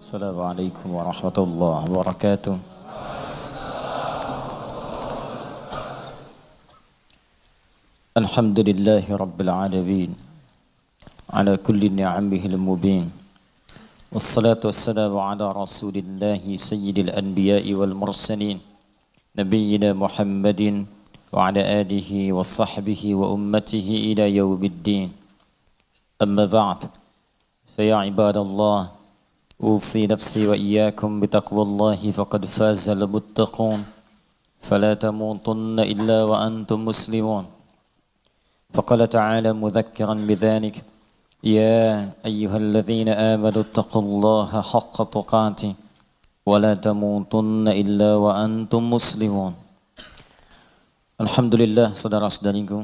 Assalamualaikum warahmatullahi wabarakatuh. Alhamdulillahi rabbil alamin ala kulli ni'amihil mubin. Wassalatu wassalamu ala rasulillahi sayyidil anbiya'i wal mursalin nabiyyina Muhammadin wa ala alihi wa sahbihi wa ummatihi ila yaumiddin. Amma ba'd. Fa ya ibadallah, أوصي نفسي وإياكم بتقوى الله فقد فاز المتقون فلا تموتن إلا وأنتم مسلمون. فقال تعالى مذكرا بذلك: يا أيها الذين آمنوا اتقوا الله حق تقاته ولا تموتن إلا وأنتم مسلمون. Alhamdulillah, saudara-saudariku,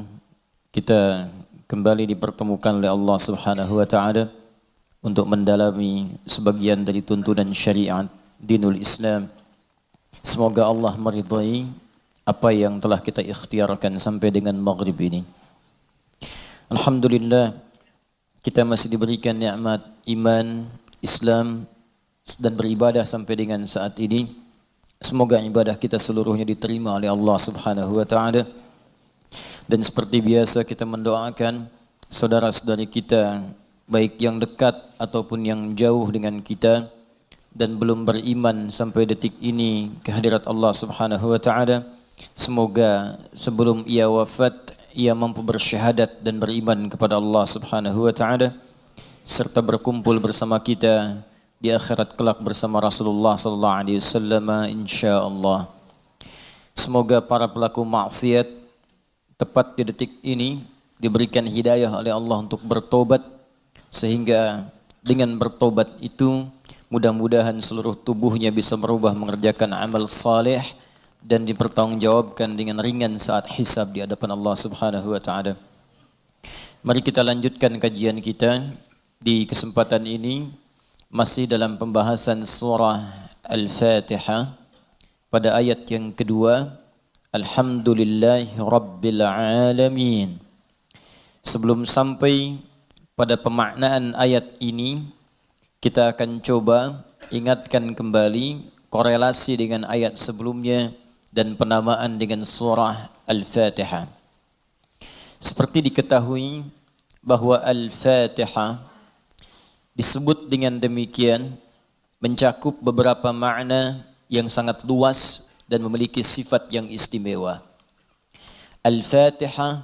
kita kembali dipertemukan oleh Allah Subhanahu wa taala untuk mendalami sebagian dari tuntunan syariat dinul Islam. Semoga Allah meridai apa yang telah kita ikhtiarkan sampai dengan maghrib ini. Alhamdulillah, kita masih diberikan nikmat iman, Islam, dan beribadah sampai dengan saat ini. Semoga ibadah kita seluruhnya diterima oleh Allah Subhanahu wa taala. Dan seperti biasa kita mendoakan saudara-saudari kita, baik yang dekat ataupun yang jauh dengan kita dan belum beriman sampai detik ini kehadirat Allah Subhanahu wa taala. Semoga sebelum ia wafat ia mampu bersyahadat dan beriman kepada Allah Subhanahu wa taala serta berkumpul bersama kita di akhirat kelak bersama Rasulullah sallallahu alaihi wasallam insyaallah. Semoga para pelaku maksiat tepat di detik ini diberikan hidayah oleh Allah untuk bertobat, sehingga dengan bertobat itu mudah-mudahan seluruh tubuhnya bisa berubah mengerjakan amal saleh dan dipertanggungjawabkan dengan ringan saat hisab di hadapan Allah Subhanahu wa taala. Mari kita lanjutkan kajian kita di kesempatan ini masih dalam pembahasan surah Al-Fatihah pada ayat yang kedua, Alhamdulillahi Rabbil Alamin. Sebelum sampai pada pemaknaan ayat ini, kita akan coba ingatkan kembali korelasi dengan ayat sebelumnya dan penamaan dengan surah Al-Fatihah. Seperti diketahui bahwa Al-Fatihah disebut dengan demikian mencakup beberapa makna yang sangat luas dan memiliki sifat yang istimewa. Al-Fatihah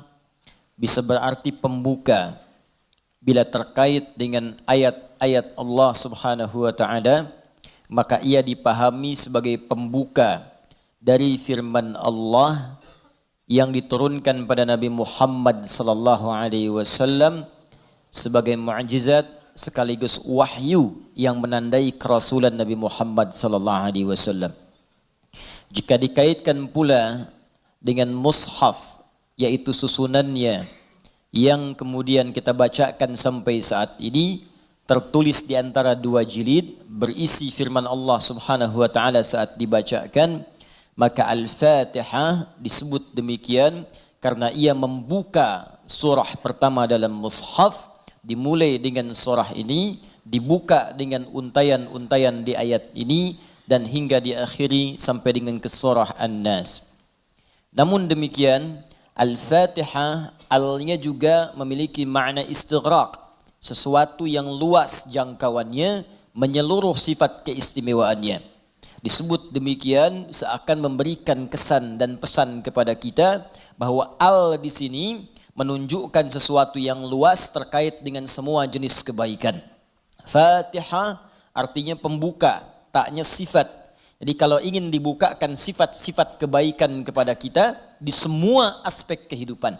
bisa berarti pembuka bila terkait dengan ayat-ayat Allah Subhanahu wa taala, maka ia dipahami sebagai pembuka dari firman Allah yang diturunkan pada Nabi Muhammad sallallahu alaihi wasallam sebagai mukjizat sekaligus wahyu yang menandai kerasulan Nabi Muhammad sallallahu alaihi wasallam. Jika dikaitkan pula dengan mushaf, yaitu susunannya yang kemudian kita bacakan sampai saat ini, tertulis di antara dua jilid berisi firman Allah Subhanahu wa taala saat dibacakan, maka Al-Fatihah disebut demikian karena ia membuka surah pertama dalam mushaf. Dimulai dengan surah ini, dibuka dengan untayan-untayan di ayat ini, dan hingga diakhiri sampai dengan ke surah An-Nas. Namun demikian, Al-Fatihah alnya juga memiliki makna istighraq, sesuatu yang luas jangkauannya, menyeluruh sifat keistimewaannya. Disebut demikian seakan memberikan kesan dan pesan kepada kita bahwa al di sini menunjukkan sesuatu yang luas terkait dengan semua jenis kebaikan. Fatihah artinya pembuka, taknya sifat. Jadi kalau ingin dibukakan sifat-sifat kebaikan kepada kita di semua aspek kehidupan,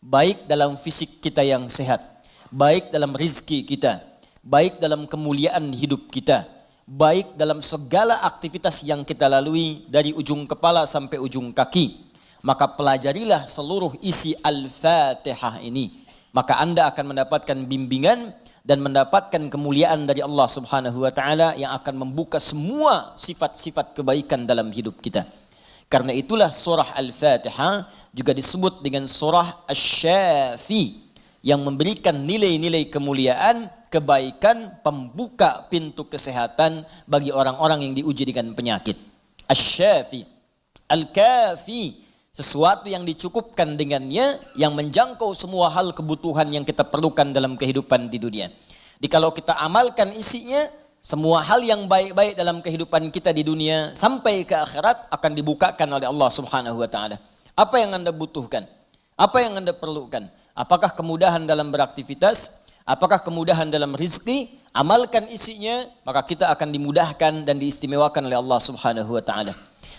baik dalam fisik kita yang sehat, baik dalam rizki kita, baik dalam kemuliaan hidup kita, baik dalam segala aktivitas yang kita lalui dari ujung kepala sampai ujung kaki, maka pelajarilah seluruh isi Al-Fatihah ini. Maka Anda akan mendapatkan bimbingan dan mendapatkan kemuliaan dari Allah Subhanahu wa taala yang akan membuka semua sifat-sifat kebaikan dalam hidup kita. Karena itulah surah Al-Fatihah juga disebut dengan surah Asy-Syafi yang memberikan nilai-nilai kemuliaan kebaikan, pembuka pintu kesehatan bagi orang-orang yang diuji dengan penyakit. Asy-Syafi, Al-Kafi, sesuatu yang dicukupkan dengannya, yang menjangkau semua hal kebutuhan yang kita perlukan dalam kehidupan di dunia. Jadi kalau kita amalkan isinya, semua hal yang baik-baik dalam kehidupan kita di dunia sampai ke akhirat akan dibukakan oleh Allah Subhanahu wa taala. Apa yang Anda butuhkan? Apa yang Anda perlukan? Apakah kemudahan dalam beraktivitas? Apakah kemudahan dalam rizki? Amalkan isinya, maka kita akan dimudahkan dan diistimewakan oleh Allah Subhanahu wa taala.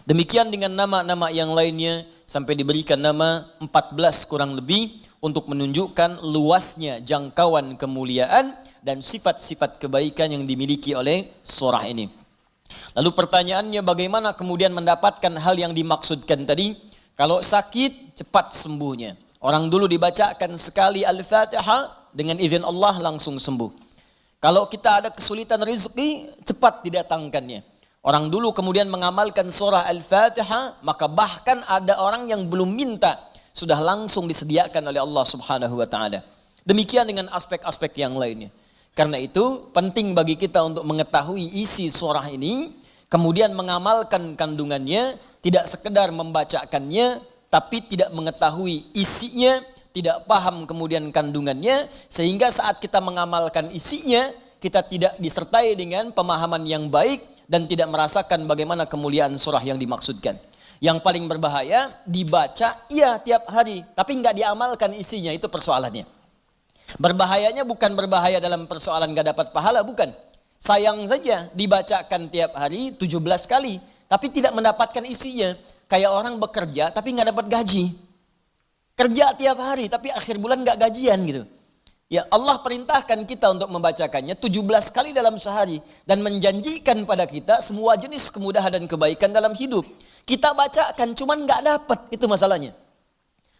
Demikian dengan nama-nama yang lainnya sampai diberikan nama 14 kurang lebih untuk menunjukkan luasnya jangkauan kemuliaan dan sifat-sifat kebaikan yang dimiliki oleh surah ini. Lalu pertanyaannya, bagaimana kemudian mendapatkan hal yang dimaksudkan tadi? Kalau sakit, cepat sembuhnya. Orang dulu dibacakan sekali Al-Fatihah, dengan izin Allah langsung sembuh. Kalau kita ada kesulitan rezeki, cepat didatangkannya. Orang dulu kemudian mengamalkan surah Al-Fatihah, maka bahkan ada orang yang belum minta, sudah langsung disediakan oleh Allah Subhanahu wa taala. Demikian dengan aspek-aspek yang lainnya. Karena itu penting bagi kita untuk mengetahui isi surah ini, kemudian mengamalkan kandungannya, tidak sekedar membacakannya, tapi tidak mengetahui isinya, tidak paham kemudian kandungannya, sehingga saat kita mengamalkan isinya, kita tidak disertai dengan pemahaman yang baik dan tidak merasakan bagaimana kemuliaan surah yang dimaksudkan. Yang paling berbahaya, dibaca iya tiap hari, tapi nggak diamalkan isinya, itu persoalannya. Berbahayanya bukan berbahaya dalam persoalan gak dapat pahala, bukan. Sayang saja dibacakan tiap hari 17 kali, tapi tidak mendapatkan isinya. Kayak orang bekerja tapi gak dapat gaji. Kerja tiap hari tapi akhir bulan gak gajian gitu. Ya, Allah perintahkan kita untuk membacakannya 17 kali dalam sehari. Dan menjanjikan pada kita semua jenis kemudahan dan kebaikan dalam hidup. Kita bacakan cuman gak dapat, itu masalahnya.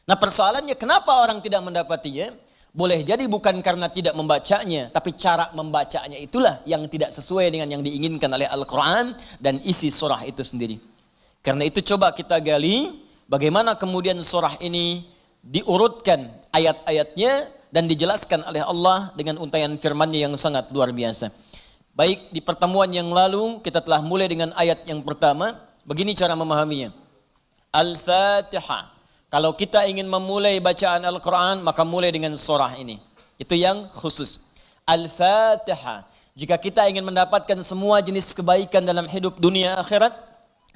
Nah persoalannya, kenapa orang tidak mendapatinya? Boleh jadi bukan karena tidak membacanya, tapi cara membacanya itulah yang tidak sesuai dengan yang diinginkan oleh Al-Quran dan isi surah itu sendiri. Karena itu coba kita gali bagaimana kemudian surah ini diurutkan ayat-ayatnya dan dijelaskan oleh Allah dengan untaian firman-Nya yang sangat luar biasa. Baik, di pertemuan yang lalu kita telah mulai dengan ayat yang pertama. Begini cara memahaminya. Al-Fatihah. Kalau kita ingin memulai bacaan Al-Quran, maka mulai dengan surah ini. Itu yang khusus. Al-Fatihah. Jika kita ingin mendapatkan semua jenis kebaikan dalam hidup dunia akhirat,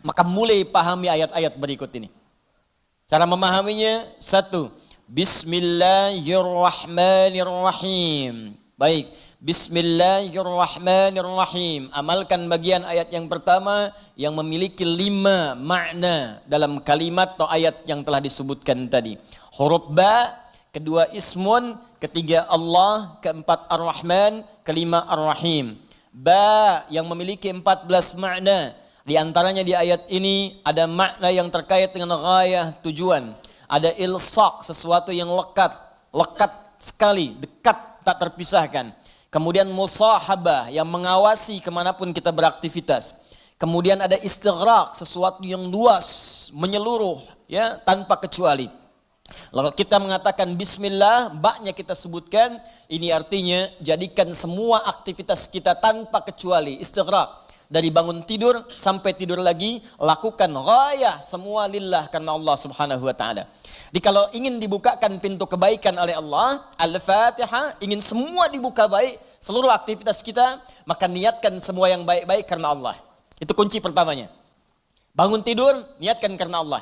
maka mulai pahami ayat-ayat berikut ini. Cara memahaminya, 1. Bismillahirrahmanirrahim. Baik. Bismillahirrahmanirrahim. Amalkan bagian ayat yang pertama yang memiliki 5 makna dalam kalimat atau ayat yang telah disebutkan tadi. Huruf ba, kedua ismun, ketiga Allah, keempat ar-Rahman, kelima ar-Rahim. Ba yang memiliki 14 makna. Di antaranya di ayat ini ada makna yang terkait dengan ghayah, tujuan. Ada ilsaq, sesuatu yang lekat sekali, dekat, tak terpisahkan. Kemudian musahabah yang mengawasi kemanapun kita beraktivitas. Kemudian ada istighraq, sesuatu yang luas, menyeluruh, ya, tanpa kecuali. Lalu kita mengatakan bismillah, baknya kita sebutkan, ini artinya jadikan semua aktivitas kita tanpa kecuali, istighraq. Dari bangun tidur sampai tidur lagi, lakukan ghayah semua lillah karena Allah Subhanahu wa taala. Jadi kalau ingin dibukakan pintu kebaikan oleh Allah, Al-Fatihah, ingin semua dibuka baik, seluruh aktivitas kita, maka niatkan semua yang baik-baik karena Allah. Itu kunci pertamanya. Bangun tidur, niatkan karena Allah.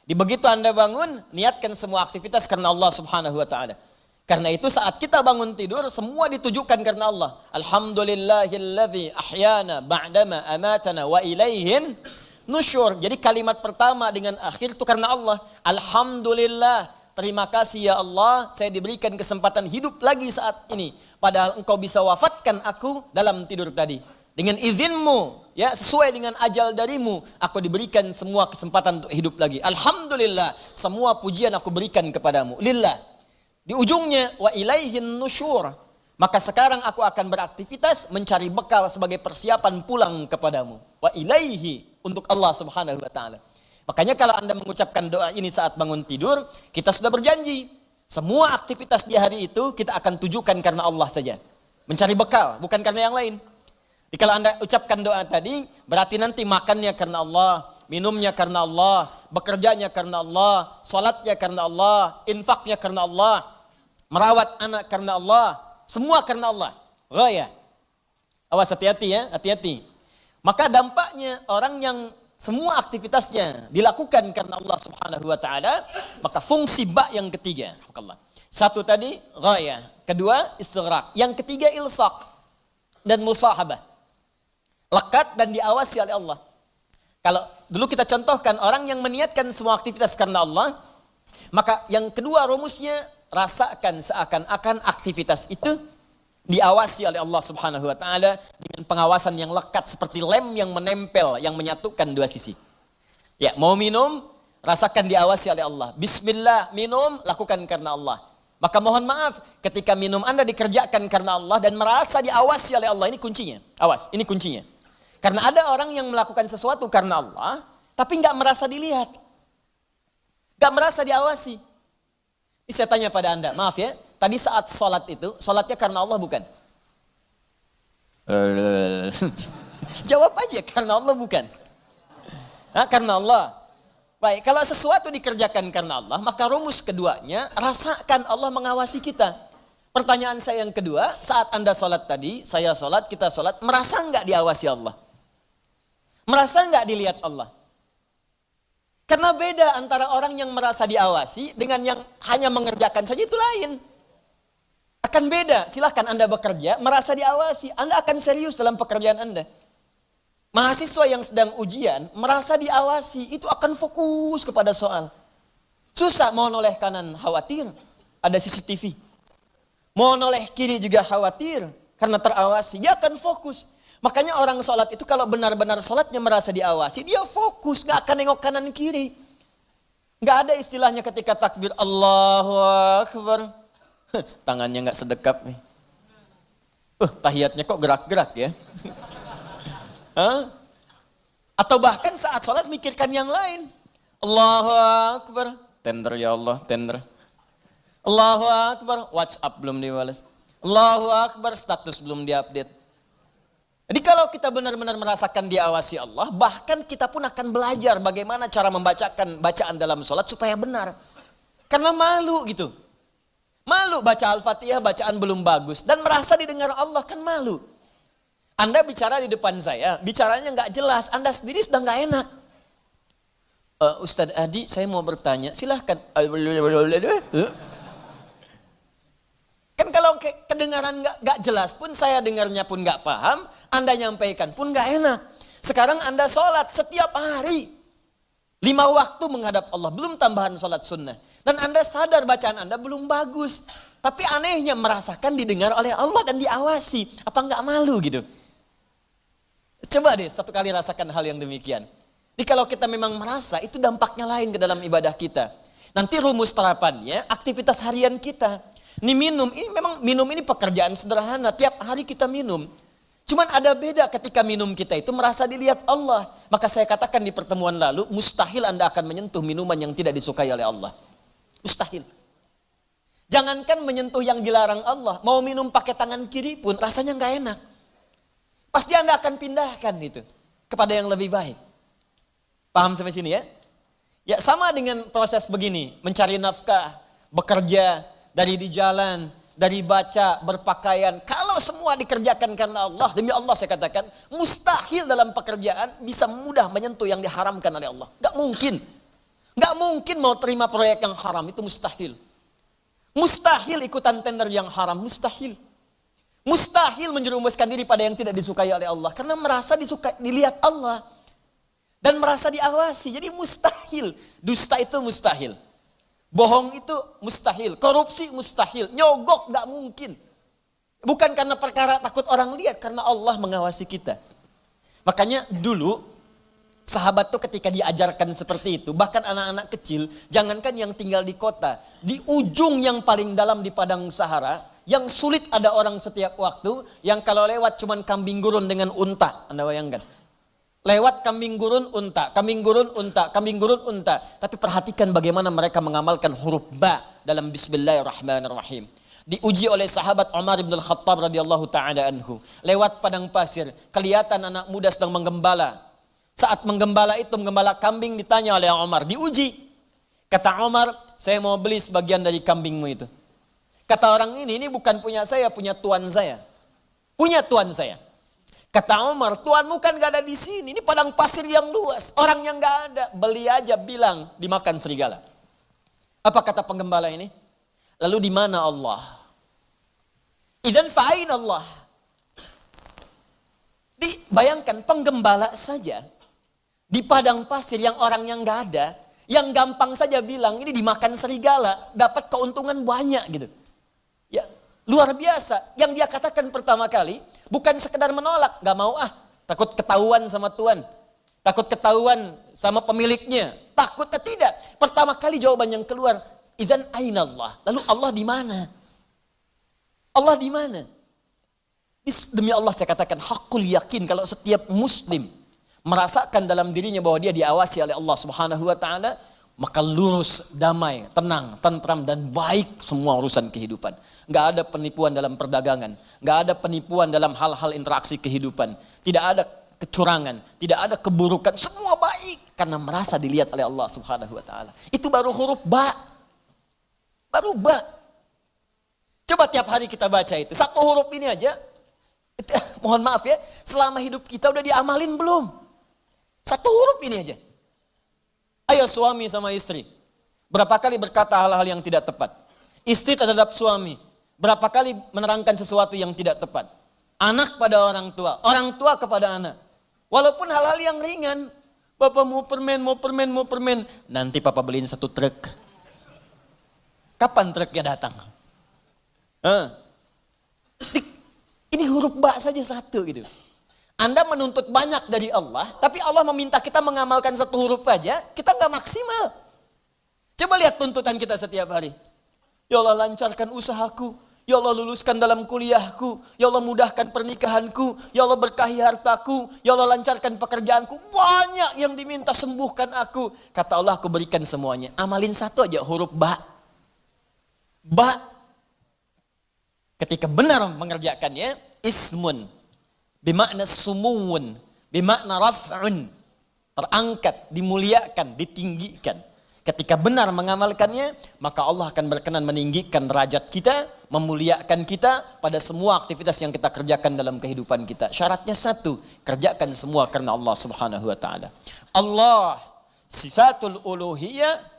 Di begitu Anda bangun, niatkan semua aktivitas karena Allah Subhanahu wa taala. Karena itu saat kita bangun tidur, semua ditujukan karena Allah. Alhamdulillahilladzi ahyana ba'dama amatana wa ilaihin nusyur. Jadi kalimat pertama dengan akhir itu karena Allah. Alhamdulillah, terima kasih ya Allah, saya diberikan kesempatan hidup lagi saat ini. Padahal engkau bisa wafatkan aku dalam tidur tadi. Dengan izinmu, ya, sesuai dengan ajal darimu, aku diberikan semua kesempatan untuk hidup lagi. Alhamdulillah, semua pujian aku berikan kepadamu. Lillah. Di ujungnya, wa ilaihin nusyur. Maka sekarang aku akan beraktivitas mencari bekal sebagai persiapan pulang kepadamu. Wa ilaihi, untuk Allah Subhanahu wa ta'ala. Makanya kalau Anda mengucapkan doa ini saat bangun tidur, kita sudah berjanji. Semua aktivitas di hari itu kita akan tujukan karena Allah saja. Mencari bekal, bukan karena yang lain. Jadi kalau Anda ucapkan doa tadi, berarti nanti makannya karena Allah, minumnya karena Allah, bekerjanya karena Allah, salatnya karena Allah, infaknya karena Allah, merawat anak karena Allah, semua karena Allah. Ghaya. Awas, hati-hati ya, hati-hati. Maka dampaknya orang yang semua aktivitasnya dilakukan karena Allah Subhanahu wa taala, maka fungsi ba yang ketiga. Satu tadi ghaya, kedua istighraq, yang ketiga ilsaq dan musahabah. Lekat dan diawasi oleh Allah. Kalau dulu kita contohkan orang yang meniatkan semua aktivitas karena Allah, maka yang kedua rumusnya rasakan seakan-akan aktivitas itu diawasi oleh Allah Subhanahu wa taala dengan pengawasan yang lekat seperti lem yang menempel yang menyatukan dua sisi. Ya, mau minum, rasakan diawasi oleh Allah. Bismillah, minum, lakukan karena Allah. Maka mohon maaf ketika minum Anda dikerjakan karena Allah dan merasa diawasi oleh Allah, ini kuncinya. Awas, ini kuncinya. Karena ada orang yang melakukan sesuatu karena Allah, tapi nggak merasa dilihat. Nggak merasa diawasi. Ini saya tanya pada Anda, maaf ya, tadi saat sholat itu, sholatnya karena Allah bukan? Jawab aja, karena Allah bukan? Karena Allah. Baik, kalau sesuatu dikerjakan karena Allah, maka rumus keduanya, rasakan Allah mengawasi kita. Pertanyaan saya yang kedua, saat Anda sholat tadi, saya sholat, kita sholat, merasa nggak diawasi Allah? Merasa nggak dilihat Allah? Karena beda antara orang yang merasa diawasi dengan yang hanya mengerjakan saja, itu lain. Akan beda, silahkan Anda bekerja, merasa diawasi, Anda akan serius dalam pekerjaan Anda. Mahasiswa yang sedang ujian, merasa diawasi, itu akan fokus kepada soal. Susah, mau noleh kanan khawatir, ada CCTV. Mau noleh kiri juga khawatir, karena terawasi, dia akan fokus. Makanya orang sholat itu kalau benar-benar sholatnya merasa diawasi, dia fokus, gak akan nengok kanan kiri. Gak ada istilahnya ketika takbir Allahu Akbar, tangannya gak sedekap nih. Tahiyatnya kok gerak-gerak ya. Atau bahkan saat sholat mikirkan yang lain. Allahu Akbar, tender ya Allah, tender. Allahu Akbar, WhatsApp belum dibalas. Allahu Akbar, status belum diupdate. Jadi kalau kita benar-benar merasakan diawasi Allah, bahkan kita pun akan belajar bagaimana cara membacakan bacaan dalam sholat supaya benar. Karena malu gitu. Malu baca Al-Fatihah, bacaan belum bagus. Dan merasa didengar Allah, kan malu. Anda bicara di depan saya, bicaranya nggak jelas, Anda sendiri sudah nggak enak. Ustadz Adi, saya mau bertanya, silahkan. Kan kalau kedengaran nggak jelas pun, saya dengarnya pun nggak paham, Anda nyampaikan pun nggak enak. Sekarang Anda sholat setiap hari, 5 waktu menghadap Allah, belum tambahan sholat sunnah. Dan Anda sadar bacaan Anda belum bagus. Tapi anehnya merasakan didengar oleh Allah dan diawasi. Apa nggak malu gitu? Coba deh satu kali rasakan hal yang demikian. Jadi kalau kita memang merasa, itu dampaknya lain ke dalam ibadah kita. Nanti rumus terapannya, aktivitas harian kita. Ini minum, ini memang minum ini pekerjaan sederhana, tiap hari kita minum. Cuman ada beda ketika minum kita itu merasa dilihat Allah. Maka saya katakan di pertemuan lalu, mustahil Anda akan menyentuh minuman yang tidak disukai oleh Allah. Mustahil. Jangankan menyentuh yang dilarang Allah, mau minum pakai tangan kiri pun rasanya nggak enak. Pasti Anda akan pindahkan itu kepada yang lebih baik. Paham sampai sini ya? Ya sama dengan proses begini, mencari nafkah, bekerja, dari di jalan, dari baca, berpakaian. Kalau semua dikerjakan karena Allah, demi Allah saya katakan, mustahil dalam pekerjaan bisa mudah menyentuh yang diharamkan oleh Allah. Gak mungkin. Gak mungkin mau terima proyek yang haram, itu mustahil. Mustahil ikutan tender yang haram, mustahil. Mustahil menjerumuskan diri pada yang tidak disukai oleh Allah. Karena merasa dilihat Allah. Dan merasa diawasi, jadi mustahil. Dusta itu mustahil. Bohong itu mustahil, korupsi mustahil, nyogok gak mungkin. Bukan karena perkara takut orang lihat, karena Allah mengawasi kita. Makanya dulu, sahabat tuh ketika diajarkan seperti itu, bahkan anak-anak kecil, jangankan yang tinggal di kota, di ujung yang paling dalam di padang Sahara, yang sulit ada orang setiap waktu, yang kalau lewat cuman kambing gurun dengan unta, Anda bayangkan. Lewat kambing gurun unta, kambing gurun unta, kambing gurun unta. Tapi perhatikan bagaimana mereka mengamalkan huruf ba dalam Bismillahirrahmanirrahim. Diuji oleh sahabat Umar bin Al-Khattab radhiyallahu taala anhu. Lewat padang pasir, kelihatan anak muda sedang menggembala. Saat menggembala itu, menggembala kambing, ditanya oleh Umar, diuji. Kata Umar, saya mau beli sebagian dari kambingmu itu. Kata orang ini bukan punya saya, punya tuan saya. Punya tuan saya. Kata Umar, tuanmu kan gak ada di sini. Ini padang pasir yang luas. Orang yang gak ada. Beli aja, bilang dimakan serigala. Apa kata penggembala ini? Lalu di mana Allah? Idzan fa'ain Allah. Bayangkan penggembala saja di padang pasir yang orang yang gak ada, yang gampang saja bilang ini dimakan serigala, dapat keuntungan banyak gitu. Ya, luar biasa. Yang dia katakan pertama kali bukan sekedar menolak, gak mau takut ketahuan sama tuan, takut ketahuan sama pemiliknya, takutnya tidak. Pertama kali jawaban yang keluar, idzan aina Allah. Lalu Allah di mana? Allah di mana? Demi Allah saya katakan hakul yakin kalau setiap muslim merasakan dalam dirinya bahwa dia diawasi oleh Allah Subhanahu wa taala, maka lurus, damai, tenang, tentram dan baik semua urusan kehidupan. Enggak ada penipuan dalam perdagangan, enggak ada penipuan dalam hal-hal interaksi kehidupan, tidak ada kecurangan, tidak ada keburukan, semua baik karena merasa dilihat oleh Allah Subhanahu wa taala. Itu baru huruf ba. Baru ba. Coba tiap hari kita baca itu. Satu huruf ini aja. Mohon maaf ya. Selama hidup kita udah diamalin belum? Satu huruf ini aja. Ayo suami sama istri. Berapa kali berkata hal-hal yang tidak tepat? Istri terhadap suami. Berapa kali menerangkan sesuatu yang tidak tepat? Anak pada orang tua. Orang tua kepada anak. Walaupun hal-hal yang ringan. Bapak mau permen. Nanti papa beliin satu truk. Kapan truknya datang? Ini huruf ba saja satu gitu. Anda menuntut banyak dari Allah, tapi Allah meminta kita mengamalkan satu huruf aja, kita nggak maksimal. Coba lihat tuntutan kita setiap hari. Ya Allah lancarkan usahaku, ya Allah luluskan dalam kuliahku, ya Allah mudahkan pernikahanku, ya Allah berkahi hartaku, ya Allah lancarkan pekerjaanku. Banyak yang diminta, sembuhkan aku. Kata Allah, aku berikan semuanya. Amalin satu aja huruf ba. Ba. Ketika benar mengerjakannya, ismun, bimakna sumuun, bimakna raf'un, terangkat, dimuliakan, ditinggikan. Ketika benar mengamalkannya, maka Allah akan berkenan meninggikan derajat kita, memuliakan kita pada semua aktivitas yang kita kerjakan dalam kehidupan kita. Syaratnya satu, kerjakan semua karena Allah Subhanahu wa taala. Allah sifatul uluhiyah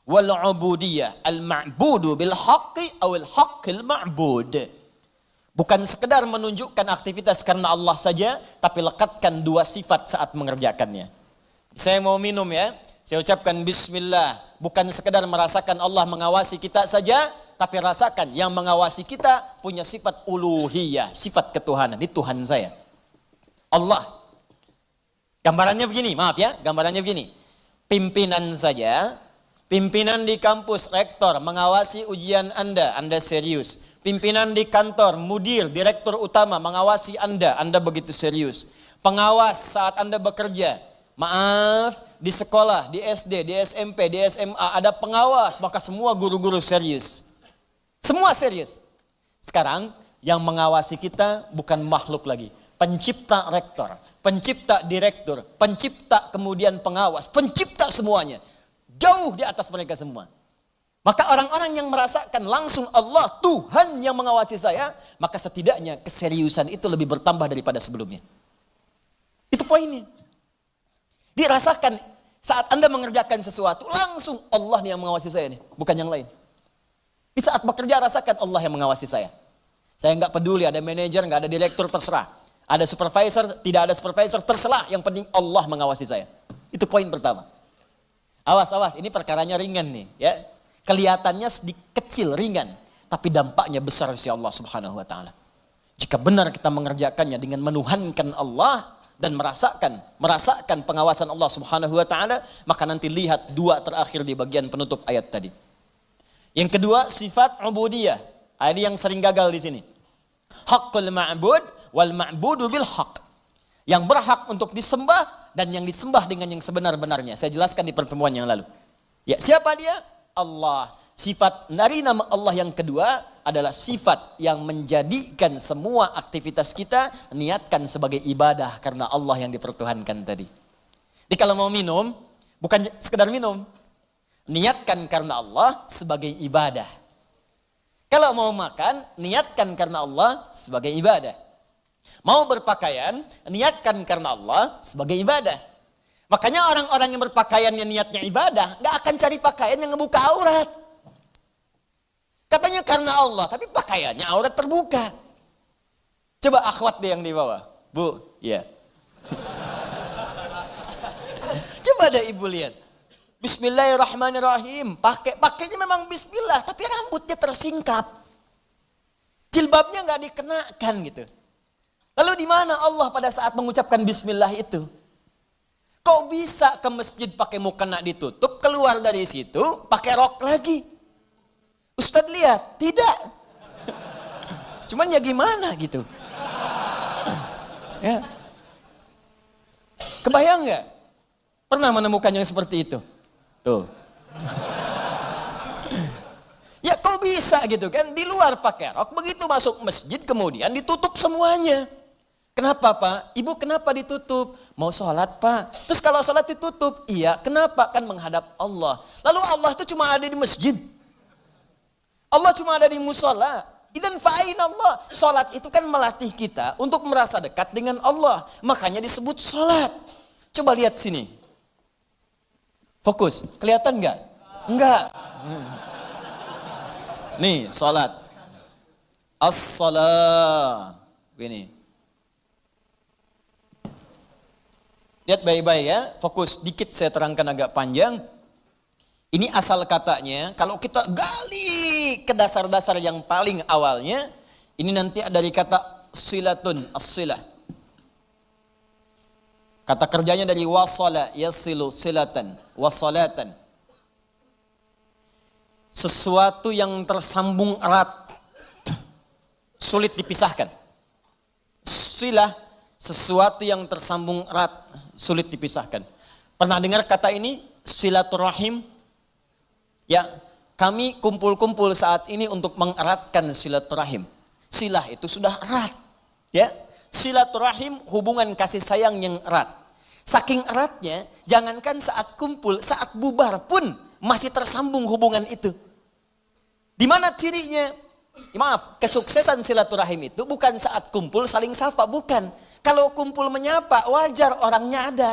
wal ubudiyah, al-ma'budu bil haqqi awil haqqil ma'bud. Bukan sekedar menunjukkan aktivitas karena Allah saja, tapi lekatkan dua sifat saat mengerjakannya. Saya mau minum ya, saya ucapkan bismillah. Bukan sekedar merasakan Allah mengawasi kita saja, tapi rasakan yang mengawasi kita punya sifat uluhiyah, sifat ketuhanan. Ini Tuhan saya. Allah. Gambarannya begini, maaf ya, gambarannya begini. Pimpinan saja, pimpinan di kampus, rektor mengawasi ujian Anda serius. Pimpinan di kantor, mudir, direktur utama mengawasi Anda begitu serius. Pengawas saat Anda bekerja, maaf, di sekolah, di SD, di SMP, di SMA ada pengawas, maka semua guru-guru serius. Semua serius. Sekarang yang mengawasi kita bukan makhluk lagi. Pencipta rektor, pencipta direktur, pencipta kemudian pengawas, pencipta semuanya. Jauh di atas mereka semua. Maka orang-orang yang merasakan langsung Allah, Tuhan yang mengawasi saya, maka setidaknya keseriusan itu lebih bertambah daripada sebelumnya. Itu poinnya. Dirasakan saat Anda mengerjakan sesuatu, langsung Allah yang mengawasi saya nih, bukan yang lain. Di saat bekerja rasakan Allah yang mengawasi saya. Saya nggak peduli ada manajer, nggak ada direktur, terserah. Ada supervisor, tidak ada supervisor, terserah. Yang penting Allah mengawasi saya. Itu poin pertama. Awas, ini perkaranya ringan nih, ya. Kelihatannya sedikit kecil, ringan, tapi dampaknya besar sisi Allah Subhanahu wa taala. Jika benar kita mengerjakannya dengan menuhankan Allah dan merasakan pengawasan Allah Subhanahu wa taala, maka nanti lihat dua terakhir di bagian penutup ayat tadi. Yang kedua, sifat ubudiyah. Ini yang sering gagal di sini. Haqqul ma'bud wal ma'budu bil haqq. Yang berhak untuk disembah dan yang disembah dengan yang sebenar-benarnya. Saya jelaskan di pertemuan yang lalu. Ya, siapa dia? Allah. Sifat dari nama Allah yang kedua adalah sifat yang menjadikan semua aktivitas kita niatkan sebagai ibadah karena Allah yang dipertuhankan tadi. Jadi kalau mau minum, bukan sekedar minum. Niatkan karena Allah sebagai ibadah. Kalau mau makan, niatkan karena Allah sebagai ibadah. Mau berpakaian, niatkan karena Allah sebagai ibadah. Makanya orang-orang yang berpakaian yang niatnya ibadah, gak akan cari pakaian yang ngebuka aurat. Katanya karena Allah, tapi pakaiannya aurat terbuka. Coba akhwat deh yang di bawah. Bu, ya. Coba deh ibu lihat. Bismillahirrahmanirrahim. Pakainya memang bismillah, tapi rambutnya tersingkap. Jilbabnya nggak dikenakan gitu. Lalu di mana Allah pada saat mengucapkan bismillah itu? Kok bisa ke masjid pakai mukena ditutup, keluar dari situ pakai rok lagi? Ustadz lihat, tidak. Cuman ya gimana gitu. Ya. Kebayang nggak? Pernah menemukan yang seperti itu? Tuh. Ya kok bisa gitu kan, di luar pakai rok, begitu masuk masjid kemudian ditutup semuanya. Kenapa Pak? Ibu kenapa ditutup? Mau sholat Pak. Terus kalau sholat ditutup, iya kenapa? Kan menghadap Allah. Lalu Allah itu cuma ada di masjid. Allah cuma ada di musola. Idan fa'in Allah. Sholat itu kan melatih kita untuk merasa dekat dengan Allah. Makanya disebut sholat. Coba lihat sini. Fokus, kelihatan nggak? Enggak. Nih, sholat. As-salah. Begini. Lihat baik-baik ya, fokus. Dikit saya terangkan agak panjang. Ini asal katanya, kalau kita gali ke dasar-dasar yang paling awalnya, ini nanti dari kata silatun, as-silah. Kata kerjanya dari wasala, yasilu, silatan, wasalatan. Sesuatu yang tersambung erat, sulit dipisahkan. Silah, sesuatu yang tersambung erat, sulit dipisahkan. Pernah dengar kata ini? Silaturahim? Ya, kami kumpul-kumpul saat ini untuk mengeratkan silaturahim. Silah itu sudah erat. Ya, silaturahim hubungan kasih sayang yang erat. Saking eratnya, jangankan saat kumpul, saat bubar pun masih tersambung hubungan itu. Di mana cirinya? Maaf, kesuksesan silaturahim itu bukan saat kumpul saling sapa, bukan. Kalau kumpul menyapa, wajar orangnya ada.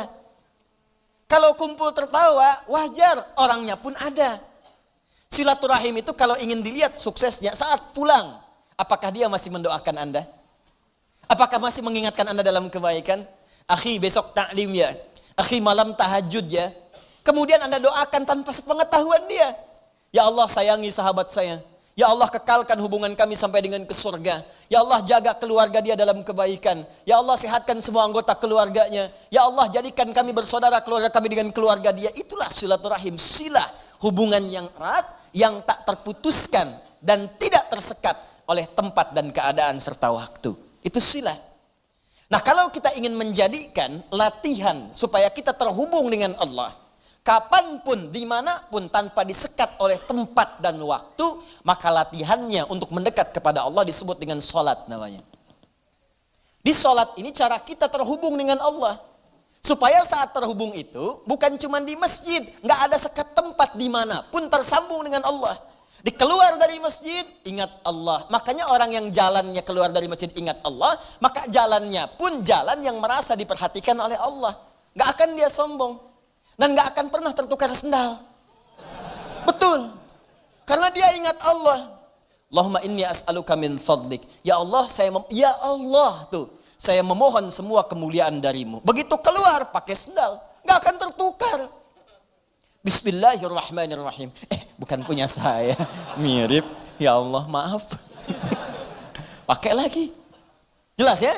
Kalau kumpul tertawa, wajar orangnya pun ada. Silaturahim itu kalau ingin dilihat suksesnya saat pulang, apakah dia masih mendoakan Anda? Apakah masih mengingatkan Anda dalam kebaikan? Akhi besok taklim ya, akhi malam tahajud ya. Kemudian Anda doakan tanpa sepengetahuan dia. Ya Allah sayangi sahabat saya. Ya Allah kekalkan hubungan kami sampai dengan ke surga. Ya Allah jaga keluarga dia dalam kebaikan. Ya Allah sehatkan semua anggota keluarganya. Ya Allah jadikan kami bersaudara keluarga kami dengan keluarga dia. Itulah silaturahim, silah. Hubungan yang erat, yang tak terputuskan dan tidak tersekat oleh tempat dan keadaan serta waktu. Itu silah. Nah kalau kita ingin menjadikan latihan supaya kita terhubung dengan Allah, kapanpun, dimanapun tanpa disekat oleh tempat dan waktu, maka latihannya untuk mendekat kepada Allah disebut dengan sholat namanya. Di sholat ini cara kita terhubung dengan Allah. Supaya saat terhubung itu bukan cuma di masjid, nggak ada sekat tempat dimanapun tersambung dengan Allah. Dikeluar dari masjid, ingat Allah. Makanya orang yang jalannya keluar dari masjid ingat Allah, maka jalannya pun jalan yang merasa diperhatikan oleh Allah. Gak akan dia sombong. Dan gak akan pernah tertukar sendal. Betul. Karena dia ingat Allah. Allahumma inni as'aluka min fadlik. Ya Allah, saya memohon semua kemuliaan darimu. Begitu keluar pakai sendal, gak akan tertukar. Bismillahirrahmanirrahim. Bukan punya saya. Mirip. Ya Allah, maaf. Pakai lagi. Jelas ya?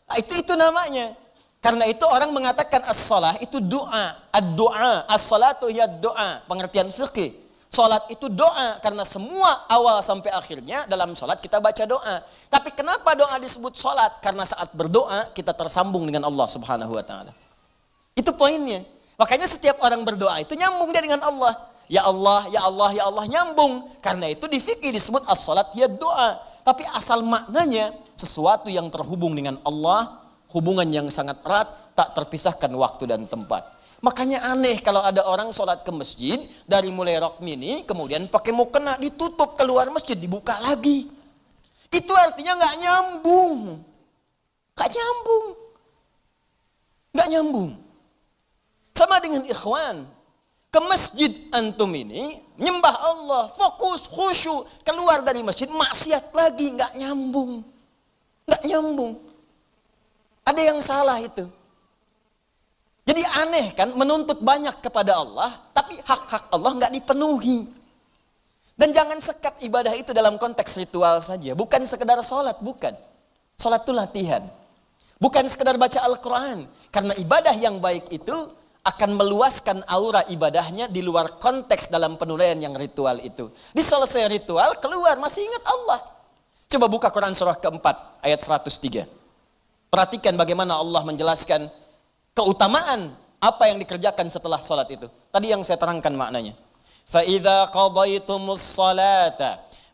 Nah, itu namanya. Karena itu orang mengatakan as-salah itu doa. Ad-doa. As-salatu ya doa. Pengertian fikih. Salat itu doa. Karena semua awal sampai akhirnya dalam salat kita baca doa. Tapi kenapa doa disebut salat? Karena saat berdoa kita tersambung dengan Allah subhanahu wa ta'ala. Itu poinnya. Makanya setiap orang berdoa itu nyambung dia dengan Allah. Ya Allah, ya Allah, ya Allah, nyambung. Karena itu di fikih disebut as-salat ya doa. Tapi asal maknanya sesuatu yang terhubung dengan Allah, hubungan yang sangat erat, tak terpisahkan waktu dan tempat. Makanya aneh kalau ada orang sholat ke masjid, dari mulai rok mini, kemudian pakai mukena ditutup, keluar masjid dibuka lagi. Itu artinya nggak nyambung. Nggak nyambung. Nggak nyambung. Sama dengan ikhwan. Ke masjid antum ini, nyembah Allah, fokus, khusyuk. Keluar dari masjid, maksiat lagi. Nggak nyambung. Nggak nyambung. Ada yang salah itu. Jadi aneh kan, menuntut banyak kepada Allah, tapi hak-hak Allah nggak dipenuhi. Dan jangan sekat ibadah itu dalam konteks ritual saja. Bukan sekedar sholat, bukan. Sholat itu latihan. Bukan sekedar baca Al-Quran. Karena ibadah yang baik itu akan meluaskan aura ibadahnya di luar konteks dalam penilaian yang ritual itu. Di selesai ritual, keluar, masih ingat Allah. Coba buka Quran surah keempat, ayat 103. Perhatikan bagaimana Allah menjelaskan keutamaan apa yang dikerjakan setelah sholat itu. Tadi yang saya terangkan maknanya. فَإِذَا قَضَيْتُمُ الصَّلَاةَ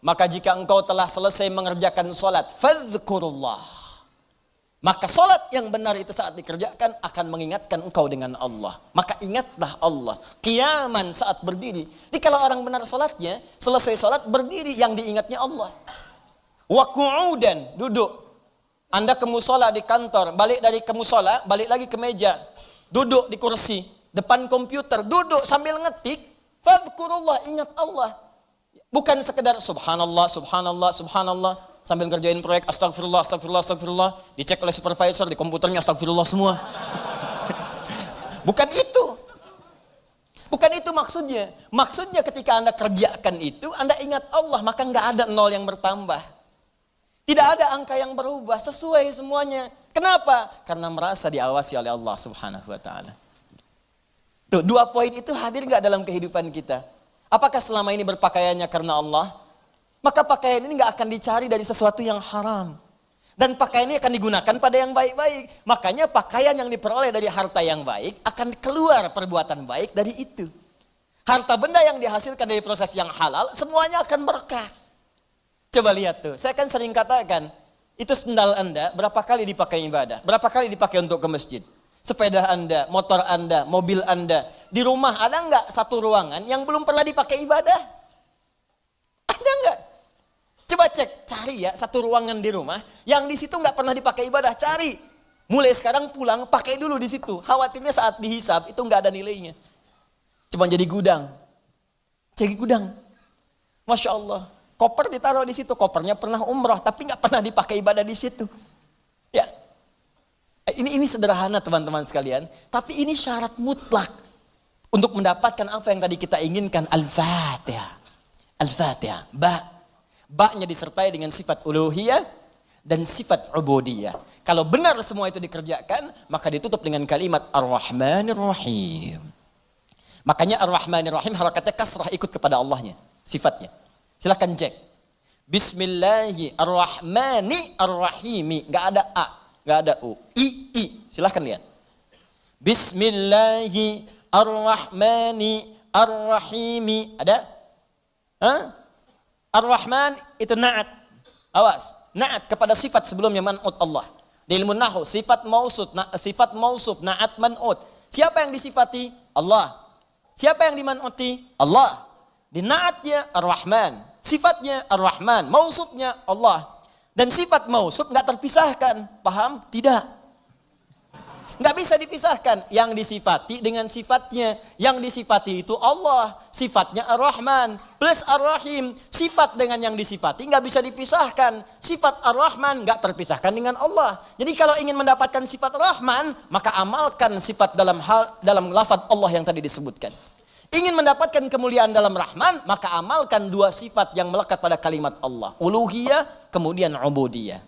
Maka jika engkau telah selesai mengerjakan sholat, فَذْكُرُ اللَّهِ Maka sholat yang benar itu saat dikerjakan akan mengingatkan engkau dengan Allah. Maka ingatlah Allah. Qiyaman saat berdiri. Jadi kalau orang benar sholatnya, selesai sholat berdiri, yang diingatnya Allah. Wa qu'udan, duduk. Anda ke musola di kantor, balik dari ke musola, balik lagi ke meja. Duduk di kursi, depan komputer, duduk sambil ngetik. Fadhkurullah, ingat Allah. Bukan sekedar subhanallah, subhanallah, subhanallah. Sambil ngerjain proyek, astagfirullah, astagfirullah, astagfirullah. Dicek oleh supervisor, di komputernya astagfirullah semua. Bukan itu. Bukan itu maksudnya. Maksudnya ketika Anda kerjakan itu, Anda ingat Allah, maka nggak ada nol yang bertambah. Tidak ada angka yang berubah, sesuai semuanya. Kenapa? Karena merasa diawasi oleh Allah Subhanahu wa ta'ala. Tuh, 2 poin itu hadir nggak dalam kehidupan kita? Apakah selama ini berpakaiannya karena Allah? Maka pakaian ini nggak akan dicari dari sesuatu yang haram. Dan pakaian ini akan digunakan pada yang baik-baik. Makanya pakaian yang diperoleh dari harta yang baik akan keluar perbuatan baik dari itu. Harta benda yang dihasilkan dari proses yang halal, semuanya akan berkah. Coba lihat tuh, saya kan sering katakan, itu sendal Anda berapa kali dipakai ibadah? Berapa kali dipakai untuk ke masjid? Sepeda Anda, motor Anda, mobil Anda. Di rumah ada nggak satu ruangan yang belum pernah dipakai ibadah? Ada nggak? Coba cek, cari ya satu ruangan di rumah yang di situ nggak pernah dipakai ibadah, cari. Mulai sekarang pulang pakai dulu di situ. Khawatirnya saat dihisab itu nggak ada nilainya. Cuma jadi gudang. Jadi gudang. Masya Allah. Koper ditaruh di situ. Kopernya pernah umrah tapi nggak pernah dipakai ibadah di situ. Ya. Ini sederhana teman-teman sekalian. Tapi ini syarat mutlak untuk mendapatkan apa yang tadi kita inginkan. Al-Fatihah. Al-Fatihah. Ba-nya disertai dengan sifat uluhiyah dan sifat ubudiyah. Kalau benar semua itu dikerjakan, maka ditutup dengan kalimat Ar-Rahmanir Rahim. Makanya Ar-Rahmanir Rahim harakatnya kasrah, ikut kepada Allahnya, sifatnya. Silakan cek. Bismillahirrahmanirrahim. Gak ada A, gak ada U. I. Silakan lihat. Bismillahirrahmanirrahim. Ada? Hah? Ar-Rahman itu na'at. Awas, na'at kepada sifat sebelumnya man'ut Allah. Di ilmu nahwu sifat mausuf na'at man'ut. Siapa yang disifati? Allah. Siapa yang diman'uti? Allah. Di na'atnya Ar-Rahman, sifatnya Ar-Rahman, mausufnya Allah. Dan sifat mausuf enggak terpisahkan. Paham? Tidak. Nggak bisa dipisahkan. Yang disifati dengan sifatnya. Yang disifati itu Allah. Sifatnya Ar-Rahman. Plus Ar-Rahim. Sifat dengan yang disifati nggak bisa dipisahkan. Sifat Ar-Rahman nggak terpisahkan dengan Allah. Jadi kalau ingin mendapatkan sifat Rahman, maka amalkan sifat dalam lafaz Allah yang tadi disebutkan. Ingin mendapatkan kemuliaan dalam Rahman, maka amalkan 2 sifat yang melekat pada kalimat Allah. Uluhiyah, kemudian ubudiyah.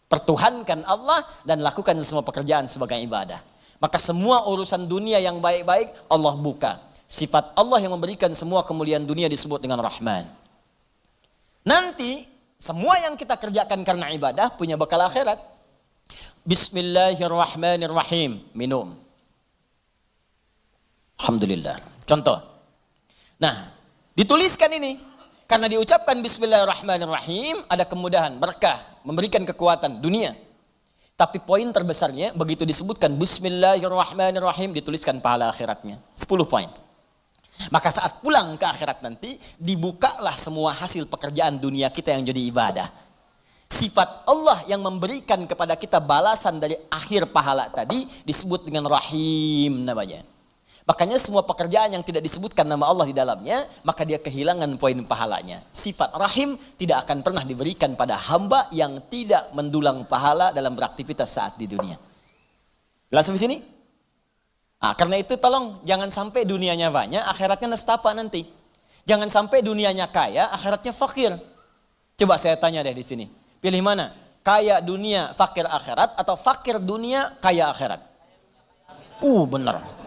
Pertuhankan Allah dan lakukan semua pekerjaan sebagai ibadah. Maka semua urusan dunia yang baik-baik Allah buka. Sifat Allah yang memberikan semua kemuliaan dunia disebut dengan Rahman. Nanti semua yang kita kerjakan karena ibadah punya bekal akhirat. Bismillahirrahmanirrahim. Minum. Alhamdulillah. Contoh. Nah, dituliskan ini. Karena diucapkan bismillahirrahmanirrahim, ada kemudahan, berkah, memberikan kekuatan dunia. Tapi poin terbesarnya, begitu disebutkan bismillahirrahmanirrahim, dituliskan pahala akhiratnya. 10 poin. Maka saat pulang ke akhirat nanti, dibukalah semua hasil pekerjaan dunia kita yang jadi ibadah. Sifat Allah yang memberikan kepada kita balasan dari akhir pahala tadi, disebut dengan Rahim namanya. Makanya semua pekerjaan yang tidak disebutkan nama Allah di dalamnya, maka dia kehilangan poin pahalanya. Sifat Rahim tidak akan pernah diberikan pada hamba yang tidak mendulang pahala dalam beraktivitas saat di dunia. Jelas sampai sini? Nah, karena itu tolong jangan sampai dunianya banyak, akhiratnya nestapa nanti. Jangan sampai dunianya kaya, akhiratnya fakir. Coba saya tanya deh di sini. Pilih mana? Kaya dunia, fakir akhirat, atau fakir dunia, kaya akhirat? Benar.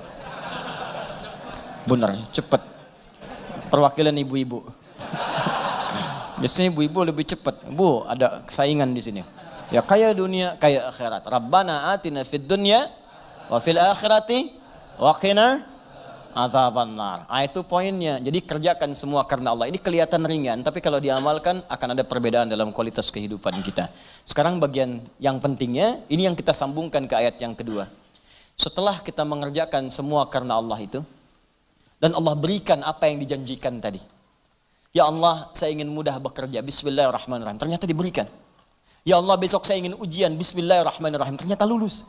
Benar, cepat. Perwakilan ibu-ibu. Biasanya ibu-ibu lebih cepat. Bu, ada saingan di sini. Ya kaya dunia, kaya akhirat. Rabbana atina fid dunya wa fil akhirati wa qina adzabannar. Itu poinnya. Jadi kerjakan semua karena Allah. Ini kelihatan ringan, tapi kalau diamalkan akan ada perbedaan dalam kualitas kehidupan kita. Sekarang bagian yang pentingnya, ini yang kita sambungkan ke ayat yang kedua. Setelah kita mengerjakan semua karena Allah itu, dan Allah berikan apa yang dijanjikan tadi. Ya Allah, saya ingin mudah bekerja. Bismillahirrahmanirrahim. Ternyata diberikan. Ya Allah, besok saya ingin ujian. Bismillahirrahmanirrahim. Ternyata lulus.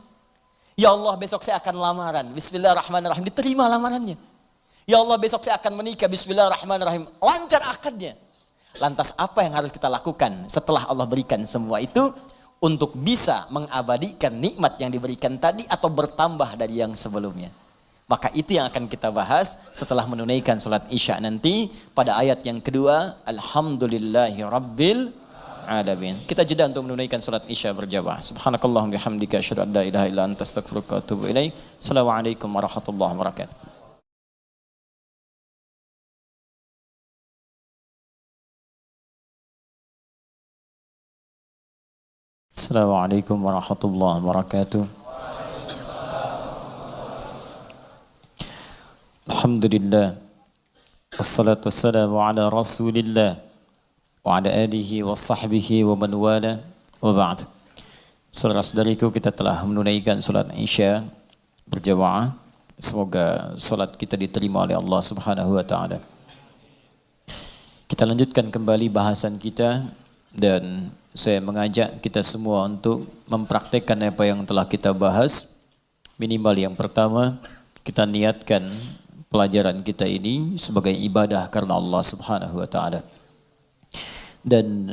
Ya Allah, besok saya akan lamaran. Bismillahirrahmanirrahim. Diterima lamarannya. Ya Allah, besok saya akan menikah. Bismillahirrahmanirrahim. Lancar akadnya. Lantas apa yang harus kita lakukan setelah Allah berikan semua itu untuk bisa mengabadikan nikmat yang diberikan tadi atau bertambah dari yang sebelumnya? Maka itu yang akan kita bahas setelah menunaikan salat Isya nanti pada ayat yang kedua, Alhamdulillahi Rabbil Alamin. Kita jeda untuk menunaikan salat Isya berjamaah. Subhanakallahumma bihamdika asyhadu an la ilaha illa anta astaghfiruka wa atubu ilaik. Assalamualaikum warahmatullahi wabarakatuh. Assalamualaikum warahmatullahi wabarakatuh. Alhamdulillah. Wassalatu wassalamu ala Rasulillah wa ala alihi wa sahbihi wa man wala wa ba'd. Saudara-saudariku, kita telah menunaikan salat Isya berjamaah. Semoga salat kita diterima oleh Allah Subhanahu wa taala. Kita lanjutkan kembali bahasan kita dan saya mengajak kita semua untuk mempraktekkan apa yang telah kita bahas. Minimal yang pertama, kita niatkan pelajaran kita ini sebagai ibadah karena Allah Subhanahu wa taala. Dan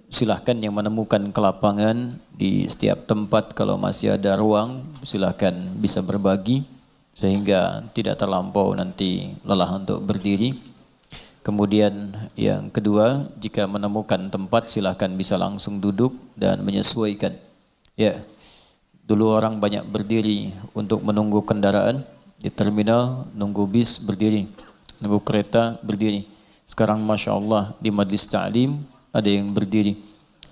silahkan yang menemukan kelapangan di setiap tempat, kalau masih ada ruang, silahkan bisa berbagi sehingga tidak terlampau nanti lelah untuk berdiri. Kemudian yang kedua, jika menemukan tempat silahkan bisa langsung duduk dan menyesuaikan. Ya, dulu orang banyak berdiri untuk menunggu kendaraan. Di terminal, nunggu bis berdiri, nunggu kereta berdiri. Sekarang Masya Allah di majlis ta'lim ada yang berdiri.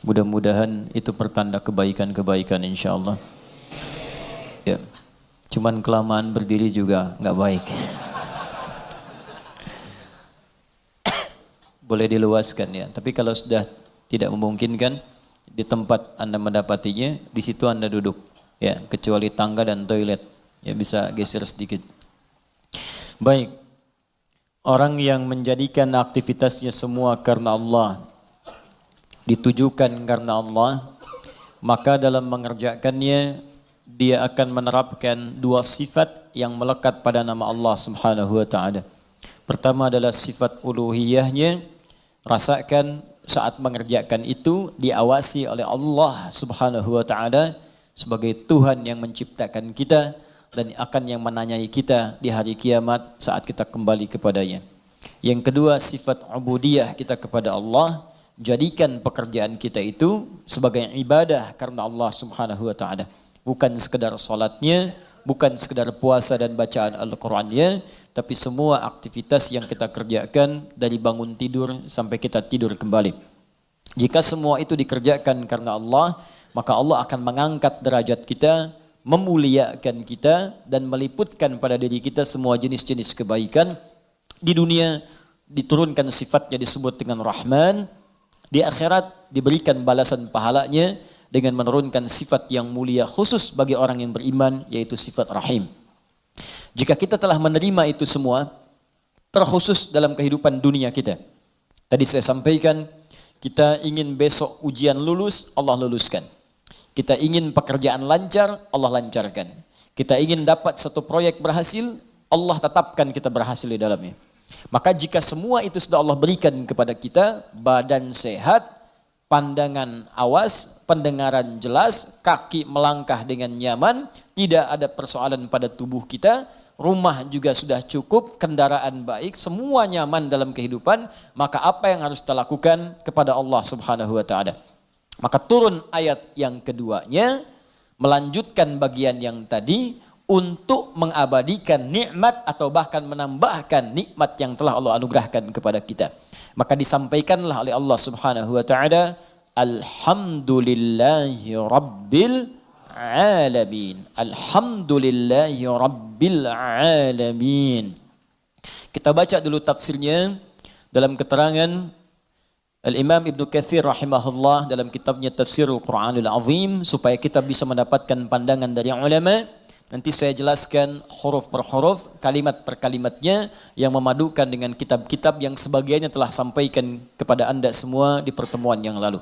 Mudah-mudahan itu pertanda kebaikan-kebaikan insya Allah. Ya. Cuman kelamaan berdiri juga nggak baik. Boleh diluaskan ya. Tapi kalau sudah tidak memungkinkan di tempat Anda mendapatinya, di situ Anda duduk. Ya, kecuali tangga dan toilet. Ya, bisa geser sedikit. Baik. Orang yang menjadikan aktivitasnya semua karena Allah, ditujukan karena Allah, maka dalam mengerjakannya dia akan menerapkan dua sifat yang melekat pada nama Allah Subhanahu wa taala. Pertama adalah sifat uluhiyahnya. Rasakan saat mengerjakan itu diawasi oleh Allah Subhanahu wa taala sebagai Tuhan yang menciptakan kita dan akan yang menanyai kita di hari kiamat saat kita kembali kepadanya. Yang kedua, sifat ubudiyah kita kepada Allah. Jadikan pekerjaan kita itu sebagai ibadah karena Allah Subhanahu wa taala. Bukan sekedar salatnya, bukan sekedar puasa dan bacaan Al-Qur'annya, tapi semua aktivitas yang kita kerjakan dari bangun tidur sampai kita tidur kembali. Jika semua itu dikerjakan karena Allah, maka Allah akan mengangkat derajat kita, memuliakan kita dan meliputkan pada diri kita semua jenis-jenis kebaikan Di dunia diturunkan sifatnya disebut dengan Rahman, di akhirat diberikan balasan pahalanya dengan menurunkan sifat yang mulia khusus bagi orang yang beriman, yaitu sifat Rahim. Jika kita telah menerima itu semua, terkhusus dalam kehidupan dunia kita. Tadi saya sampaikan, kita ingin besok ujian lulus, Allah luluskan. Kita ingin pekerjaan lancar, Allah lancarkan. Kita ingin dapat satu proyek berhasil, Allah tetapkan kita berhasil di dalamnya. Maka jika semua itu sudah Allah berikan kepada kita, badan sehat, pandangan awas, pendengaran jelas, kaki melangkah dengan nyaman, tidak ada persoalan pada tubuh kita, rumah juga sudah cukup, kendaraan baik, semua nyaman dalam kehidupan, maka apa yang harus kita lakukan kepada Allah Subhanahu wa taala? Maka turun ayat yang keduanya, melanjutkan bagian yang tadi untuk mengabadikan nikmat atau bahkan menambahkan nikmat yang telah Allah anugerahkan kepada kita. Maka disampaikanlah oleh Allah Subhanahu wa taala, alhamdulillahi rabbil alamin. Alhamdulillahi rabbil alamin. Kita baca dulu tafsirnya dalam keterangan Al-Imam Ibnu Katsir rahimahullah dalam kitabnya Tafsirul Quranul Azim, supaya kita bisa mendapatkan pandangan dari ulama. Nanti saya jelaskan huruf per huruf, kalimat per kalimatnya yang memadukan dengan kitab-kitab yang sebagiannya telah sampaikan kepada Anda semua di pertemuan yang lalu.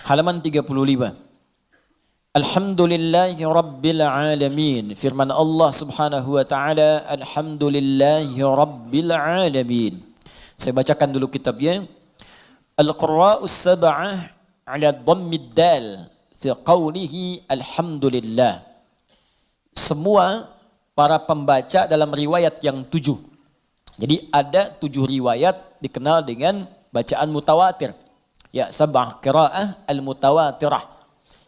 Halaman 35. Alhamdulillahi rabbil alamin. Firman Allah Subhanahu wa taala, alhamdulillahi rabbil alamin. Saya bacakan dulu kitabnya. Al-Qurra'us sab'ah 'ala dhammid dal fi qawlihi alhamdulillah. Semua para pembaca dalam riwayat yang 7. Jadi ada 7 riwayat dikenal dengan bacaan mutawatir. Ya, sab'ah qira'ah al-mutawatirah.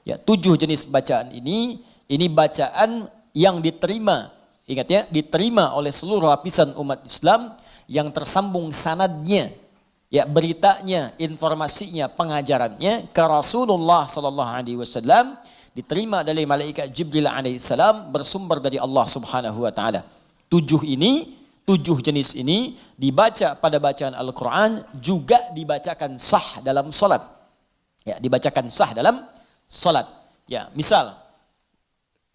Ya, 7 jenis bacaan ini bacaan yang diterima. Ingat ya, diterima oleh seluruh lapisan umat Islam yang tersambung sanadnya. Ya, beritanya, informasinya, pengajarannya ke Rasulullah sallallahu alaihi wasallam, diterima dari malaikat Jibril alaihissalam, bersumber dari Allah Subhanahu wa taala. 7 jenis ini dibaca pada bacaan Al-Qur'an, juga dibacakan sah dalam salat. Ya, dibacakan sah dalam salat. Ya, misal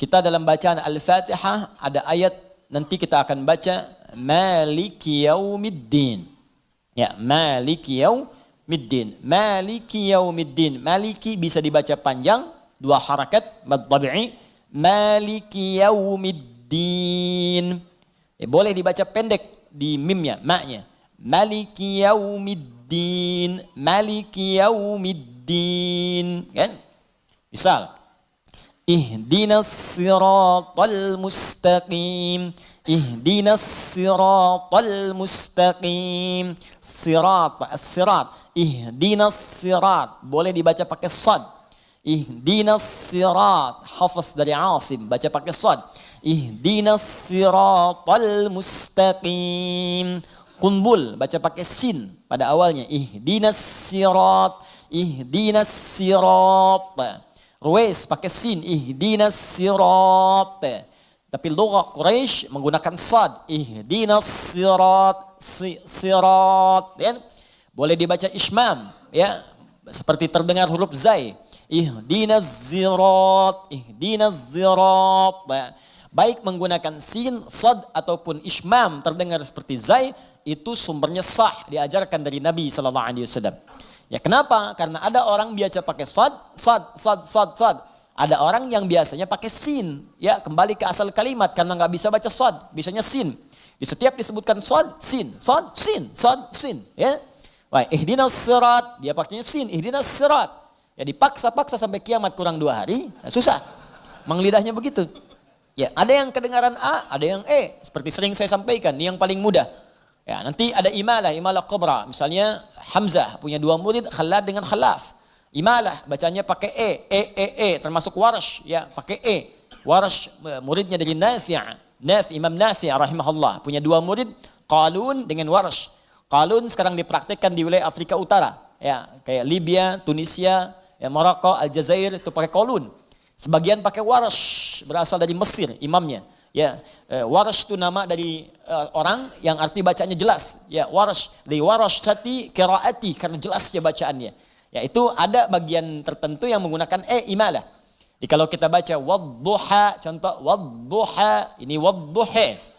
kita dalam bacaan Al-Fatihah ada ayat, nanti kita akan baca Maliki Yaumiddin. Ya, Maliki Yaumiddin. Maliki Yaumiddin. Maliki bisa dibaca panjang, 2 harakat mad tabi'i, Maliki Yaumiddin. Boleh dibaca pendek di mimnya, maknya. Maliki Yaumiddin, Maliki Yaumiddin. Kan? Misal, Ihdinas siratal mustaqim. Ihdinas siratal mustaqim. Sirat. Ihdinas sirat. Boleh dibaca pakai sad. Ihdinas sirat. Hafaz dari Asim, baca pakai sad. Ihdinas siratal mustaqim. Qunbul, baca pakai sin pada awalnya. Ihdinas sirat. Ihdinas sirat. Ruwais pakai sin. Ihdinas sirat. Tapi lughah Quraisy menggunakan sad. Ihdinas sirat. Sirat. Ya? Boleh dibaca ismam. Ya? Seperti terdengar huruf zai. Ihdinas zirat. Ihdinas zirat. Baik menggunakan sin, sad ataupun ismam terdengar seperti zai, itu sumbernya sah, diajarkan dari Nabi SAW. Ya, kenapa? Karena ada orang biasa pakai sad. Ada orang yang biasanya pakai sin. Ya, kembali ke asal kalimat, karena nggak bisa baca sad, bisanya sin. Di setiap disebutkan sad, sin, sad, sin, sad, sin. Ya, wah, ihdinas sirat, dia pakainya sin, ihdinas sirat. Ya, dipaksa-paksa sampai kiamat kurang 2 hari, ya, susah. Menglidahnya begitu. Ya, ada yang kedengaran A, ada yang E. Seperti sering saya sampaikan, ini yang paling mudah. Ya, nanti ada imalah kubra. Misalnya Hamzah punya 2 murid, Khalad dengan Khalaf. Imalah bacanya pakai E, termasuk Warsh, ya, pakai E. Warsh muridnya dari Imam Nafi' rahimahullah, punya 2 murid, Qalun dengan Warsh. Qalun sekarang dipraktikkan di wilayah Afrika Utara, ya, kayak Libya, Tunisia, ya, Maroko, Aljazair, itu pakai Qalun. Sebagian pakai Warsh, berasal dari Mesir imamnya. Ya, Warsh itu nama dari orang yang arti bacanya jelas. Ya, warash, li warashati qiraati, karena jelasnya bacaannya. Ya, itu ada bagian tertentu yang menggunakan imalah. Jadi kalau kita baca wadduha, contoh wadduha, ini wadduha.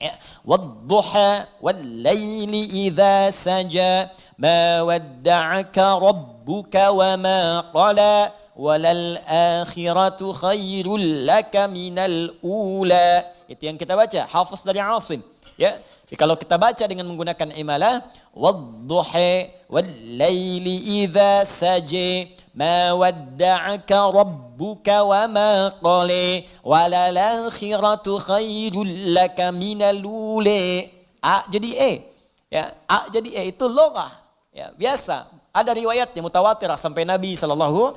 Ya, wadduha wal laili idza saja ma wadda'aka rabbuka wa ma qala walal akhiratu khairul laka minal ula. Itu yang kita baca, hafaz dari Asim. Ya, jadi kalau kita baca dengan menggunakan imalah, wadduha wal laili idza saja ma wadda'aka rabbuka wa ma qala walal akhiratu khairul laka minal ula. A jadi ya, A jadi itu logah. Ya, biasa. Ada riwayatnya mutawatirah sampai Nabi SAW.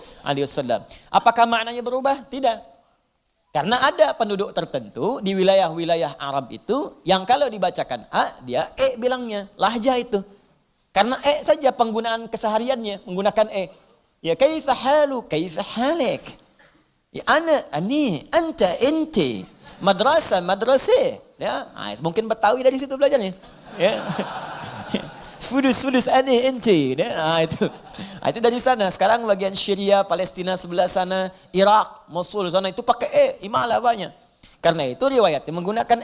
Apakah maknanya berubah? Tidak. Karena ada penduduk tertentu di wilayah-wilayah Arab itu yang kalau dibacakan A, dia bilangnya. Lahjah itu. Karena saja penggunaan kesehariannya menggunakan Ya, kaifa halu, kaifa halik. Ya, ana, ani, anta, ente. Madrasah, madrasah. Ya, mungkin Betawi dari situ belajarnya. Ya. Fudus aneh ente. Itu dari sana. Sekarang bagian Syria, Palestina sebelah sana, Irak, Mosul sana itu pakai imalah banyak. Karena itu riwayatnya menggunakan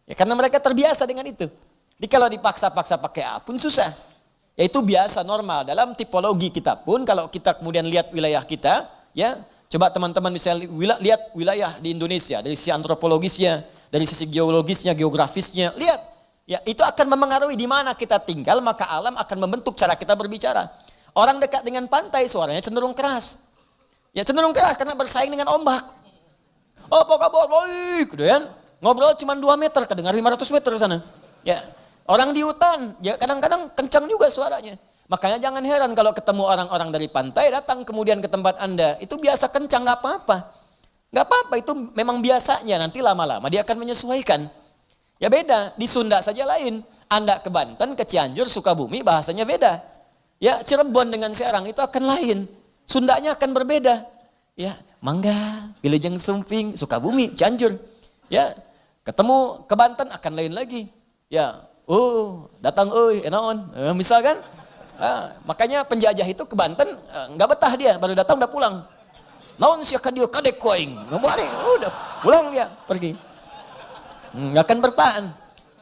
Ya, karena mereka terbiasa dengan itu. Jadi kalau dipaksa-paksa pakai A pun susah. Ya, itu biasa normal dalam tipologi kita pun. Kalau kita kemudian lihat wilayah kita, ya coba teman-teman bisa lihat wilayah di Indonesia dari sisi antropologisnya, dari sisi geologisnya, geografisnya, lihat. Ya, itu akan memengaruhi di mana kita tinggal, maka alam akan membentuk cara kita berbicara. Orang dekat dengan pantai suaranya cenderung keras. Ya, cenderung keras karena bersaing dengan ombak. Oh, apa kabar? Baik, gitu kan. Ngobrol cuma 2 meter, kedengar 500 meter ke sana. Ya, orang di hutan, ya kadang-kadang kencang juga suaranya. Makanya jangan heran kalau ketemu orang-orang dari pantai datang kemudian ke tempat Anda. Itu biasa kencang, nggak apa-apa. Nggak apa-apa, itu memang biasanya. Nanti lama-lama dia akan menyesuaikan. Ya beda, di Sunda saja lain. Anda ke Banten, ke Cianjur, Sukabumi bahasanya beda. Ya, Cirebon dengan Serang itu akan lain. Sundanya akan berbeda. Ya, Mangga, Wilujeng Sumping, Sukabumi, Cianjur. Ya, ketemu ke Banten akan lain lagi. Ya, datang enaon. Misalkan, makanya penjajah itu ke Banten nggak betah dia, baru datang udah pulang. Naon sia ka dieu kadek koing. Udah pulang dia, pergi. Nggak akan bertahan.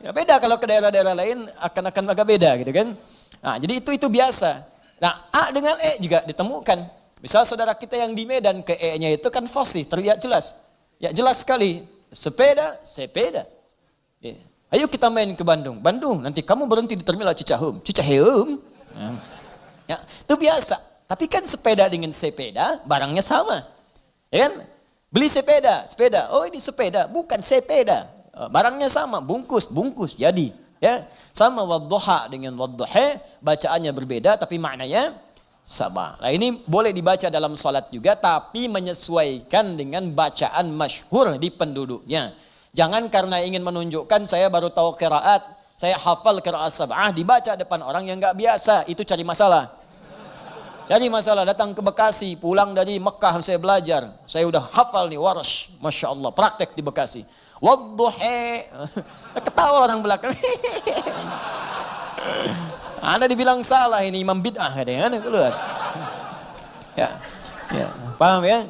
Ya beda kalau ke daerah-daerah lain akan agak beda gitu kan. Nah, jadi itu biasa. Nah, A dengan juga ditemukan. Misal saudara kita yang di Medan ke nya itu kan fasih, terlihat jelas. Ya jelas sekali. Sepeda, sepeda. Ya. Ayo kita main ke Bandung. Bandung, nanti kamu berhenti di terminal Cicaheum. Cicaheum. Ya, itu biasa. Tapi kan sepeda dengan sepeda barangnya sama. Ya kan? Beli sepeda. Oh ini sepeda, bukan sepeda. Barangnya sama, bungkus jadi. Ya, sama wadduha dengan wadduha, bacaannya berbeda tapi maknanya sama. Nah, ini boleh dibaca dalam salat juga tapi menyesuaikan dengan bacaan masyhur di penduduknya. Jangan karena ingin menunjukkan saya baru tahu qiraat, saya hafal qiraat sab'ah dibaca depan orang yang enggak biasa, itu cari masalah. Cari masalah, datang ke Bekasi, pulang dari Mekah saya belajar. Saya udah hafal nih warash, Masya Allah, praktek di Bekasi. Wadduha. Ketawa orang belakang. Anda dibilang salah ini imam bid'ah kadang keluar. Ya. Paham ya?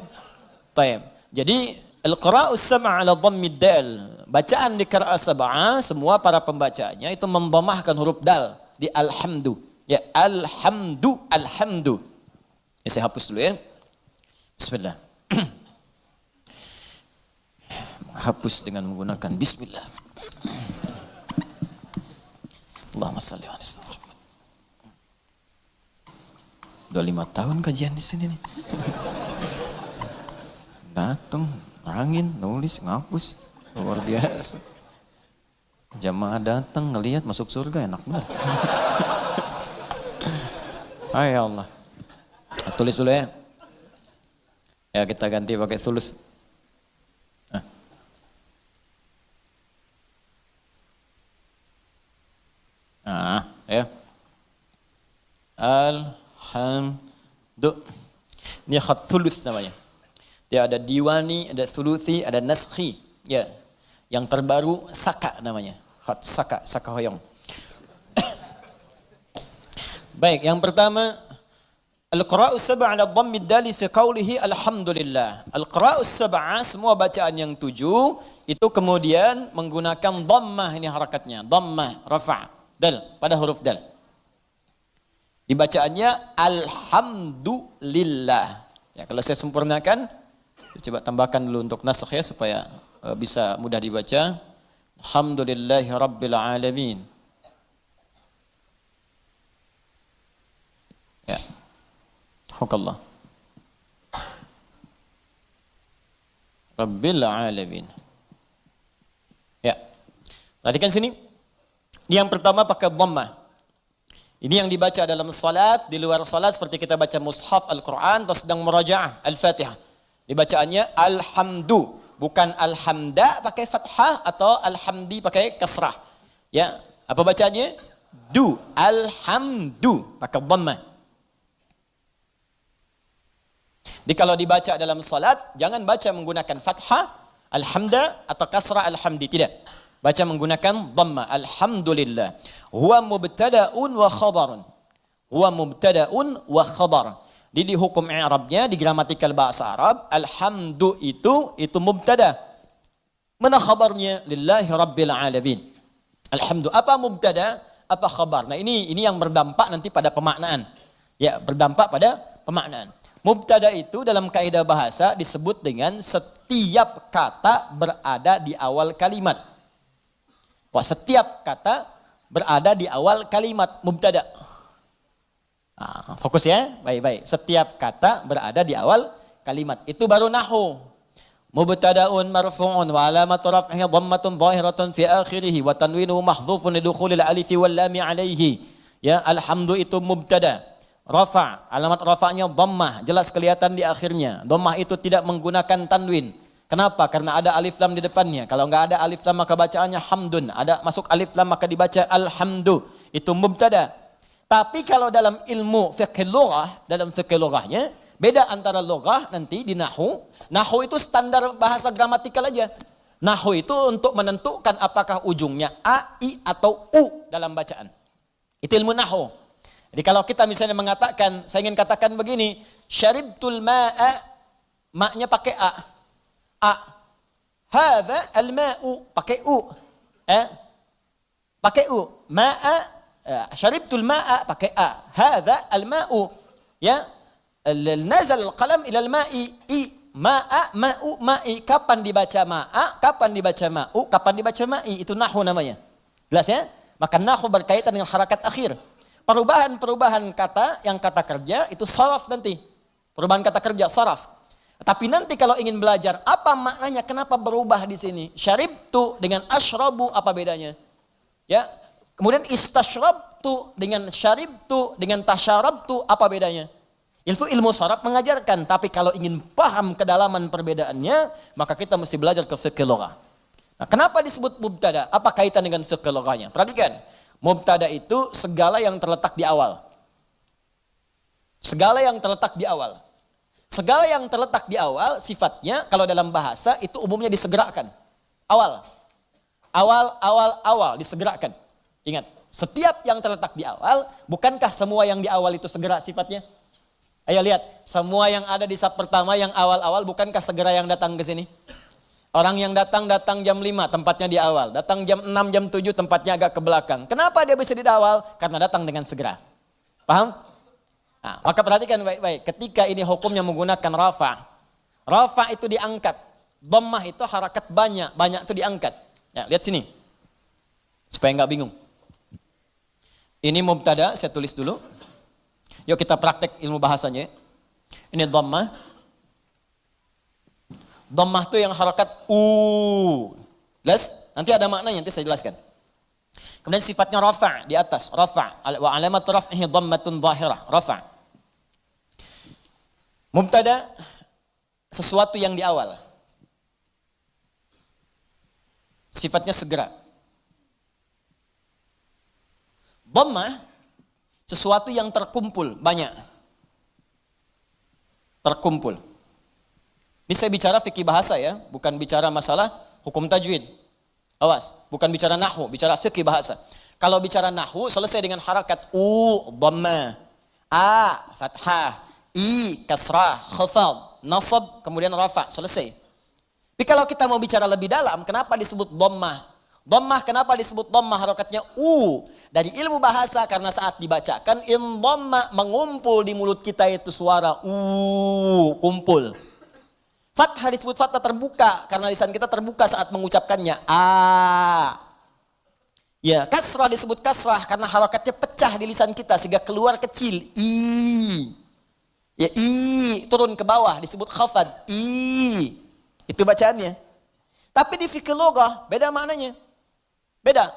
Baik. Jadi al-qira'us sab'a 'ala dhammid dal. Bacaan di qira'ah sab'ah semua para pembacanya itu mendhammahkan huruf dal di alhamdu. Ya, alhamdu. Ya, saya hapus dulu ya. Bismillah. Hapus dengan menggunakan bismillah. Allahumma shalli ala Muhammad. Udah 5 tahun kajian di sini nih. Datang, angin, nulis, ngapus. Luar biasa. Jamaah datang ngelihat masuk surga enak benar. Hai Allah. Tulis dulu ya. Ya kita ganti pakai tulis. Ya. Alhamdu. Ini khat thuluth namanya. Dia ada diwani, ada thuluthi, ada naskhi. Ya. Yang terbaru saka namanya. Saka hoyong. Baik, yang pertama Al-Qira'us sab'a 'ala dhammi ad-dali fi qawlihi alhamdulillah. Al-Qira'us sab'a semua bacaan yang 7 itu kemudian menggunakan dhammah, ini harakatnya, dhammah rafa' dal pada huruf dal. Dibacaannya alhamdulillah. Ya, kalau saya sempurnakan, coba tambahkan dulu untuk nasakh ya supaya bisa mudah dibaca. Alhamdulillahi rabbil alamin. Ya. Alhamdulillah. Rabbil alamin. Ya. Perhatikan sini. Ini yang pertama pakai dhammah. Ini yang dibaca dalam salat, di luar salat seperti kita baca mushaf Al-Qur'an atau sedang murajaah Al-Fatihah. Dibacaannya alhamdu, bukan alhamda pakai fathah atau alhamdi pakai kasrah. Ya, apa bacaannya? Du, alhamdu pakai dhammah. Jadi kalau dibaca dalam salat, jangan baca menggunakan fathah, alhamda atau kasrah alhamdi, tidak. Baca menggunakan dhammah, alhamdulillah. Huwa mubtada'un wa khabarun. Huwa mubtada'un wa khabar. Jadi di hukum i'rabnya, di gramatikal bahasa Arab, alhamdu itu mubtada. Mana khabarnya? Lillahi rabbil alamin. Alhamdu, apa mubtada, apa khabar? Nah ini yang berdampak nanti pada pemaknaan. Ya, berdampak pada pemaknaan. Mubtada itu dalam kaidah bahasa disebut dengan setiap kata berada di awal kalimat. Wah, setiap kata berada di awal kalimat mubtada. Nah, fokus ya, baik-baik. Setiap kata berada di awal kalimat. Itu baru nahwu. Mubtada'un marfu'un wa alamatu raf'ihi dhammatun zahiratun fi akhirih wa tanwinuhu mahdhufun lidukhulil alifi wal lami alaihi. Ya, alhamdu itu mubtada. Rafa, alamat rafa'nya dhammah, jelas kelihatan di akhirnya. Dhammah itu tidak menggunakan tanwin. Kenapa? Karena ada alif lam di depannya. Kalau enggak ada alif lam maka bacaannya hamdun. Ada masuk alif lam maka dibaca alhamdu. Itu mubtada. Tapi kalau dalam ilmu fiqh lughah, dalam fiqh lughahnya beda antara lughah nanti di nahwu. Nahwu itu standar bahasa gramatikal aja. Nahwu itu untuk menentukan apakah ujungnya a, i atau u dalam bacaan. Itu ilmu nahwu. Jadi kalau kita misalnya mengatakan, saya ingin katakan begini, syaribtul ma'a, ma'nya pakai a. A. Hadza al-ma'u, pakai u. Pakai u. Ma'a, syaribtul ma'a, pakai a. Hadza al-ma'u. Ya. Nazal al-qalam ila al-ma'i, i. Ma'a, ma'u, ma'i. Kapan dibaca ma'a, kapan dibaca ma'u, kapan dibaca ma'i. Itu nahwu namanya. Jelas ya? Maka nahwu berkaitan dengan harakat akhir. Perubahan-perubahan kata, yang kata kerja itu saraf nanti. Perubahan kata kerja saraf. Tapi nanti kalau ingin belajar apa maknanya, kenapa berubah di sini? Syaribtu dengan asyrabu apa bedanya? Ya. Kemudian istasyrabtu dengan syaribtu dengan tasyarabtu apa bedanya? Itu ilmu saraf mengajarkan, tapi kalau ingin paham kedalaman perbedaannya, maka kita mesti belajar ke fiqh lughah. Nah, kenapa disebut mubtada? Apa kaitan dengan fiqh lughahnya? Perhatikan. Mubtada itu segala yang terletak di awal. Segala yang terletak di awal. Segala yang terletak di awal sifatnya kalau dalam bahasa itu umumnya disegerakan. Awal. Awal disegerakan. Ingat, setiap yang terletak di awal, bukankah semua yang di awal itu segera sifatnya? Ayo lihat, semua yang ada di sab pertama yang awal-awal bukankah segera yang datang ke sini? Orang yang datang jam 5, tempatnya di awal. Datang jam 6, jam 7, tempatnya agak ke belakang. Kenapa dia bisa di awal? Karena datang dengan segera. Paham? Nah, maka perhatikan baik-baik. Ketika ini hukumnya menggunakan rafa'. Rafa' itu diangkat. Dhammah itu harakat banyak. Banyak itu diangkat. Ya, lihat sini. Supaya nggak bingung. Ini mubtada, saya tulis dulu. Yuk kita praktek ilmu bahasanya. Ini dhammah. Dhammah itu yang harakat u. Jelas? Nanti ada maknanya, nanti saya jelaskan. Kemudian sifatnya rafa' di atas, rafa'. Wa alamat raf'ihi dhammatun zahirah, rafa'. Mubtada sesuatu yang di awal. Sifatnya segera. Dhammah sesuatu yang terkumpul, banyak. Terkumpul. Ini saya bicara fikih bahasa ya, bukan bicara masalah hukum tajwid. Awas, bukan bicara nahwu, bicara fikih bahasa. Kalau bicara nahwu selesai dengan harakat dhammah, a fathah, i kasrah, khafad, nasab, kemudian rafa, selesai. Tapi kalau kita mau bicara lebih dalam, kenapa disebut dhammah? Dhammah kenapa disebut dhammah, harakatnya u? Dari ilmu bahasa karena saat dibacakan in dhamma, mengumpul di mulut kita itu suara kumpul. Fathah disebut fathah terbuka karena lisan kita terbuka saat mengucapkannya a. Ya, kasrah disebut kasrah karena harakatnya pecah di lisan kita sehingga keluar kecil i. Ya, i turun ke bawah disebut khafad i. Itu bacaannya. Tapi di fikih logah beda maknanya. Beda.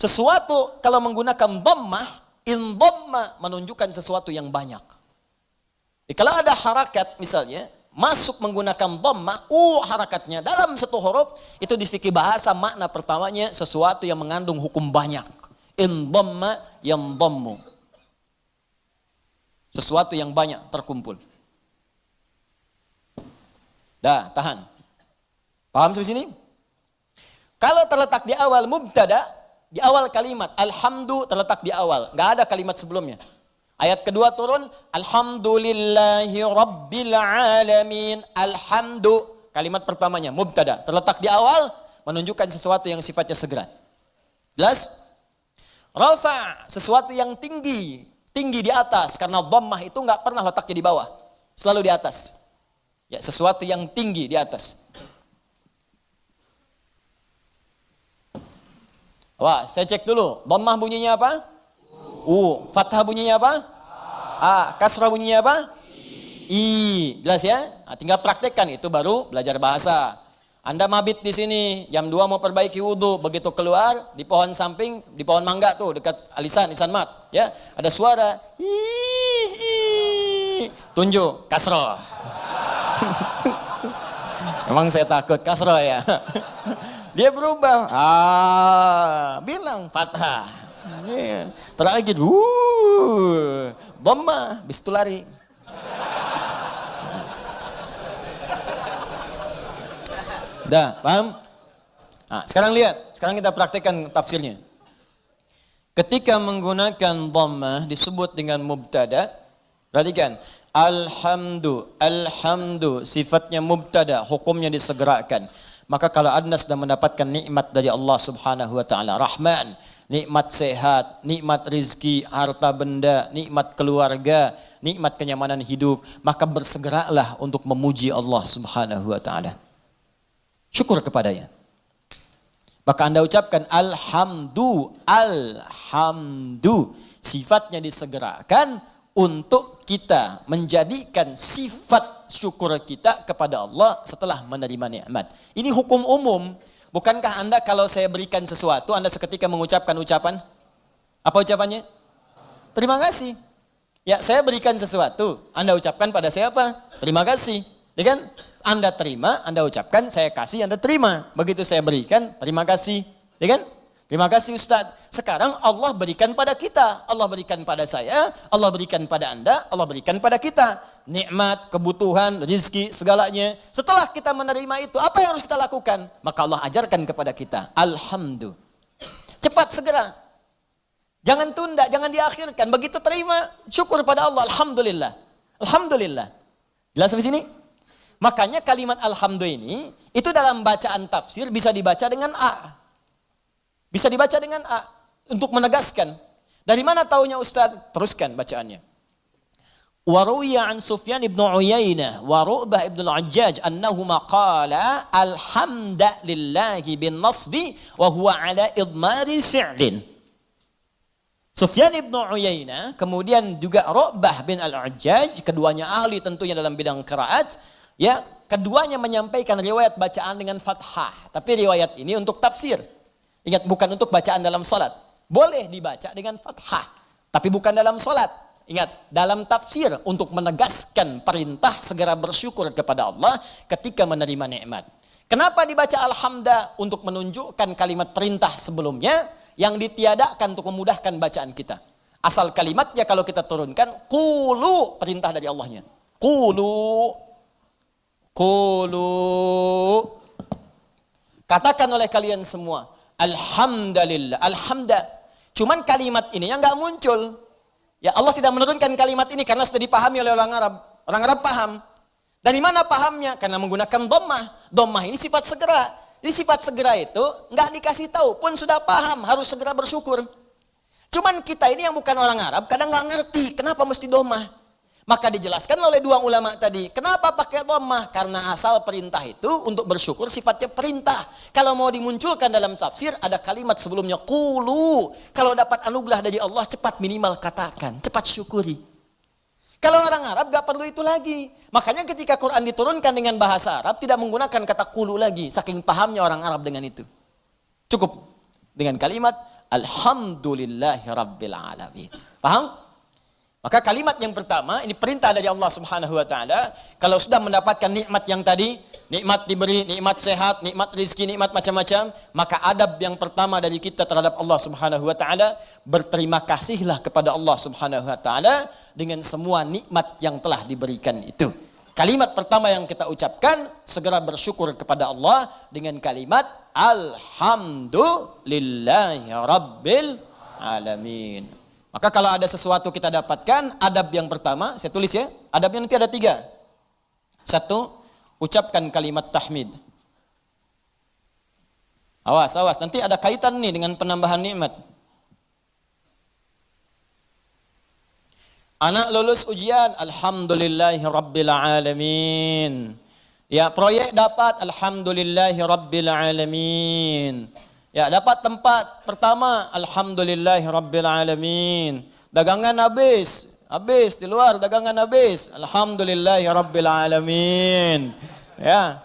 Sesuatu kalau menggunakan dhammah, in dhamma menunjukkan sesuatu yang banyak. Jadi, kalau ada harakat misalnya masuk menggunakan dhammah, harakatnya dalam satu huruf, itu di fikih bahasa makna pertamanya sesuatu yang mengandung hukum banyak. In dhamma yang dhammu. Sesuatu yang banyak terkumpul. Dah, tahan. Paham sampai sini? Kalau terletak di awal mubtada, di awal kalimat alhamdu terletak di awal, enggak ada kalimat sebelumnya. Ayat kedua turun, alhamdulillahi rabbil alamin. Alhamdu, kalimat pertamanya mubtada, terletak di awal, menunjukkan sesuatu yang sifatnya segera. Jelas? Rafa, sesuatu yang tinggi, tinggi di atas, karena dhammah itu enggak pernah letaknya di bawah, selalu di atas. Ya, sesuatu yang tinggi di atas. Wah, saya cek dulu. Dhammah bunyinya apa? Fathah bunyinya apa? A. Kasrah bunyinya apa? I. Jelas ya? Nah, tinggal praktekkan, itu baru belajar bahasa. Anda mabit di sini, jam 2 mau perbaiki wudhu, begitu keluar di pohon samping, di pohon mangga tuh dekat alisan mat, ya, ada suara tunjuk kasrah. Emang saya takut kasrah ya. Dia berubah, bilang fathah. Terakhir, dhammah, bis itu lari. Dah, paham? Nah, sekarang lihat, sekarang kita praktekkan tafsirnya. Ketika menggunakan dhammah disebut dengan mubtada, perhatikan. Alhamdu, sifatnya mubtada, hukumnya disegerakan. Maka kalau Anda sedang mendapatkan nikmat dari Allah Subhanahu wa taala, Rahman, nikmat sehat, nikmat rizki, harta benda, nikmat keluarga, nikmat kenyamanan hidup, maka bersegeralah untuk memuji Allah Subhanahu wa taala. Syukur kepadanya. Maka Anda ucapkan alhamdu, sifatnya disegerakan untuk kita menjadikan sifat syukur kita kepada Allah setelah menerima nikmat. Ini hukum umum. Bukankah Anda kalau saya berikan sesuatu, Anda seketika mengucapkan ucapan? Apa ucapannya? Terima kasih. Ya, saya berikan sesuatu, Anda ucapkan pada saya apa? Terima kasih. Ya kan? Anda terima, Anda ucapkan, saya kasih, Anda terima. Begitu saya berikan, terima kasih. Ya kan? Terima kasih Ustaz. Sekarang Allah berikan pada kita. Allah berikan pada saya, Allah berikan pada Anda, Allah berikan pada kita. Nikmat, kebutuhan, rizki, segalanya. Setelah kita menerima itu, apa yang harus kita lakukan? Maka Allah ajarkan kepada kita. Alhamdulillah. Cepat, segera. Jangan tunda, jangan diakhirkan. Begitu terima, syukur pada Allah. Alhamdulillah. Alhamdulillah. Jelas sampai sini? Makanya kalimat alhamdulillah ini, itu dalam bacaan tafsir bisa dibaca dengan A. Bisa dibaca dengan A untuk menegaskan. Dari mana taunya Ustaz? Teruskan bacaannya. Wa ruwiya an Sufyan ibn Uyainah wa Ru'bah ibn al-Hajjaj annahuma qala alhamdulillahi bin nasbi wa huwa ala idmari fi'lin. Sufyan ibn Uyainah, kemudian juga Ru'bah bin al-Hajjaj, keduanya ahli tentunya dalam bidang qiraat, ya, keduanya menyampaikan riwayat bacaan dengan fathah, tapi riwayat ini untuk tafsir. Ingat, bukan untuk bacaan dalam salat. Boleh dibaca dengan fathah, tapi bukan dalam salat. Ingat, dalam tafsir untuk menegaskan perintah segera bersyukur kepada Allah ketika menerima nikmat. Kenapa dibaca alhamdulillah? Untuk menunjukkan kalimat perintah sebelumnya yang ditiadakan untuk memudahkan bacaan kita. Asal kalimatnya kalau kita turunkan, qulu, perintah dari Allahnya. Qulu. Katakan oleh kalian semua, alhamdulillah, alhamdulillah. Cuman kalimat ini yang nggak muncul. Ya Allah tidak menurunkan kalimat ini karena sudah dipahami oleh orang Arab. Orang Arab paham. Dari mana pahamnya? Karena menggunakan dhammah. Dhammah ini sifat segera. Jadi sifat segera itu nggak dikasih tahu pun sudah paham, harus segera bersyukur. Cuman kita ini yang bukan orang Arab kadang nggak ngerti kenapa mesti dhammah. Maka dijelaskan oleh dua ulama tadi. Kenapa pakai dhammah? Karena asal perintah itu untuk bersyukur sifatnya perintah. Kalau mau dimunculkan dalam tafsir ada kalimat sebelumnya qulu. Kalau dapat anugerah dari Allah cepat minimal katakan, cepat syukuri. Kalau orang Arab gak perlu itu lagi. Makanya ketika Quran diturunkan dengan bahasa Arab tidak menggunakan kata qulu lagi. Saking pahamnya orang Arab dengan itu. Cukup dengan kalimat alhamdulillahi rabbil alamin. Paham? Maka kalimat yang pertama, ini perintah dari Allah Subhanahu wa taala, kalau sudah mendapatkan nikmat yang tadi, nikmat diberi, nikmat sehat, nikmat rezeki, nikmat macam-macam, maka adab yang pertama dari kita terhadap Allah Subhanahu wa taala, berterima kasihlah kepada Allah Subhanahu wa taala dengan semua nikmat yang telah diberikan itu. Kalimat pertama yang kita ucapkan, segera bersyukur kepada Allah dengan kalimat alhamdulillahi rabbil alamin. Maka kalau ada sesuatu kita dapatkan, adab yang pertama, saya tulis ya, adabnya nanti ada 3. 1, ucapkan kalimat tahmid. Awas, nanti ada kaitan nih dengan penambahan nikmat. Anak lulus ujian, alhamdulillahi rabbil alamin. Ya, proyek dapat, alhamdulillahi rabbil alamin. Ya, dapat tempat pertama, alhamdulillahi rabbil alamin. Dagangan habis di luar dagangan habis, alhamdulillahi rabbil alamin. Ya,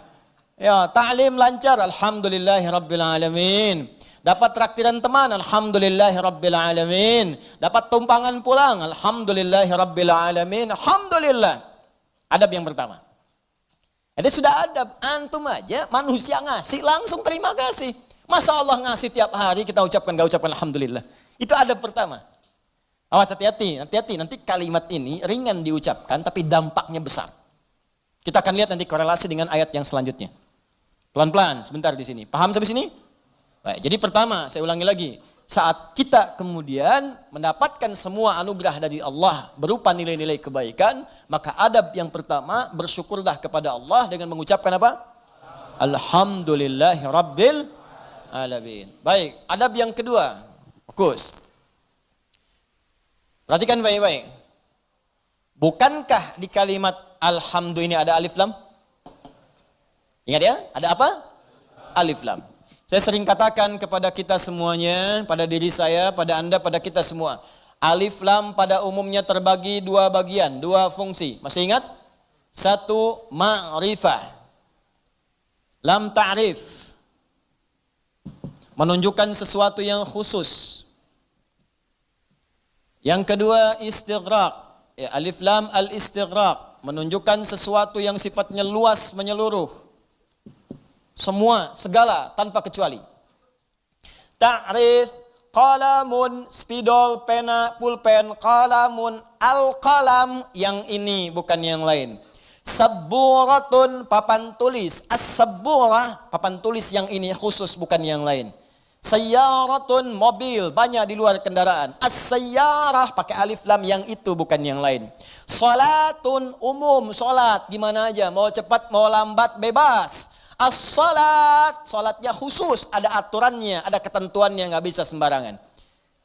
ta'lim lancar, alhamdulillahi rabbil alamin. Dapat traktiran teman, alhamdulillahi rabbil alamin. Dapat tumpangan pulang, alhamdulillahi rabbil alamin. Alhamdulillah. Adab yang pertama. Jadi sudah adab, antum aja manusia ngasih langsung terima kasih. Masa Allah ngasih tiap hari kita ucapkan alhamdulillah. Itu adab pertama. Awas hati-hati, nanti kalimat ini ringan diucapkan tapi dampaknya besar. Kita akan lihat nanti korelasi dengan ayat yang selanjutnya. Pelan-pelan sebentar di sini. Paham sampai sini? Baik, jadi pertama saya ulangi lagi. Saat kita kemudian mendapatkan semua anugerah dari Allah berupa nilai-nilai kebaikan, maka adab yang pertama bersyukurlah kepada Allah dengan mengucapkan apa? Alhamdulillahi rabbil alamin. Baik, adab yang kedua. Fokus. Perhatikan baik-baik. Bukankah di kalimat alhamdulillah ini ada alif lam? Ingat ya? Ada apa? Alif lam. Saya sering katakan kepada kita semuanya, pada diri saya, pada Anda, pada kita semua. Alif lam pada umumnya terbagi 2 bagian, 2 fungsi. Masih ingat? 1, ma'rifah. Lam ta'rif. Menunjukkan sesuatu yang khusus. Yang kedua istighraq. Ya, alif lam al-istighraq. Menunjukkan sesuatu yang sifatnya luas menyeluruh. Semua, segala, tanpa kecuali. Ta'rif, qalamun, spidol, pena, pulpen, qalamun, al-qalam, yang ini bukan yang lain. Sabburatun, papan tulis. As-sabburah, papan tulis yang ini khusus bukan yang lain. Sayyaratun, mobil, banyak di luar kendaraan. As-sayyarah, pakai alif lam, yang itu bukan yang lain. Salatun, umum, salat, gimana aja, mau cepat, mau lambat, bebas. As-salat, salatnya khusus, ada aturannya, ada ketentuannya, nggak bisa sembarangan.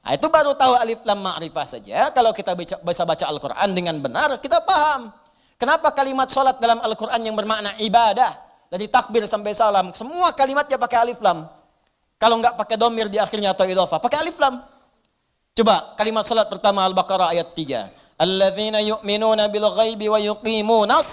Nah, itu baru tahu alif lam ma'rifah saja. Kalau kita bisa baca Al-Quran dengan benar, kita paham. Kenapa kalimat salat dalam Al-Quran yang bermakna ibadah, dari takbir sampai salam, semua kalimatnya pakai alif lam. Kalau nggak pakai domir di akhirnya atau idhofah, pakai alif lam. Coba kalimat salat pertama Al-Baqarah ayat 3. Alladzina yu'minuna bil ghaibi wa yuqimunas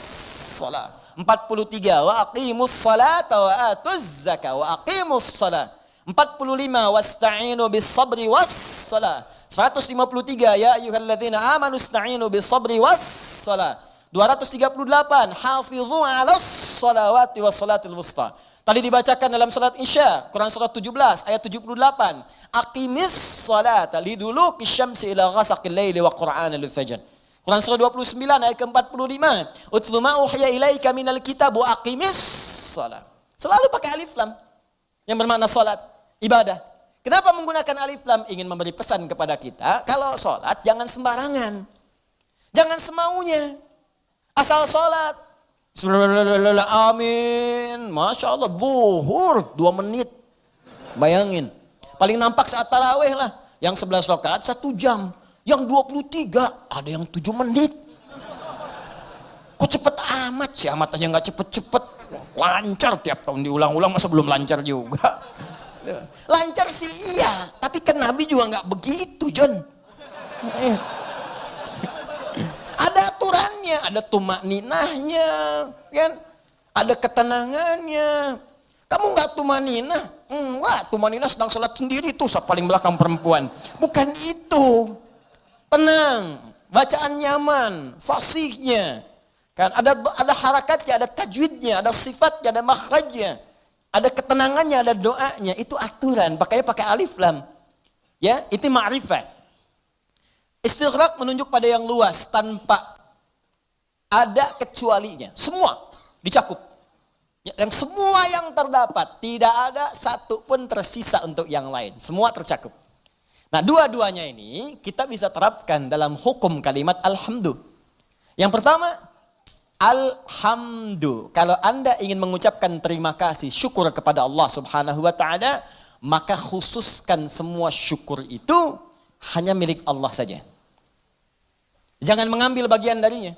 shalah. 43, wa aqimus salata wa atuz zakah wa aqimus salat. 45, wasta'inu bis sabri was salat. 153, ya ayyuhalladzina amanu ista'inu bis sabri was salat. 238, hafizu 'alas salawati was salatil wusta. Tadi dibacakan dalam salat Isya, Quran surat 17 ayat 78. Aqimis salata liduluki syamsi ila ghasaqil laili wa qur'anal fajr. Quran surah 29 ayat ke-45. Utlu ma uhiya ilaika minal kitab wa aqimis shalah. Selalu pakai alif lam. yang bermakna sholat, ibadah. Kenapa menggunakan alif lam? Ingin memberi pesan kepada kita, kalau sholat jangan sembarangan. Jangan semaunya. Asal sholat. Amin. Masya Allah, zuhur 2 menit. Bayangin. Paling nampak saat tarawih lah. Yang 11 rakaat 1 jam. Yang 23 ada yang 7 menit. Kok cepet amat sih? Amat aja gak cepet-cepet. Lancar tiap tahun diulang-ulang, masa belum lancar juga. Lancar sih iya, tapi kan Nabi juga nggak begitu, John. Ada aturannya, ada tumak ninahnya, kan? Ada ketenangannya. Kamu nggak tumak ninah? Wah, tumak ninah sedang sholat sendiri tuh, paling belakang perempuan. Bukan itu. Tenang, bacaan nyaman, fasihnya, kan? Ada harakatnya, ada tajwidnya, ada sifatnya, ada makhrajnya. Ada ketenangannya, ada doanya, itu aturan. Makanya pakai alif lam. Ya, itu ma'rifah. Istighraq menunjuk pada yang luas tanpa ada kecualinya. Semua dicakup. Yang semua yang terdapat, tidak ada satu pun tersisa untuk yang lain. Semua tercakup. Nah, dua-duanya ini kita bisa terapkan dalam hukum kalimat alhamdu. Yang pertama, alhamdu. Kalau Anda ingin mengucapkan terima kasih, syukur kepada Allah Subhanahu wa taala, maka khususkan semua syukur itu hanya milik Allah saja. Jangan mengambil bagian darinya.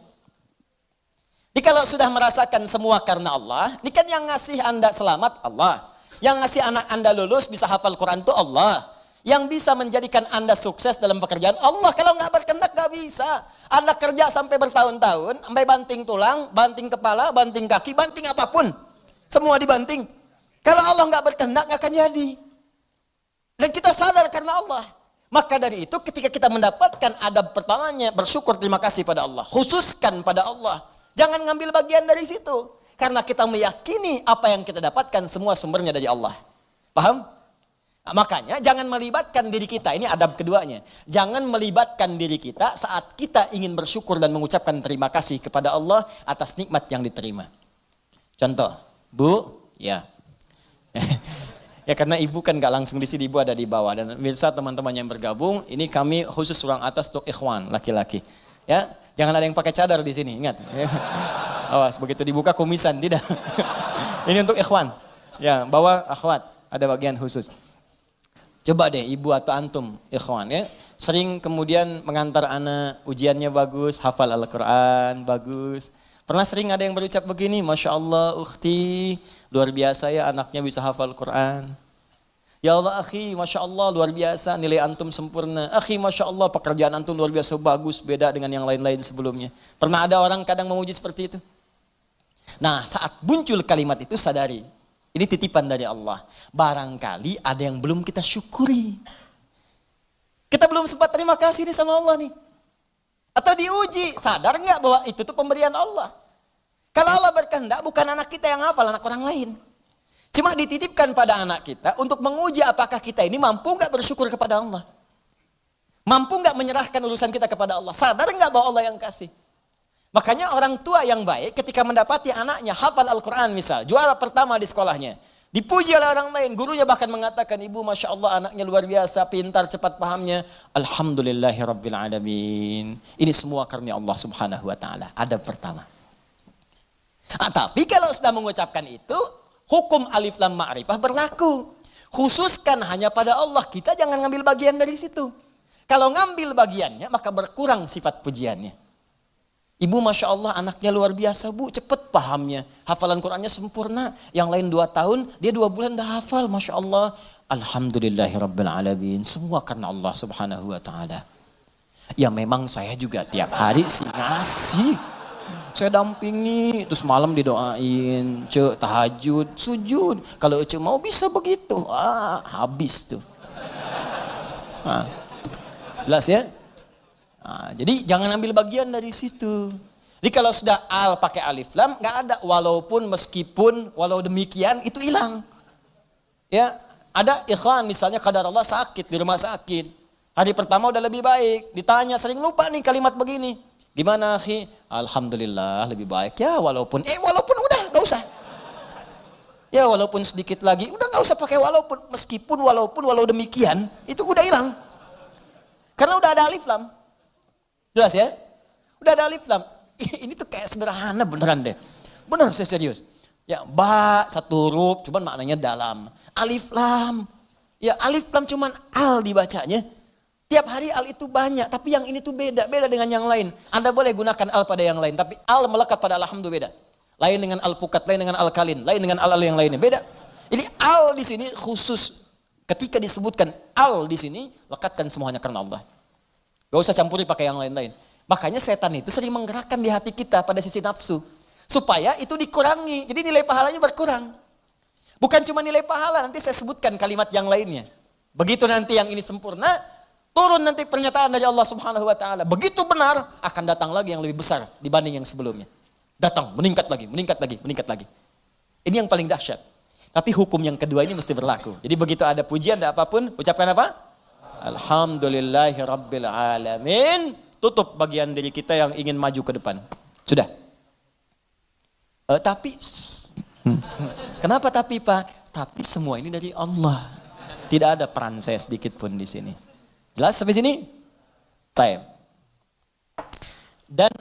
Ini kalau sudah merasakan semua karena Allah, ini kan yang ngasih Anda selamat Allah. Yang ngasih anak Anda lulus bisa hafal Quran itu Allah. Yang bisa menjadikan Anda sukses dalam pekerjaan Allah. Kalau nggak berkehendak nggak bisa. Anda kerja sampai bertahun-tahun, sampai banting tulang, banting kepala, banting kaki, banting apapun. Semua dibanting. Kalau Allah nggak berkehendak nggak akan jadi. Dan kita sadar karena Allah. Maka dari itu ketika kita mendapatkan adab pertamanya, bersyukur terima kasih pada Allah. Khususkan pada Allah. Jangan ngambil bagian dari situ. Karena kita meyakini apa yang kita dapatkan semua sumbernya dari Allah. Paham? Nah, makanya jangan melibatkan diri kita, ini adab keduanya. Jangan melibatkan diri kita saat kita ingin bersyukur dan mengucapkan terima kasih kepada Allah atas nikmat yang diterima. Contoh, Bu, ya. Ya karena ibu kan gak langsung di sini, ibu ada di bawah. Dan bisa teman-teman yang bergabung, ini kami khusus ruang atas untuk ikhwan, laki-laki. Ya, jangan ada yang pakai cadar di sini, ingat. Awas, begitu dibuka kumisan, tidak. Ini untuk ikhwan. Ya, bawah akhwat, ada bagian khusus. Coba deh ibu atau antum ikhwan ya, sering kemudian mengantar anak, ujiannya bagus, hafal Al-Quran, bagus. Pernah sering ada yang berucap begini, Masya Allah ukhti, luar biasa ya anaknya bisa hafal Quran. Ya Allah akhi, Masya Allah luar biasa, nilai antum sempurna. Akhi Masya Allah pekerjaan antum luar biasa bagus, beda dengan yang lain-lain sebelumnya. Pernah ada orang kadang memuji seperti itu? Nah saat muncul kalimat itu sadari. Ini titipan dari Allah. Barangkali ada yang belum kita syukuri. Kita belum sempat terima kasih nih sama Allah nih. Atau diuji, sadar nggak bahwa itu tuh pemberian Allah. Kalau Allah berkehendak bukan anak kita yang hafal, anak orang lain. Cuma dititipkan pada anak kita untuk menguji apakah kita ini mampu nggak bersyukur kepada Allah. Mampu nggak menyerahkan urusan kita kepada Allah. Sadar nggak bahwa Allah yang kasih. Makanya orang tua yang baik ketika mendapati anaknya hafal Al-Quran misal, juara pertama di sekolahnya. Dipuji oleh orang lain, gurunya bahkan mengatakan, ibu Masya Allah anaknya luar biasa, pintar, cepat pahamnya. Alhamdulillahirrabbilalamin. Ini semua karena Allah Subhanahu wa ta'ala. Adab pertama. Tapi kalau sudah mengucapkan itu, hukum alif lam ma'rifah berlaku. Khususkan hanya pada Allah, kita jangan ngambil bagian dari situ. Kalau ngambil bagiannya, maka berkurang sifat pujiannya. Ibu Masya Allah anaknya luar biasa bu, cepet pahamnya. Hafalan Qurannya sempurna. Yang lain 2 tahun, dia 2 bulan dah hafal. Masya Allah. Alhamdulillahirrabbilalamin. Semua karena Allah Subhanahu wa ta'ala. Ya memang saya juga tiap hari sih ngasih. Saya dampingi, terus malam didoain. Cek tahajud, sujud. Kalau cek mau bisa begitu. Habis tuh. Jelas ya? Nah, jadi jangan ambil bagian dari situ. Jadi kalau sudah al pakai alif lam nggak ada walaupun meskipun walau demikian itu hilang. Ya, ada ikhwan misalnya kadar Allah sakit di rumah sakit. Hari pertama udah lebih baik, ditanya sering lupa nih kalimat begini. Gimana akhi? Alhamdulillah lebih baik ya walaupun udah nggak usah. Ya walaupun sedikit lagi, udah nggak usah pakai walaupun, meskipun walaupun walau demikian, itu udah hilang. Karena udah ada alif lam. Jelas ya? Udah ada alif lam. Ini tuh kayak sederhana beneran deh. Bener, saya serius. Ya, ba satu huruf, cuman maknanya dalam. Alif lam. Ya, alif lam cuman al dibacanya. Tiap hari al itu banyak, tapi yang ini tuh beda dengan yang lain. Anda boleh gunakan al pada yang lain, tapi al melekat pada alhamdu beda. Lain dengan al-pukat, lain dengan al-kalin, lain dengan al-al yang lainnya. Beda. Jadi al di sini khusus. Ketika disebutkan al di sini, lekatkan semuanya karena Allah. Gak usah campuri pakai yang lain-lain. Makanya setan itu sering menggerakkan di hati kita pada sisi nafsu. Supaya itu dikurangi. Jadi nilai pahalanya berkurang. Bukan cuma nilai pahala, nanti saya sebutkan kalimat yang lainnya. Begitu nanti yang ini sempurna, turun nanti pernyataan dari Allah Subhanahu wa taala. Begitu benar, akan datang lagi yang lebih besar dibanding yang sebelumnya. Datang, meningkat lagi, meningkat lagi, meningkat lagi. Ini yang paling dahsyat. Tapi hukum yang kedua ini mesti berlaku. Jadi begitu ada pujian, ada apapun, ucapkan apa? Alhamdulillahi Rabbil Alamin. Tutup bagian diri kita yang ingin maju ke depan. Sudah. Tapi, kenapa tapi Pak? Tapi semua ini dari Allah. Tidak ada peran saya sedikit pun di sini. Jelas sampai sini? Taib. Dan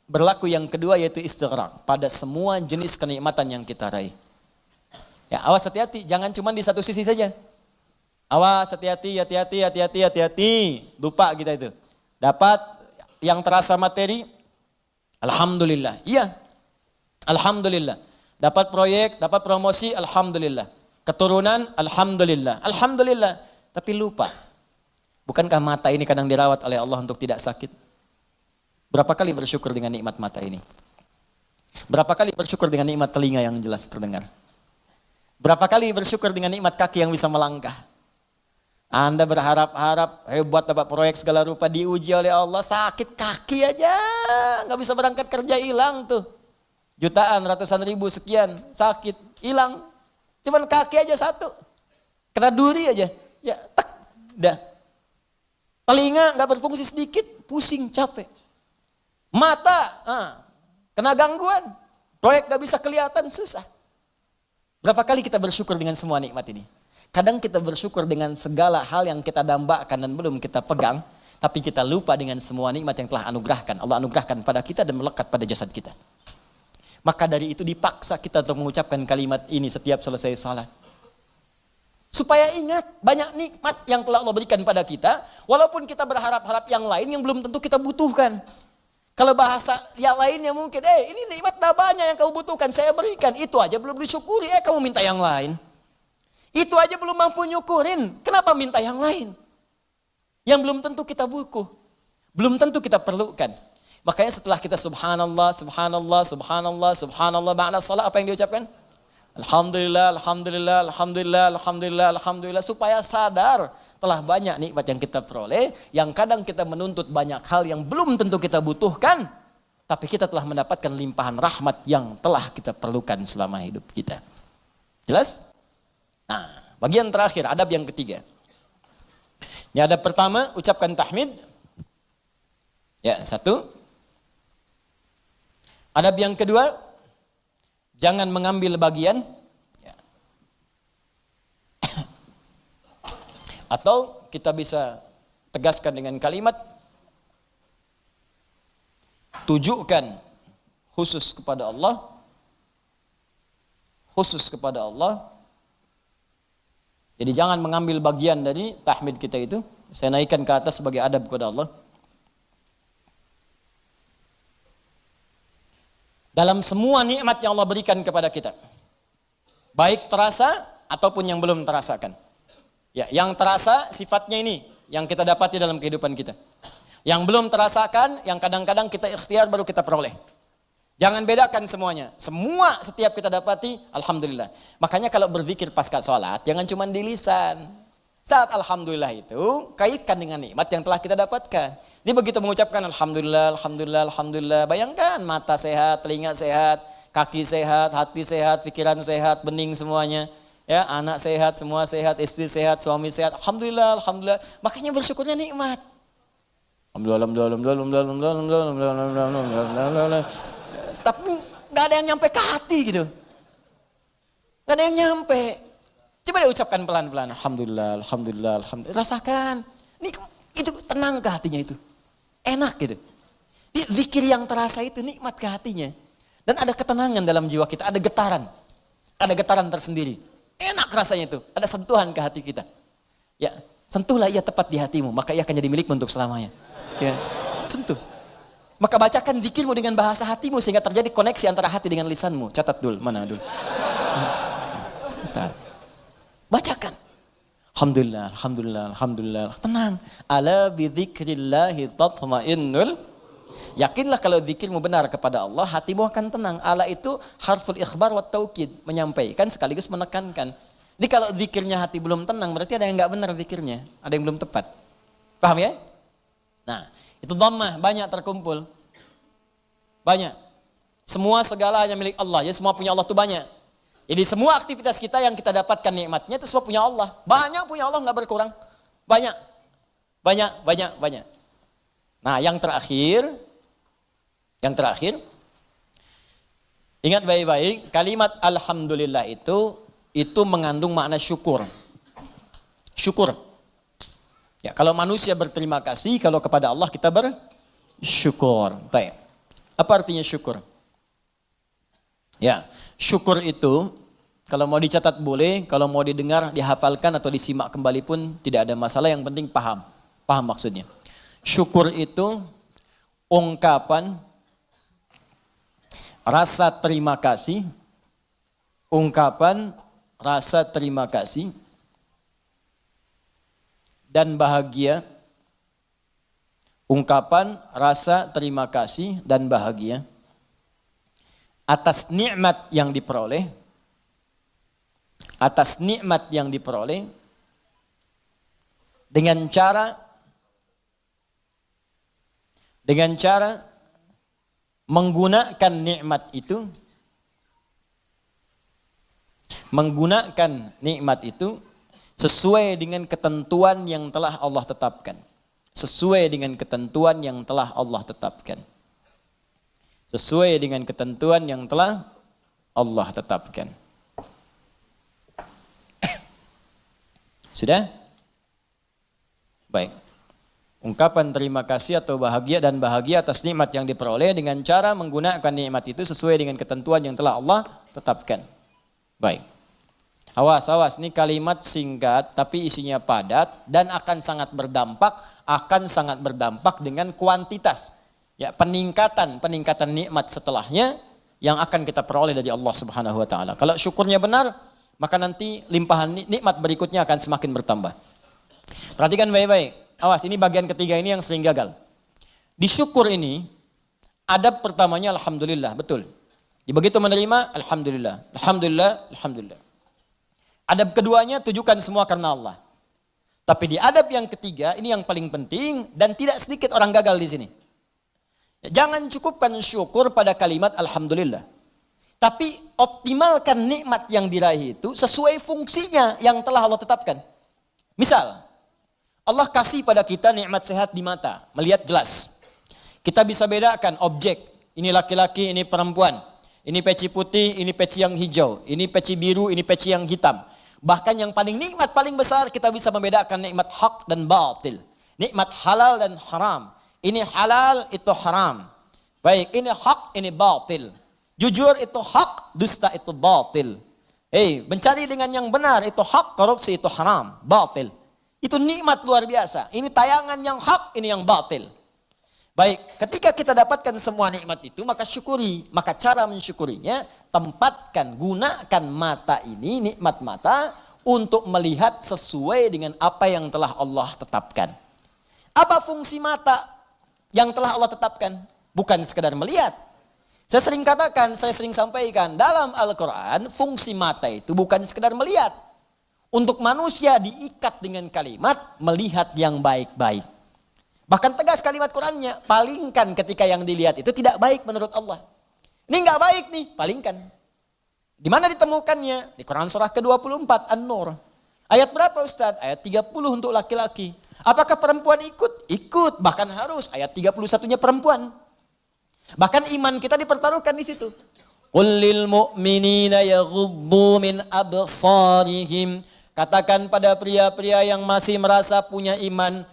berlaku yang kedua yaitu istighraq pada semua jenis kenikmatan yang kita raih. Ya, awas hati-hati, jangan cuma di satu sisi saja. Awas hati-hati, hati-hati, hati-hati, hati-hati. Lupa kita itu. Dapat yang terasa materi, alhamdulillah. Iya. Alhamdulillah. Dapat proyek, dapat promosi, alhamdulillah. Keturunan, alhamdulillah. Alhamdulillah. Tapi lupa. Bukankah mata ini kadang dirawat oleh Allah untuk tidak sakit? Berapa kali bersyukur dengan nikmat mata ini? Berapa kali bersyukur dengan nikmat telinga yang jelas terdengar? Berapa kali bersyukur dengan nikmat kaki yang bisa melangkah? Anda berharap-harap hebat dapat proyek segala rupa, diuji oleh Allah, sakit kaki aja, nggak bisa berangkat kerja, hilang tuh. Jutaan, ratusan ribu, sekian, sakit, hilang. Cuman kaki aja satu, kena duri aja, ya tak, dah. Telinga nggak berfungsi sedikit, pusing, capek. Mata, kena gangguan, proyek gak bisa kelihatan, susah. Berapa kali kita bersyukur dengan semua nikmat ini? Kadang kita bersyukur dengan segala hal yang kita dambakan dan belum kita pegang, tapi kita lupa dengan semua nikmat yang telah Allah anugerahkan pada kita dan melekat pada jasad kita. Maka dari itu dipaksa kita untuk mengucapkan kalimat ini setiap selesai salat. Supaya ingat banyak nikmat yang telah Allah berikan pada kita, walaupun kita berharap-harap yang lain yang belum tentu kita butuhkan. Kalau bahasa yang lainnya mungkin, ini nikmat dah banyak yang kamu butuhkan, saya berikan. Itu aja belum disyukuri, kamu minta yang lain. Itu aja belum mampu nyukurin, kenapa minta yang lain? Yang belum tentu kita butuh, belum tentu kita perlukan. Makanya setelah kita subhanallah, subhanallah, subhanallah, subhanallah, ba'da salat apa yang diucapkan? Alhamdulillah, alhamdulillah, alhamdulillah, alhamdulillah, alhamdulillah. Supaya sadar telah banyak nikmat yang kita peroleh, yang kadang kita menuntut banyak hal yang belum tentu kita butuhkan, tapi kita telah mendapatkan limpahan rahmat yang telah kita perlukan selama hidup kita. Jelas? Nah, bagian terakhir, adab yang ketiga. Ini adab pertama, ucapkan tahmid. Ya, satu. Adab yang kedua, jangan mengambil bagian. Ya. Atau kita bisa tegaskan dengan kalimat, tujukan khusus kepada Allah. Khusus kepada Allah. Jadi jangan mengambil bagian dari tahmid kita itu. Saya naikkan ke atas sebagai adab kepada Allah. Dalam semua nikmat yang Allah berikan kepada kita, baik terasa ataupun yang belum terasakan. Ya, yang terasa sifatnya ini yang kita dapati dalam kehidupan kita. Yang belum terasakan, yang kadang-kadang kita ikhtiar baru kita peroleh. Jangan bedakan semuanya. Semua setiap kita dapati, alhamdulillah. Makanya kalau berzikir pasca sholat, jangan cuma di lisan. Saat alhamdulillah itu, kaitkan dengan nikmat yang telah kita dapatkan. Ini begitu mengucapkan alhamdulillah, alhamdulillah, alhamdulillah. Bayangkan mata sehat, telinga sehat, kaki sehat, hati sehat, pikiran sehat, bening semuanya. Ya, anak sehat, semua sehat, istri sehat, suami sehat. Alhamdulillah, alhamdulillah. Makanya bersyukurnya nikmat. Alhamdulillah, alhamdulillah, alhamdulillah, alhamdulillah, alhamdulillah, alhamdulillah. Tapi nggak ada yang nyampe ke hati gitu. Gak ada yang nyampe. Coba deh ucapkan pelan-pelan. Alhamdulillah, alhamdulillah, alhamdulillah. Rasakan. Itu tenang ke hatinya itu. Enak gitu. Zikir yang terasa itu nikmat ke hatinya. Dan ada ketenangan dalam jiwa kita. Ada getaran. Ada getaran tersendiri. Enak rasanya itu. Ada sentuhan ke hati kita. Ya, sentuhlah ia tepat di hatimu. Maka ia akan jadi milikmu untuk selamanya. Ya, sentuh. Maka bacakan zikirmu dengan bahasa hatimu. Sehingga terjadi koneksi antara hati dengan lisanmu. Catat dulu. Mana dulu? Bacakan. Alhamdulillah, alhamdulillah, alhamdulillah. Tenang. Ala bidzikrillahi tatma'innul. Yakinlah kalau zikirmu benar kepada Allah, hatimu akan tenang. Ala itu harful ikhbar wa taukid, menyampaikan sekaligus menekankan. Jadi kalau zikirnya hati belum tenang, berarti ada yang enggak benar zikirnya, ada yang belum tepat. Paham ya? Nah, itu dhammah banyak terkumpul. Banyak. Semua segala hanya milik Allah. Ya, semua punya Allah itu banyak. Jadi semua aktivitas kita yang kita dapatkan nikmatnya itu semua punya Allah. Banyak punya Allah, nggak berkurang. Banyak. Banyak, banyak, banyak. Nah yang terakhir, ingat baik-baik, kalimat alhamdulillah itu mengandung makna syukur. Syukur. Ya, kalau manusia berterima kasih, kalau kepada Allah kita bersyukur. Baik. Apa artinya syukur? Ya, syukur itu kalau mau dicatat boleh, kalau mau didengar, dihafalkan atau disimak kembali pun tidak ada masalah, yang penting paham. Paham maksudnya. Syukur itu ungkapan rasa terima kasih, ungkapan rasa terima kasih dan bahagia, ungkapan rasa terima kasih dan bahagia atas nikmat yang diperoleh, dengan cara menggunakan nikmat itu sesuai dengan ketentuan yang telah Allah tetapkan. Sesuai dengan ketentuan yang telah Allah tetapkan. Sesuai dengan ketentuan yang telah Allah tetapkan. Sudah? Baik. Ungkapan terima kasih atau bahagia dan bahagia atas nikmat yang diperoleh dengan cara menggunakan nikmat itu sesuai dengan ketentuan yang telah Allah tetapkan. Baik. Awas, ini kalimat singkat tapi isinya padat dan akan sangat berdampak dengan kuantitas. Ya, peningkatan nikmat setelahnya yang akan kita peroleh dari Allah Subhanahu wa taala. Kalau syukurnya benar, maka nanti limpahan nikmat berikutnya akan semakin bertambah. Perhatikan baik-baik. Awas, ini bagian ketiga ini yang sering gagal. Di syukur ini, adab pertamanya alhamdulillah, betul. Begitu menerima, alhamdulillah, alhamdulillah, alhamdulillah. Adab keduanya tujukan semua karena Allah. Tapi di adab yang ketiga, ini yang paling penting dan tidak sedikit orang gagal di sini. Jangan cukupkan syukur pada kalimat alhamdulillah. Tapi optimalkan nikmat yang diraih itu sesuai fungsinya yang telah Allah tetapkan. Misal, Allah kasih pada kita nikmat sehat di mata, melihat jelas. Kita bisa bedakan objek, ini laki-laki, ini perempuan. Ini peci putih, ini peci yang hijau. Ini peci biru, ini peci yang hitam. Bahkan yang paling nikmat, paling besar, kita bisa membedakan nikmat hak dan batil. Nikmat halal dan haram. Ini halal, itu haram. Baik, ini hak, ini batil. Jujur itu hak, dusta itu batil. Mencari dengan yang benar itu hak, korupsi itu haram, batil. Itu nikmat luar biasa. Ini tayangan yang hak, ini yang batil. Baik, ketika kita dapatkan semua nikmat itu, maka syukuri. Maka cara mensyukurinya, tempatkan, gunakan mata ini, nikmat mata, untuk melihat sesuai dengan apa yang telah Allah tetapkan. Apa fungsi mata yang telah Allah tetapkan? Bukan sekedar melihat. Saya sering katakan, saya sering sampaikan, dalam Al-Quran, fungsi mata itu bukan sekedar melihat. Untuk manusia diikat dengan kalimat, melihat yang baik-baik. Bahkan tegas kalimat Qurannya, palingkan ketika yang dilihat itu tidak baik menurut Allah. Ini enggak baik nih, palingkan. Di mana ditemukannya? Di Quran surah ke-24, An-Nur. Ayat berapa Ustaz? Ayat 30 untuk laki-laki. Apakah perempuan ikut? Ikut, bahkan harus. Ayat 31-nya perempuan. Bahkan iman kita dipertaruhkan di situ. Qul lil mu'minina yaghuddu min absarihim. Katakan pada pria-pria yang masih merasa punya iman,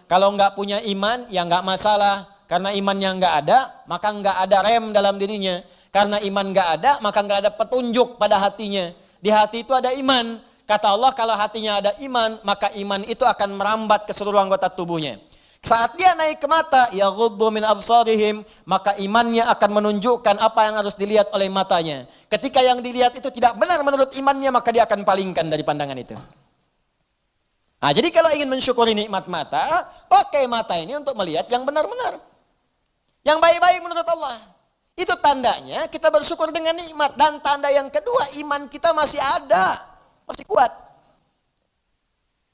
kalau enggak punya iman ya enggak masalah. Karena imannya enggak ada, maka enggak ada rem dalam dirinya. Karena iman enggak ada, maka enggak ada petunjuk pada hatinya. Di hati itu ada iman. Kata Allah, kalau hatinya ada iman, maka iman itu akan merambat ke seluruh anggota tubuhnya. Saat dia naik ke mata, yaghuddu min absarihim, maka imannya akan menunjukkan apa yang harus dilihat oleh matanya. Ketika yang dilihat itu tidak benar menurut imannya, maka dia akan palingkan dari pandangan itu. Nah, jadi kalau ingin mensyukuri nikmat mata, pakai mata ini untuk melihat yang benar-benar. Yang baik-baik menurut Allah. Itu tandanya kita bersyukur dengan nikmat. Dan tanda yang kedua, iman kita masih ada. Masih kuat.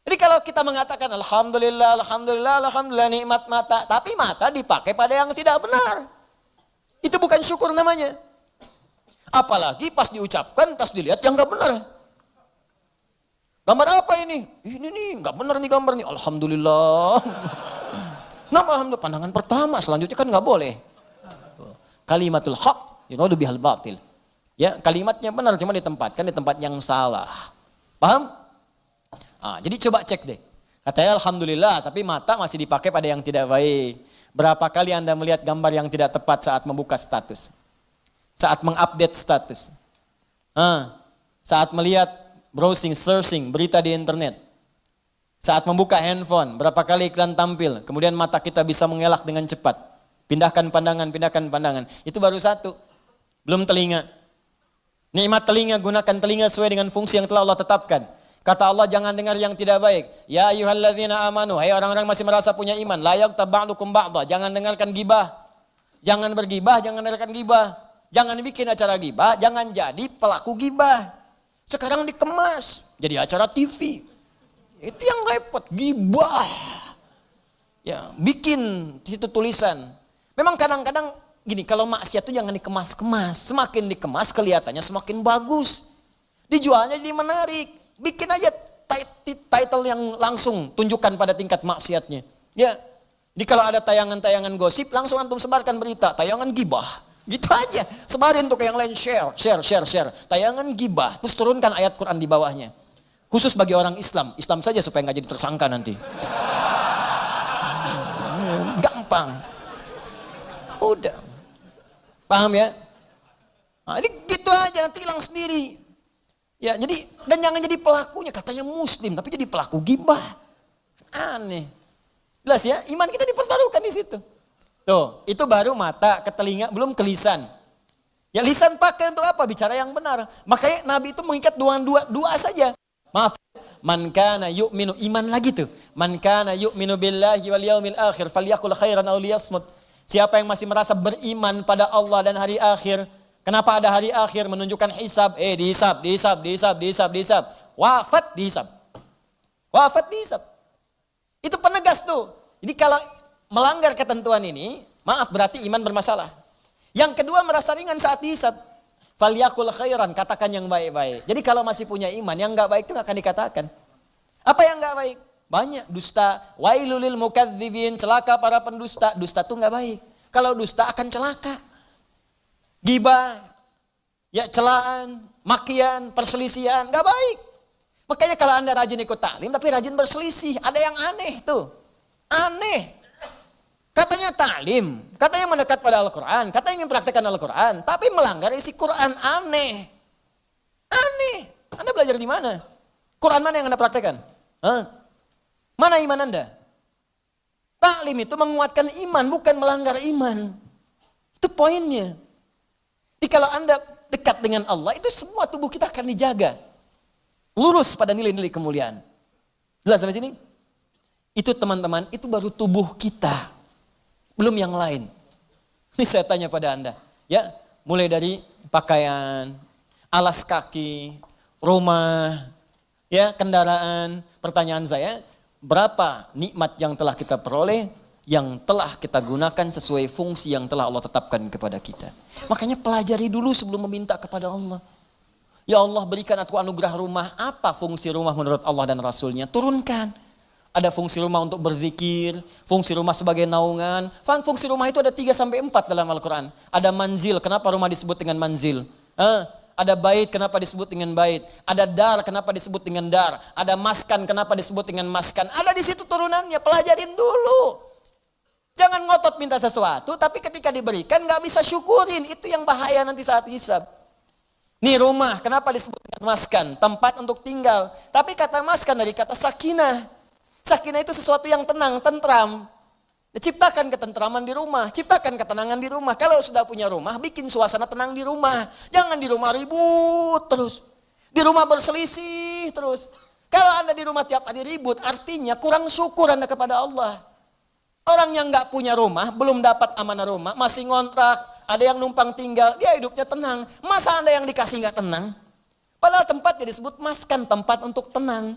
Jadi kalau kita mengatakan alhamdulillah, alhamdulillah, alhamdulillah nikmat mata. Tapi mata dipakai pada yang tidak benar. Itu bukan syukur namanya. Apalagi pas diucapkan, pas dilihat yang gak benar. Gambar apa ini? Ini nih, gak benar nih gambar nih. Alhamdulillah. Nah, alhamdulillah pandangan pertama, selanjutnya kan gak boleh. Kalimatul haq, yuradu bihal batil. Ya, kalimatnya benar, cuma ditempatkan di tempat yang salah. Paham? Jadi coba cek deh. Katanya alhamdulillah, tapi mata masih dipakai pada yang tidak baik. Berapa kali Anda melihat gambar yang tidak tepat saat membuka status? Saat mengupdate status? Saat melihat browsing, searching, berita di internet? Saat membuka handphone, berapa kali iklan tampil? Kemudian mata kita bisa mengelak dengan cepat. Pindahkan pandangan. Itu baru satu. Belum telinga. Nikmat telinga, gunakan telinga sesuai dengan fungsi yang telah Allah tetapkan. Kata Allah, jangan dengar yang tidak baik. Ya ayyuhalladzina amanu, hai orang-orang masih merasa punya iman, la yaghtab ba'dukum ba'dha, jangan dengarkan gibah. Jangan bergibah, jangan dengarkan gibah. Jangan bikin acara gibah, jangan jadi pelaku gibah. Sekarang dikemas jadi acara TV. Itu yang repot, gibah. Ya, bikin situ tulisan. Memang kadang-kadang gini, kalau maksiat itu jangan dikemas-kemas. Semakin dikemas kelihatannya semakin bagus. Dijualnya jadi menarik. Bikin aja title yang langsung tunjukkan pada tingkat maksiatnya. Ya. Jadi kalau ada tayangan-tayangan gosip, langsung antum sebarkan berita, tayangan gibah. Gitu aja. Sebarin tuh ke yang lain, share. Tayangan gibah, terus turunkan ayat Quran di bawahnya. Khusus bagi orang Islam saja supaya nggak jadi tersangka nanti. Gampang. Udah. Paham ya? Nah, ini gitu aja, nanti hilang sendiri. Ya, jadi dan jangan jadi pelakunya, katanya muslim tapi jadi pelaku gibah. Aneh. Jelas ya, iman kita dipertaruhkan di situ. Tuh, itu baru mata ke telinga, belum ke lisan. Ya lisan pakai untuk apa? Bicara yang benar. Makanya Nabi itu mengikat dua saja. Maaf, man kana yu'minu, iman lagi tuh. Man kana yu'minu billahi wal yaumil akhir falyaqul khairan aw liyasmut. Siapa yang masih merasa beriman pada Allah dan hari akhir. Kenapa ada hari akhir? Menunjukkan hisab. Dihisab. Wafat dihisab. Itu penegas tuh. Jadi kalau melanggar ketentuan ini, maaf berarti iman bermasalah. Yang kedua merasa ringan saat dihisab. Falyaqul khairan, katakan yang baik-baik. Jadi kalau masih punya iman, yang enggak baik itu enggak akan dikatakan. Apa yang enggak baik? Banyak, dusta. Wailul lil mukadzibin, celaka para pendusta. Dusta itu enggak baik. Kalau dusta akan celaka. Gibah, ya celaan, makian, perselisihan, gak baik. Makanya kalau Anda rajin ikut taklim tapi rajin berselisih, ada yang aneh tuh. Aneh. Katanya taklim, katanya mendekat pada Al-Quran, katanya ingin praktekkan Al-Quran, tapi melanggar isi Quran, aneh. Aneh. Anda belajar di mana? Quran mana yang Anda praktekkan? Mana iman Anda? Taklim itu menguatkan iman, bukan melanggar iman. Itu poinnya. Jadi kalau Anda dekat dengan Allah, itu semua tubuh kita akan dijaga. Lurus pada nilai-nilai kemuliaan. Jelas sampai sini? Itu teman-teman, itu baru tubuh kita. Belum yang lain. Ini saya tanya pada Anda. Ya, mulai dari pakaian, alas kaki, rumah, ya, kendaraan. Pertanyaan saya, berapa nikmat yang telah kita peroleh, yang telah kita gunakan sesuai fungsi yang telah Allah tetapkan kepada kita. Makanya pelajari dulu sebelum meminta kepada Allah. Ya Allah, berikan aku anugerah rumah. Apa fungsi rumah menurut Allah dan Rasulnya? Turunkan. Ada fungsi rumah untuk berzikir, fungsi rumah sebagai naungan. Fungsi rumah itu ada 3-4 dalam Al-Quran. Ada manzil, kenapa rumah disebut dengan manzil? Ada bait, kenapa disebut dengan bait? Ada dar, kenapa disebut dengan dar? Ada maskan, kenapa disebut dengan maskan? Ada di situ turunannya, pelajarin dulu. Jangan ngotot minta sesuatu, tapi ketika diberikan gak bisa syukurin. Itu yang bahaya nanti saat hisab. Nih rumah, kenapa disebut dengan maskan? Tempat untuk tinggal. Tapi kata maskan dari kata sakinah. Sakinah itu sesuatu yang tenang, tentram. Ciptakan ketentraman di rumah, ciptakan ketenangan di rumah. Kalau sudah punya rumah, bikin suasana tenang di rumah. Jangan di rumah ribut terus. Di rumah berselisih terus. Kalau Anda di rumah tiap hari ribut, artinya kurang syukur Anda kepada Allah. Orang yang gak punya rumah, belum dapat amanah rumah, masih ngontrak, ada yang numpang tinggal, dia hidupnya tenang. Masa Anda yang dikasih gak tenang? Padahal tempatnya disebut maskan, tempat untuk tenang.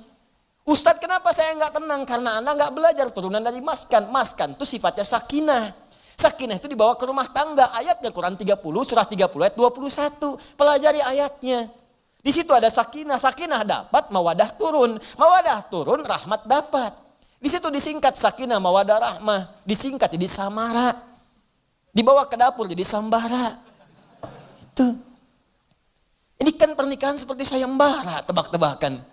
Ustadz, kenapa saya gak tenang? Karena Anda gak belajar turunan dari maskan. Maskan itu sifatnya sakinah. Sakinah itu dibawa ke rumah tangga. Ayatnya Quran 30, surah 30 ayat 21. Pelajari ayatnya. Di situ ada sakinah. Sakinah dapat, mawadah turun. Mawadah turun, rahmat dapat. Di situ disingkat sakinah, mawadah, rahmah. Disingkat jadi samara. Dibawa ke dapur jadi sambara. Itu. Ini kan pernikahan seperti sayembara, tebak-tebakan.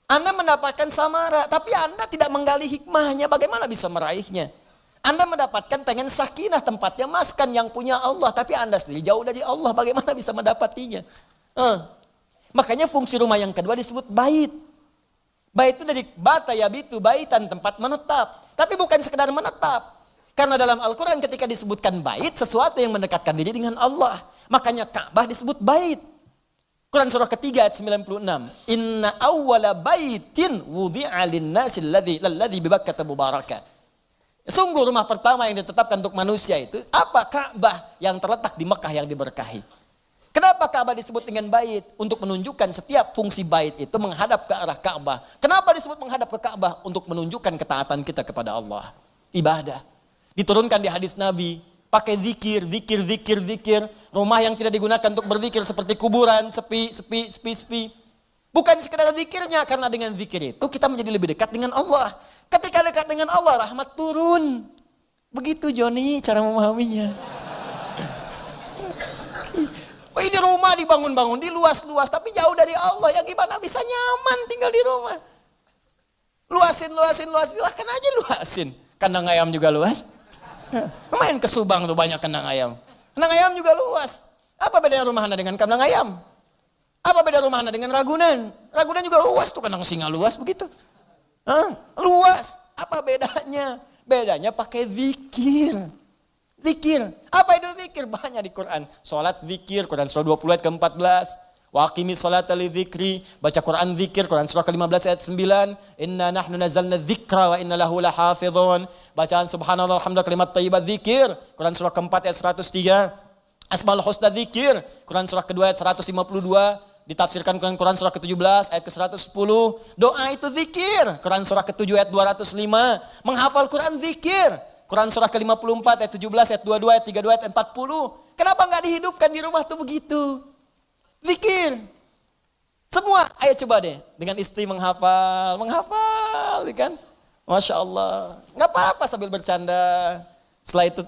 Anda mendapatkan samara, tapi Anda tidak menggali hikmahnya, bagaimana bisa meraihnya? Anda mendapatkan pengen sakinah, tempatnya maskan yang punya Allah, tapi Anda sendiri jauh dari Allah, bagaimana bisa mendapatinya? Makanya fungsi rumah yang kedua disebut bait. Bait itu dari bata yabitu, baitan, tempat menetap. Tapi bukan sekedar menetap. Karena dalam Al-Quran ketika disebutkan bait, sesuatu yang mendekatkan diri dengan Allah. Makanya Ka'bah disebut bait. Quran surah ketiga ayat 96. Inna awwala baitin wudi'a linnasi alladhi bibakkata mubaraka. Sungguh rumah pertama yang ditetapkan untuk manusia itu apa? Ka'bah yang terletak di Mekah yang diberkahi. Kenapa Ka'bah disebut dengan bait? Untuk menunjukkan setiap fungsi bait itu menghadap ke arah Ka'bah. Kenapa disebut menghadap ke Ka'bah? Untuk menunjukkan ketaatan kita kepada Allah. Ibadah. Diturunkan di hadis Nabi. Pakai zikir. Rumah yang tidak digunakan untuk berzikir seperti kuburan, sepi. Bukan sekedar zikirnya. Karena dengan zikir itu kita menjadi lebih dekat dengan Allah. Ketika dekat dengan Allah, rahmat turun. Begitu Joni cara memahaminya. Ini rumah dibangun-bangun, diluas-luas, tapi jauh dari Allah. Ya gimana bisa nyaman tinggal di rumah? Luasin, silahkan aja luasin. Kandang ayam juga luas. Main ke Subang tuh banyak kandang ayam. Kandang ayam juga luas. Apa bedanya rumah Anda dengan kandang ayam? Apa beda rumah Anda dengan Ragunan? Ragunan juga luas tuh, kandang singa luas begitu. Luas. Apa bedanya? Bedanya pakai zikir. Zikir. Apa itu zikir? Banyak di Quran. Salat zikir, Quran surah 20 ayat ke-14. Wa aqimis salata li dzikri, baca Quran zikir, Quran surah ke-15 ayat 9. Inna nahnu nazzalna dzikra wa inna lahu lahafizun. Bacaan subhanallah alhamdulillah kalimat thayyibah zikir, Quran surah ke-4 ayat 103. Asmaul husna zikir, Quran surah ke-2 ayat 152. Ditafsirkan Quran surah ke-17 ayat ke-110. Doa itu zikir, Quran surah ke-7 ayat 205. Menghafal Quran zikir, Quran surah ke-54 ayat 17, ayat 22, ayat 32, ayat 40. Kenapa enggak dihidupkan di rumah tuh begitu? Zikir. Semua, ayo coba deh. Dengan istri menghafal, kan? Masya Allah. Enggak apa-apa sambil bercanda. Setelah itu,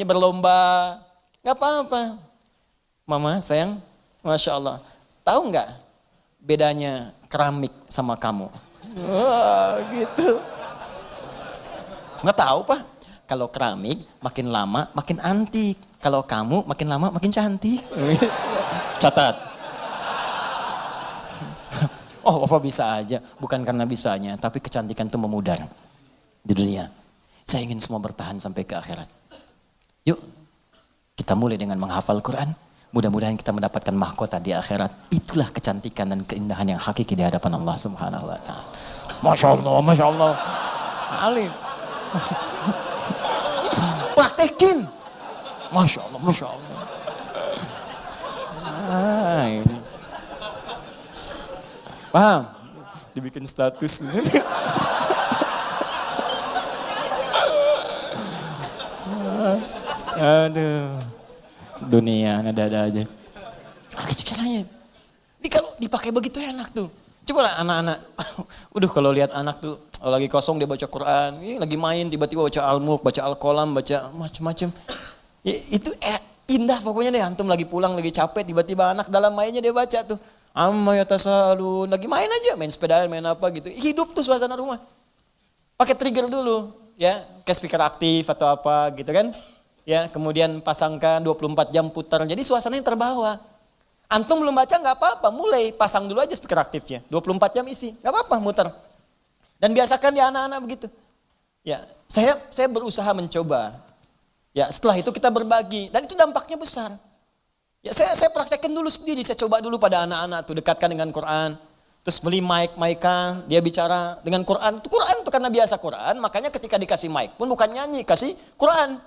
berlomba. Enggak apa-apa. Mama, sayang, Masya Allah. Tahu enggak bedanya keramik sama kamu? Wah, gitu. Enggak tahu, Pak. Kalau keramik makin lama makin antik. Kalau kamu makin lama makin cantik. Catat. Oh, Bapak bisa aja. Bukan karena bisanya, tapi kecantikan itu memudar di dunia. Saya ingin semua bertahan sampai ke akhirat. Yuk, kita mulai dengan menghafal Quran. Mudah-mudahan kita mendapatkan mahkota di akhirat. Itulah kecantikan dan keindahan yang hakiki di hadapan Allah Subhanahu wa taala. Masya Allah. Alim. Praktekin. Masya Allah. Ini. Paham? Dibikin status. Aduh. Dunia ada aja. Gitu caranya. Kalau dipakai begitu enak tuh. Coba lah anak-anak. Kalau lihat anak tuh lagi kosong dia baca Quran, lagi main tiba-tiba baca Al-Mulk, baca Al-Qalam, baca macam-macam. Itu indah pokoknya deh, antum lagi pulang lagi capek tiba-tiba anak dalam mainnya dia baca tuh. Amma yatasalun, lagi main aja, main sepeda, main apa gitu. Hidup tuh suasana rumah. Pakai trigger dulu, ya, ke speaker aktif atau apa gitu kan. Ya, kemudian pasangkan 24 jam putar. Jadi suasananya terbawa. Antum belum baca nggak apa-apa, mulai pasang dulu aja speaker aktifnya. 24 jam isi, nggak apa-apa muter. Dan biasakan ya anak-anak begitu. Ya, saya berusaha mencoba. Ya, setelah itu kita berbagi dan itu dampaknya besar. Ya, saya praktekkan dulu sendiri, saya coba dulu pada anak-anak tuh dekatkan dengan Quran. Terus beli mic-kan, dia bicara dengan Quran. Quran tuh karena biasa Quran, makanya ketika dikasih mic pun bukan nyanyi, kasih Quran.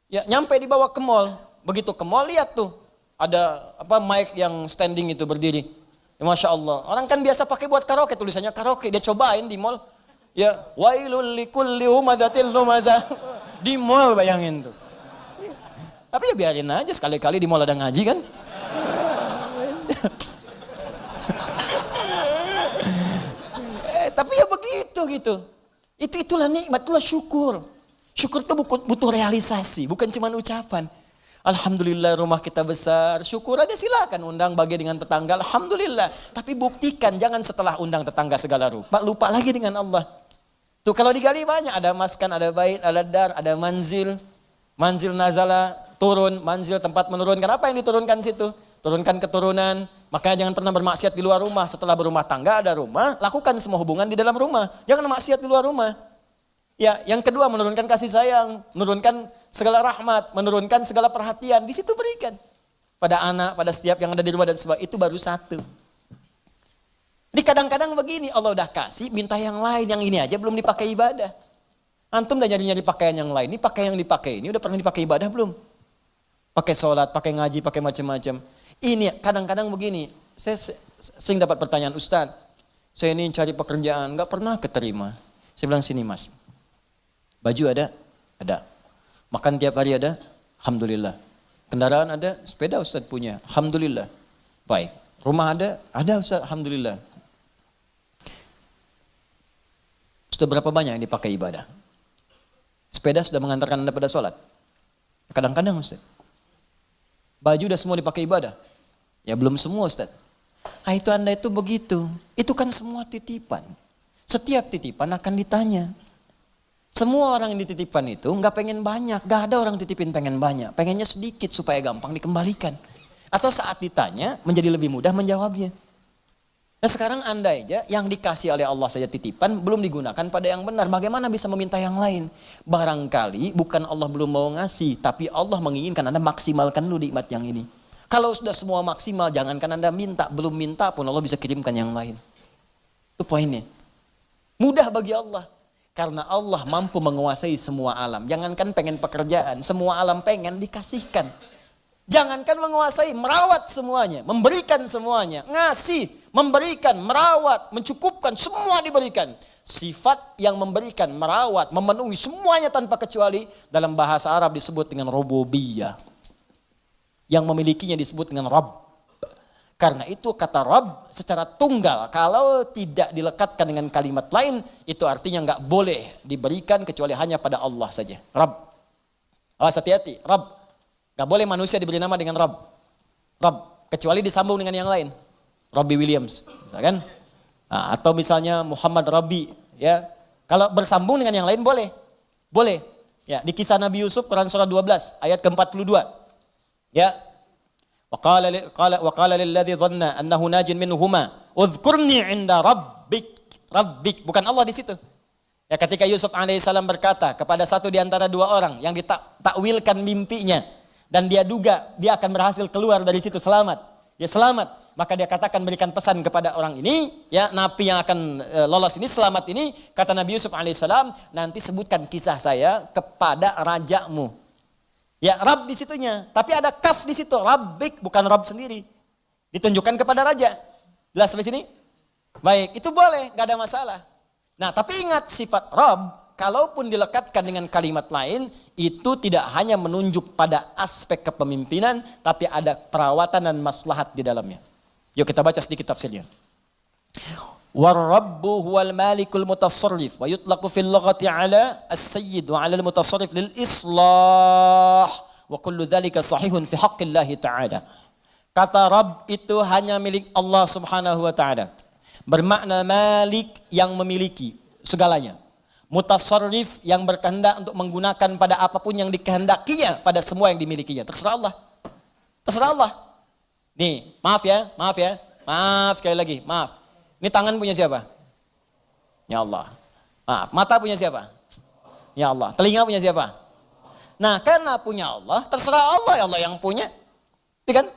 Ya, nyampe dibawa ke mall. Begitu ke mall lihat tuh ada mic yang standing itu berdiri. Ya, Masya Allah. Orang kan biasa pakai buat karaoke, tulisannya karaoke. Dia cobain di mall. Ya, wailul likulli humadzatil lumazah. Di mall bayangin tuh. Tapi ya biarin aja, sekali-kali di mall ada ngaji kan. Tapi ya begitu gitu. Itulah nikmat, itulah syukur. Syukur itu butuh realisasi, bukan cuma ucapan. Alhamdulillah rumah kita besar, syukur aja silakan undang bagi dengan tetangga, alhamdulillah. Tapi buktikan, jangan setelah undang tetangga segala rupa, lupa lagi dengan Allah. Tuh kalau digali banyak, ada maskan, ada bait, ada dar, ada manzil. Manzil nazala, turun, manzil tempat menurunkan. Apa yang diturunkan situ? Turunkan keturunan. Makanya jangan pernah bermaksiat di luar rumah. Setelah berumah tangga ada rumah, lakukan semua hubungan di dalam rumah. Jangan maksiat di luar rumah. Ya, yang kedua menurunkan kasih sayang, menurunkan segala rahmat, menurunkan segala perhatian. Di situ berikan pada anak, pada setiap yang ada di rumah dan sebagainya. Itu baru satu. Jadi kadang-kadang begini, Allah udah kasih, minta yang lain, yang ini aja belum dipakai ibadah. Antum udah nyari-nyari pakaian yang lain, ini pakai yang dipakai ini udah pernah dipakai ibadah belum? Pakai sholat, pakai ngaji, pakai macam-macam. Ini kadang-kadang begini, saya sering dapat pertanyaan, Ustaz, saya ini cari pekerjaan, nggak pernah keterima. Saya bilang, sini mas. Baju ada? Ada. Makan tiap hari ada? Alhamdulillah. Kendaraan ada? Sepeda Ustaz punya? Alhamdulillah. Baik. Rumah ada? Ada Ustaz, alhamdulillah. Sudah berapa banyak yang dipakai ibadah? Sepeda sudah mengantarkan Anda pada sholat? Kadang-kadang Ustaz. Baju udah semua dipakai ibadah? Ya belum semua Ustaz. Itu Anda itu begitu. Itu kan semua titipan. Setiap titipan akan ditanya. Semua orang yang dititipkan itu nggak pengen banyak, nggak ada orang titipin pengen banyak, pengennya sedikit supaya gampang dikembalikan. Atau saat ditanya menjadi lebih mudah menjawabnya. Nah sekarang andai aja yang dikasih oleh Allah saja titipan belum digunakan pada yang benar, bagaimana bisa meminta yang lain? Barangkali bukan Allah belum mau ngasih, tapi Allah menginginkan Anda maksimalkan dulu nikmat yang ini. Kalau sudah semua maksimal, jangankan Anda minta, belum minta pun Allah bisa kirimkan yang lain. Itu poinnya. Mudah bagi Allah. Karena Allah mampu menguasai semua alam. Jangankan pengen pekerjaan, semua alam pengen dikasihkan. Jangankan menguasai, merawat semuanya, memberikan semuanya, ngasih, memberikan, merawat, mencukupkan, semua diberikan. Sifat yang memberikan, merawat, memenuhi semuanya tanpa kecuali dalam bahasa Arab disebut dengan rububiyah. Yang memilikinya disebut dengan Rabb. Karena itu kata Rabb secara tunggal, kalau tidak dilekatkan dengan kalimat lain, itu artinya nggak boleh diberikan kecuali hanya pada Allah saja. Rabb. Awas hati-hati, Rabb. Nggak boleh manusia diberi nama dengan Rabb. Rabb, kecuali disambung dengan yang lain. Robbie Williams, misalkan. Nah, atau misalnya Muhammad Rabbi, ya. Kalau bersambung dengan yang lain boleh. Boleh. Ya, di kisah Nabi Yusuf Quran surah 12 ayat ke-42. Ya. Waqala lilladzi dhanna annahu najin minhuma udhkurni 'inda rabbik bukan Allah di situ. Ya ketika Yusuf alaihissalam berkata kepada satu di antara dua orang yang ditakwilkan mimpinya dan dia duga dia akan berhasil keluar dari situ selamat. Ya selamat, maka dia katakan berikan pesan kepada orang ini, ya napi yang akan lolos ini selamat ini, kata Nabi Yusuf alaihissalam, nanti sebutkan kisah saya kepada rajamu. Ya, Rabb di situnya, tapi ada kaf di situ, Rabbik bukan Rabb sendiri. Ditunjukkan kepada raja. Jelas sampai sini? Baik, itu boleh, gak ada masalah. Nah, tapi ingat sifat Rabb, kalaupun dilekatkan dengan kalimat lain, itu tidak hanya menunjuk pada aspek kepemimpinan, tapi ada perawatan dan maslahat di dalamnya. Yuk kita baca sedikit tafsirnya. War-rabbu huwal malikul mutasarrif wa yutlaqu fil lughati ala as-sayyid wa ala al-mutasarrif lil islah wa kullu dhalika sahihun fi haqqillahi ta'ala. Kata Rabb itu hanya milik Allah Subhanahu wa taala. Bermakna malik yang memiliki segalanya. Mutasarrif yang berkehendak untuk menggunakan pada apapun yang dikehendakinya pada semua yang dimilikinya. Terserah Allah. Terserah Allah. Nih, maaf ya. Maaf sekali lagi, maaf. Ini tangan punya siapa? Ya Allah. Maaf, mata punya siapa? Ya Allah. Telinga punya siapa? Nah, karena punya Allah, terserah Allah, ya Allah yang punya. Iya kan?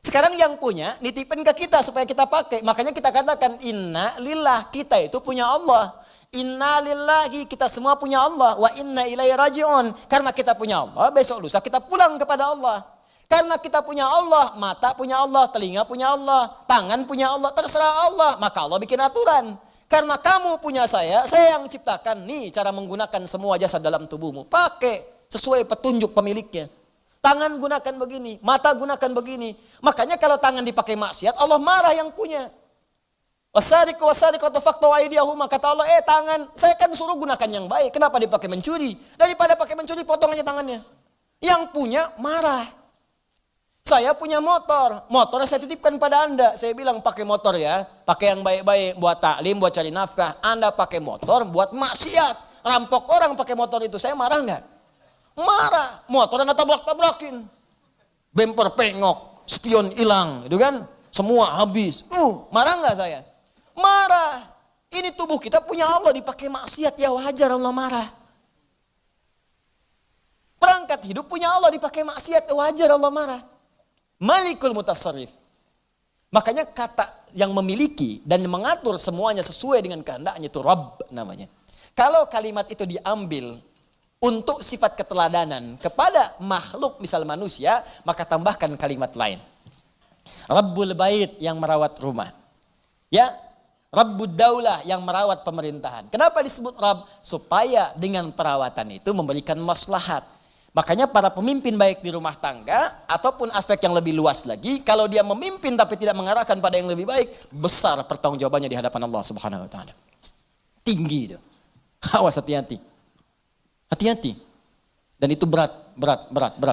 Sekarang yang punya, nitipin ke kita supaya kita pakai. Makanya kita katakan, inna lillah, kita itu punya Allah. Inna lillahi, kita semua punya Allah. Wa inna ilaihi raji'un. Karena kita punya Allah, besok lusa kita pulang kepada Allah. Karena kita punya Allah, mata punya Allah, telinga punya Allah, tangan punya Allah, terserah Allah. Maka Allah bikin aturan. Karena kamu punya saya yang ciptakan. Nih cara menggunakan semua jasad dalam tubuhmu. Pakai sesuai petunjuk pemiliknya. Tangan gunakan begini, mata gunakan begini. Makanya kalau tangan dipakai maksiat, Allah marah yang punya. Wasariqu wasariqatu faqtu aydiyahuma, kata Allah, tangan, saya kan suruh gunakan yang baik. Kenapa dipakai mencuri? Daripada pakai mencuri, potong aja tangannya. Yang punya marah. Saya punya motor saya titipkan pada Anda. Saya bilang pakai motor ya, pakai yang baik-baik, buat taklim, buat cari nafkah. Anda pakai motor buat maksiat, rampok orang pakai motor itu, saya marah nggak? Marah. Motor Anda tabrak-tabrakin, bemper pengok, spion hilang, itu kan? Semua habis. Marah nggak saya? Marah. Ini tubuh kita punya Allah, dipakai maksiat, ya wajar Allah marah. Perangkat hidup punya Allah, dipakai maksiat, ya wajar Allah marah. Malikul mutasarrif. Makanya kata yang memiliki dan mengatur semuanya sesuai dengan kehendaknya itu Rabb namanya. Kalau kalimat itu diambil untuk sifat keteladanan kepada makhluk misal manusia, maka tambahkan kalimat lain. Rabbul bait yang merawat rumah. Ya, Rabbud daulah yang merawat pemerintahan. Kenapa disebut Rabb? Supaya dengan perawatan itu memberikan maslahat. Makanya para pemimpin baik di rumah tangga ataupun aspek yang lebih luas lagi, kalau dia memimpin tapi tidak mengarahkan pada yang lebih baik, besar pertanggungjawabannya di hadapan Allah Subhanahu wa taala. Tinggi itu. Awas, hati-hati. Hati-hati. Dan itu berat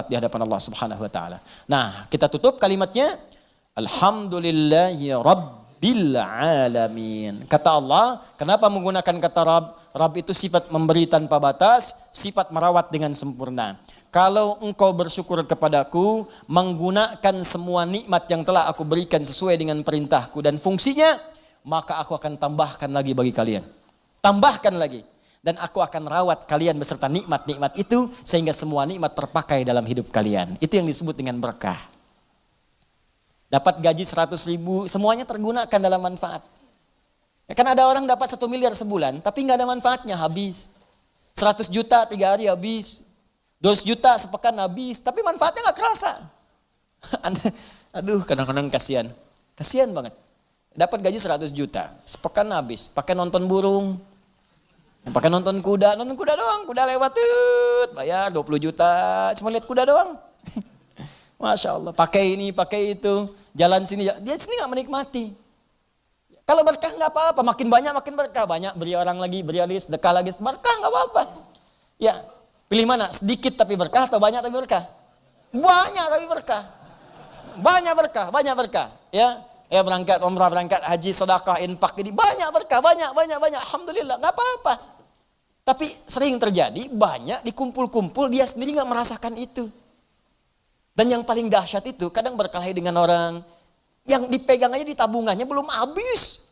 di hadapan Allah Subhanahu wa taala. Nah, kita tutup kalimatnya, alhamdulillahi rabbil alamin. Kata Allah, kenapa menggunakan kata Rabb? Rabb itu sifat memberi tanpa batas, sifat merawat dengan sempurna. Kalau engkau bersyukur kepadaku, menggunakan semua nikmat yang telah aku berikan sesuai dengan perintahku dan fungsinya, maka aku akan tambahkan lagi bagi kalian. Tambahkan lagi. Dan aku akan rawat kalian beserta nikmat-nikmat itu, sehingga semua nikmat terpakai dalam hidup kalian. Itu yang disebut dengan berkah. Dapat gaji 100.000, semuanya tergunakan dalam manfaat. Ya, kan ada orang dapat 1 miliar sebulan, tapi nggak ada manfaatnya, habis. 100 juta 3 hari habis. 200 juta sepekan habis, tapi manfaatnya nggak kerasa. Aduh, kadang-kadang kasihan. Kasihan banget. Dapat gaji 100 juta, sepekan habis. Pakai nonton burung, pakai nonton kuda doang. Kuda lewat, bayar 20 juta, cuma lihat kuda doang. Masya Allah, pakai ini, pakai itu, jalan sini, dia sini nggak menikmati. Kalau berkah nggak apa-apa, makin banyak makin berkah, banyak beri orang lagi, beri lagi, sedekah lagi, berkah nggak apa-apa. Ya, pilih mana? Sedikit tapi berkah atau banyak tapi berkah? Banyak tapi berkah. Banyak berkah. Ya, berangkat umrah, berangkat haji, sedekah, infak, ini banyak berkah, banyak. Alhamdulillah, nggak apa-apa. Tapi sering terjadi banyak dikumpul-kumpul, dia sendiri nggak merasakan itu. Dan yang paling dahsyat itu kadang berkelahi dengan orang yang dipegang aja di tabungannya belum habis.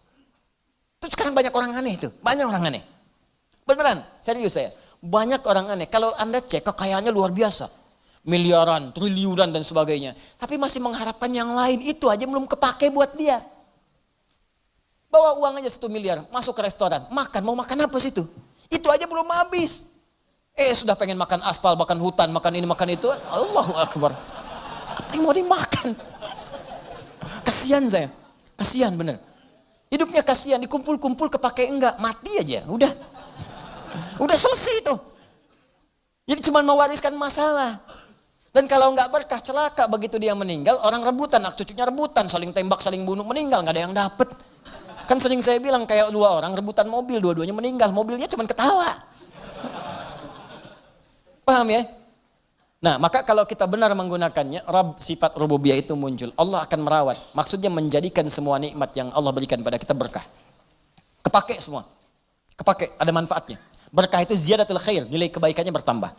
Itu sekarang banyak orang aneh itu, banyak orang aneh. Beneran, serius saya. Banyak orang aneh. Kalau Anda cek kekayaannya luar biasa, miliaran, triliunan dan sebagainya. Tapi masih mengharapkan yang lain, itu aja belum kepake buat dia. Bawa uang aja 1 miliar, masuk ke restoran, makan, mau makan apa sih itu? Itu aja belum habis. Sudah pengen makan aspal, makan hutan, makan ini, makan itu. Allahu Akbar. Apa yang mau dimakan? Kasihan saya. Kasihan bener. Hidupnya kasihan, dikumpul-kumpul kepake enggak, mati aja, udah. Udah selesai itu. Jadi cuma mewariskan masalah. Dan kalau enggak berkah, celaka begitu dia meninggal, orang rebutan, anak cucunya rebutan, saling tembak, saling bunuh, meninggal, enggak ada yang dapet. Kan sering saya bilang kayak dua orang rebutan mobil, dua-duanya meninggal, mobilnya cuma ketawa. Paham ya? Nah, maka kalau kita benar menggunakannya, sifat rububiyah itu muncul. Allah akan merawat. Maksudnya menjadikan semua nikmat yang Allah berikan pada kita berkah. Kepake semua. Kepake, ada manfaatnya. Berkah itu ziyadatul khair, nilai kebaikannya bertambah.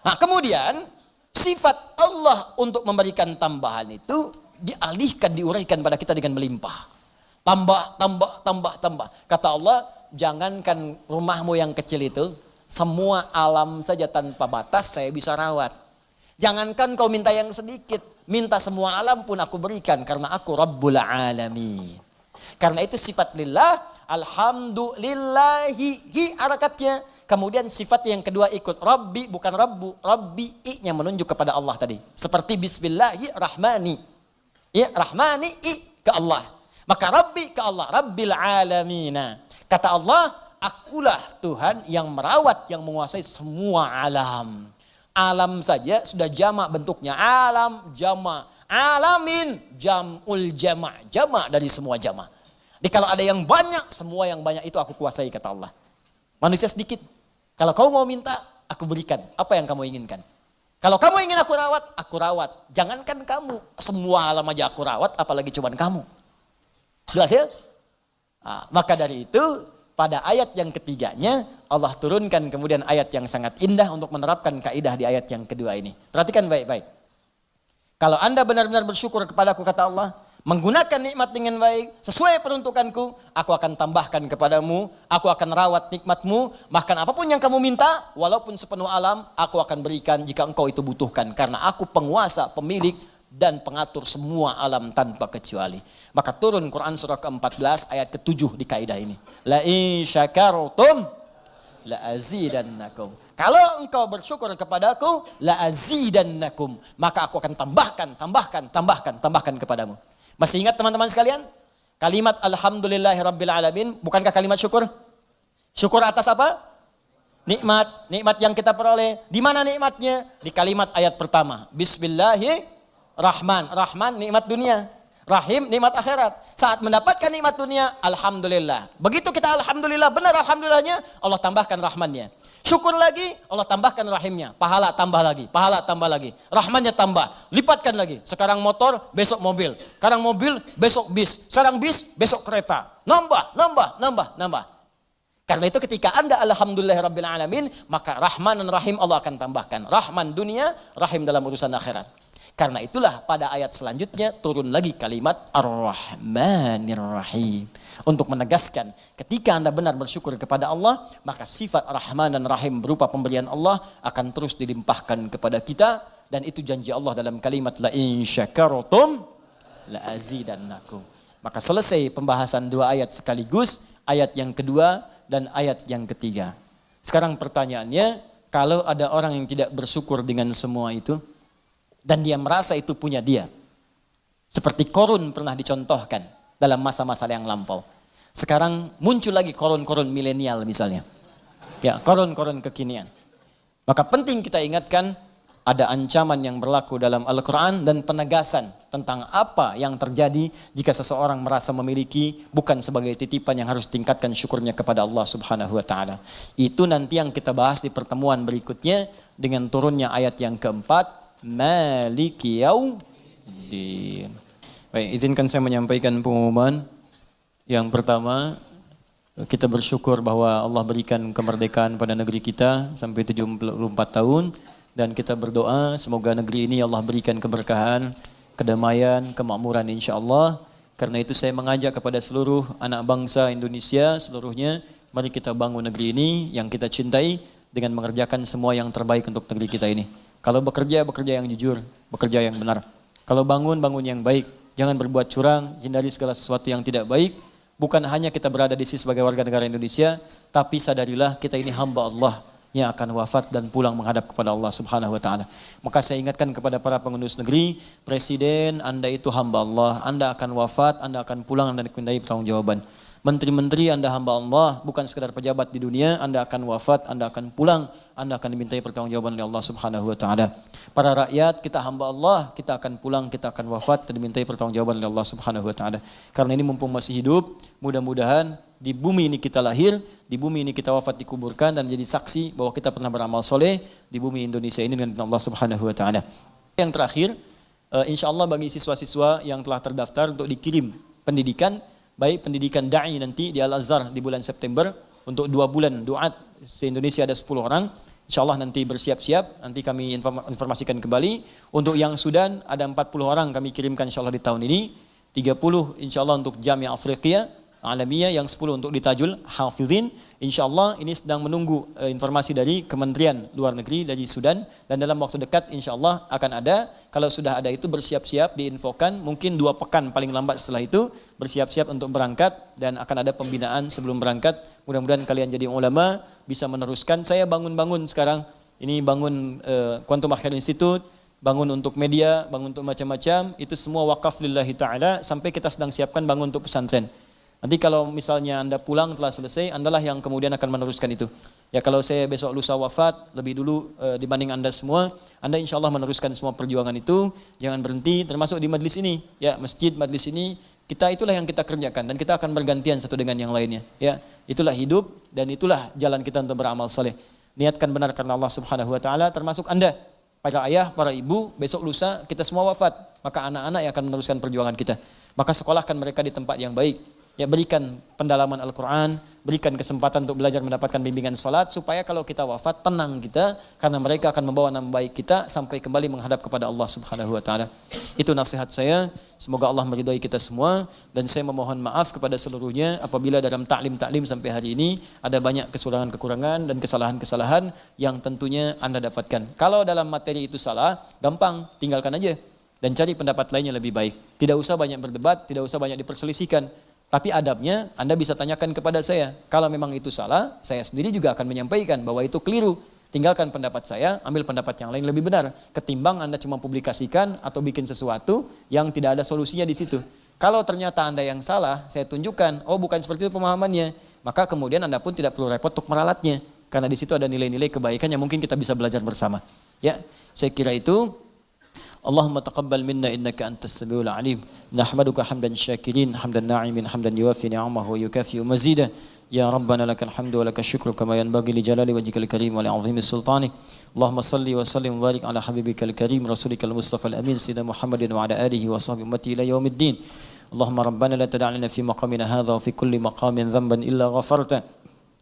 Nah, kemudian sifat Allah untuk memberikan tambahan itu dialihkan, diuraikan pada kita dengan melimpah. Tambah, tambah, tambah, tambah. Kata Allah, jangankan rumahmu yang kecil itu, semua alam saja tanpa batas saya bisa rawat. Jangankan kau minta yang sedikit, minta semua alam pun aku berikan karena aku Rabbul Alamin. Karena itu sifat lillah, alhamdulillahi, hi harakatnya. Kemudian sifat yang kedua ikut Rabbi, bukan Rabbu, Rabbi i-nya menunjuk kepada Allah tadi. Seperti Bismillahirrahmani. Ya, Rahmani i ke Allah. Maka Rabbi ke Allah, Rabbil Alamina. Kata Allah, akulah Tuhan yang merawat, yang menguasai semua alam. Alam saja sudah jamak bentuknya. Alam, jamak. Alamin, jam'ul jamak. Jamak dari semua jamak. Jadi kalau ada yang banyak, semua yang banyak itu aku kuasai, kata Allah. Manusia sedikit. Kalau kau mau minta, aku berikan. Apa yang kamu inginkan? Kalau kamu ingin aku rawat, aku rawat. Jangankan kamu, semua alam aja aku rawat, apalagi cuman kamu. Jelas ya? Nah, maka dari itu, pada ayat yang ketiganya, Allah turunkan kemudian ayat yang sangat indah untuk menerapkan kaidah di ayat yang kedua ini. Perhatikan baik-baik. Kalau Anda benar-benar bersyukur kepadaku, kata Allah, menggunakan nikmat dengan baik, sesuai peruntukanku, aku akan tambahkan kepadamu, aku akan rawat nikmatmu, bahkan apapun yang kamu minta, walaupun sepenuh alam, aku akan berikan jika engkau itu butuhkan. Karena aku penguasa, pemilik, dan pengatur semua alam tanpa kecuali. Maka turun Quran surah ke-14 ayat ke-7 di kaidah ini. La in syakartum la azidannakum. Kalau engkau bersyukur kepadaku, la azidannakum, maka aku akan tambahkan kepadamu. Masih ingat teman-teman sekalian? Kalimat alhamdulillahirabbil alamin, bukankah kalimat syukur? Syukur atas apa? Nikmat yang kita peroleh. Di mana nikmatnya? Di kalimat ayat pertama. Bismillahirrahmanirrahim. Rahman nikmat dunia, Rahim nikmat akhirat. Saat mendapatkan nikmat dunia, alhamdulillah. Begitu kita alhamdulillah, benar alhamdulillahnya, Allah tambahkan rahmannya. Syukur lagi, Allah tambahkan rahimnya. Pahala tambah lagi. Rahmannya tambah, lipatkan lagi. Sekarang motor, besok mobil. Sekarang mobil, besok bis. Sekarang bis, besok kereta. Nambah. Karena itu ketika Anda alhamdulillahirabbil alamin, maka Rahman dan Rahim Allah akan tambahkan. Rahman dunia, Rahim dalam urusan akhirat. Karena itulah pada ayat selanjutnya turun lagi kalimat Ar-Rahmanir Rahim. Untuk menegaskan ketika Anda benar bersyukur kepada Allah, maka sifat Rahman dan Rahim berupa pemberian Allah akan terus dilimpahkan kepada kita. Dan itu janji Allah dalam kalimat La in syakartum la azidannakum. Maka selesai pembahasan dua ayat sekaligus, ayat yang kedua dan ayat yang ketiga. Sekarang pertanyaannya, kalau ada orang yang tidak bersyukur dengan semua itu, dan dia merasa itu punya dia. Seperti Korun pernah dicontohkan dalam masa-masa yang lampau. Sekarang muncul lagi korun-korun milenial misalnya. Ya, korun-korun kekinian. Maka penting kita ingatkan ada ancaman yang berlaku dalam Al-Quran dan penegasan tentang apa yang terjadi jika seseorang merasa memiliki bukan sebagai titipan yang harus tingkatkan syukurnya kepada Allah Subhanahu wa taala. Itu nanti yang kita bahas di pertemuan berikutnya dengan turunnya ayat yang keempat, Maliki Yaumiddin. Baik, izinkan saya menyampaikan pengumuman. Yang pertama, kita bersyukur bahwa Allah berikan kemerdekaan pada negeri kita sampai 74 tahun. Dan kita berdoa semoga negeri ini Allah berikan keberkahan, kedamaian, kemakmuran insya-Allah. Karena itu saya mengajak kepada seluruh anak bangsa Indonesia seluruhnya, mari kita bangun negeri ini yang kita cintai dengan mengerjakan semua yang terbaik untuk negeri kita ini. Kalau bekerja, bekerja yang jujur, bekerja yang benar. Kalau bangun, bangun yang baik. Jangan berbuat curang, hindari segala sesuatu yang tidak baik. Bukan hanya kita berada di sini sebagai warga negara Indonesia, tapi sadarilah kita ini hamba Allah yang akan wafat dan pulang menghadap kepada Allah Subhanahu wa taala. Maka saya ingatkan kepada para pengurus negeri, Presiden, Anda itu hamba Allah, Anda akan wafat, Anda akan pulang dan dimintai pertanggungjawaban. Menteri-menteri Anda hamba Allah, bukan sekedar pejabat di dunia, Anda akan wafat, Anda akan pulang, Anda akan dimintai pertanggungjawaban oleh Allah Subhanahu wa taala. Para rakyat, kita hamba Allah, kita akan pulang, kita akan wafat dan dimintai pertanggungjawaban oleh Allah Subhanahu wa taala. Karena ini mumpung masih hidup, mudah-mudahan di bumi ini kita lahir, di bumi ini kita wafat dikuburkan dan menjadi saksi bahwa kita pernah beramal soleh di bumi Indonesia ini dengan Allah Subhanahu wa taala. Yang terakhir, insyaallah bagi siswa-siswa yang telah terdaftar untuk dikirim pendidikan, baik pendidikan da'i nanti di Al-Azhar di bulan September untuk 2 bulan duat, se-Indonesia ada 10 orang. Insyaallah nanti bersiap-siap, nanti kami informasikan kembali. Untuk yang Sudan ada 40 orang kami kirimkan insyaallah di tahun ini. 30 insyaallah untuk Jamiah Afriqiyah Alamiyah, yang 10 untuk di Tajul Hafizin. Insyaallah ini sedang menunggu informasi dari Kementerian Luar Negeri dari Sudan, dan dalam waktu dekat insyaallah akan ada. Kalau sudah ada itu bersiap-siap diinfokan, mungkin 2 pekan paling lambat setelah itu bersiap-siap untuk berangkat, dan akan ada pembinaan sebelum berangkat. Mudah-mudahan kalian jadi ulama, bisa meneruskan. Saya bangun-bangun sekarang ini, bangun Quantum Akhir Institute, bangun untuk media, bangun untuk macam-macam, itu semua wakaf lillahi ta'ala, sampai kita sedang siapkan bangun untuk pesantren. Nanti kalau misalnya Anda pulang telah selesai, Andalah yang kemudian akan meneruskan itu. Ya kalau saya besok lusa wafat lebih dulu dibanding Anda semua, Anda insya Allah meneruskan semua perjuangan itu. Jangan berhenti, termasuk di majlis ini. Ya, masjid, majlis ini, itulah yang kita kerjakan, dan kita akan bergantian satu dengan yang lainnya. Ya, itulah hidup dan itulah jalan kita untuk beramal saleh. Niatkan benar karena Allah Subhanahu wa taala, termasuk Anda, para ayah, para ibu, besok lusa kita semua wafat, maka anak-anak yang akan meneruskan perjuangan kita. Maka sekolahkan mereka di tempat yang baik. Ya, berikan pendalaman Al-Quran, berikan kesempatan untuk belajar mendapatkan bimbingan salat, supaya kalau kita wafat tenang kita, karena mereka akan membawa nama baik kita sampai kembali menghadap kepada Allah Subhanahu wa taala. Itu nasihat saya, semoga Allah meridhai kita semua, dan saya memohon maaf kepada seluruhnya apabila dalam taklim sampai hari ini ada banyak kekurangan dan kesalahan-kesalahan yang tentunya Anda dapatkan. Kalau dalam materi itu salah, gampang, tinggalkan aja dan cari pendapat lainnya lebih baik. Tidak usah banyak berdebat, tidak usah banyak diperselisihkan. Tapi adabnya Anda bisa tanyakan kepada saya. Kalau memang itu salah, saya sendiri juga akan menyampaikan bahwa itu keliru. Tinggalkan pendapat saya, ambil pendapat yang lain lebih benar. Ketimbang Anda cuma publikasikan atau bikin sesuatu yang tidak ada solusinya di situ. Kalau ternyata Anda yang salah, saya tunjukkan, oh bukan seperti itu pemahamannya. Maka kemudian Anda pun tidak perlu repot untuk meralatnya. Karena di situ ada nilai-nilai kebaikan yang mungkin kita bisa belajar bersama. Ya, saya kira itu. Allahumma taqabbal minna innaka antas samiul alim. Nahmaduka hamdan syakirin, hamdan na'imin, hamdan yuwafi ni'amahu wa yukafi mazidah. Ya Rabbana lakal hamdu wa lakal syukru kama yanbaghi li jalali wajhikal karim wa li 'azimi sultanik. Allahumma salli wa sallim wa barik ala habibikal karim rasulikal mustafa al amin sayyidina Muhammadin wa ala alihi wa sahbihi ummati ila yaumiddin. Allahumma rabbana la tad'a lana fi maqamina hadha wa fi kulli maqamin dhanban illa ghafarta.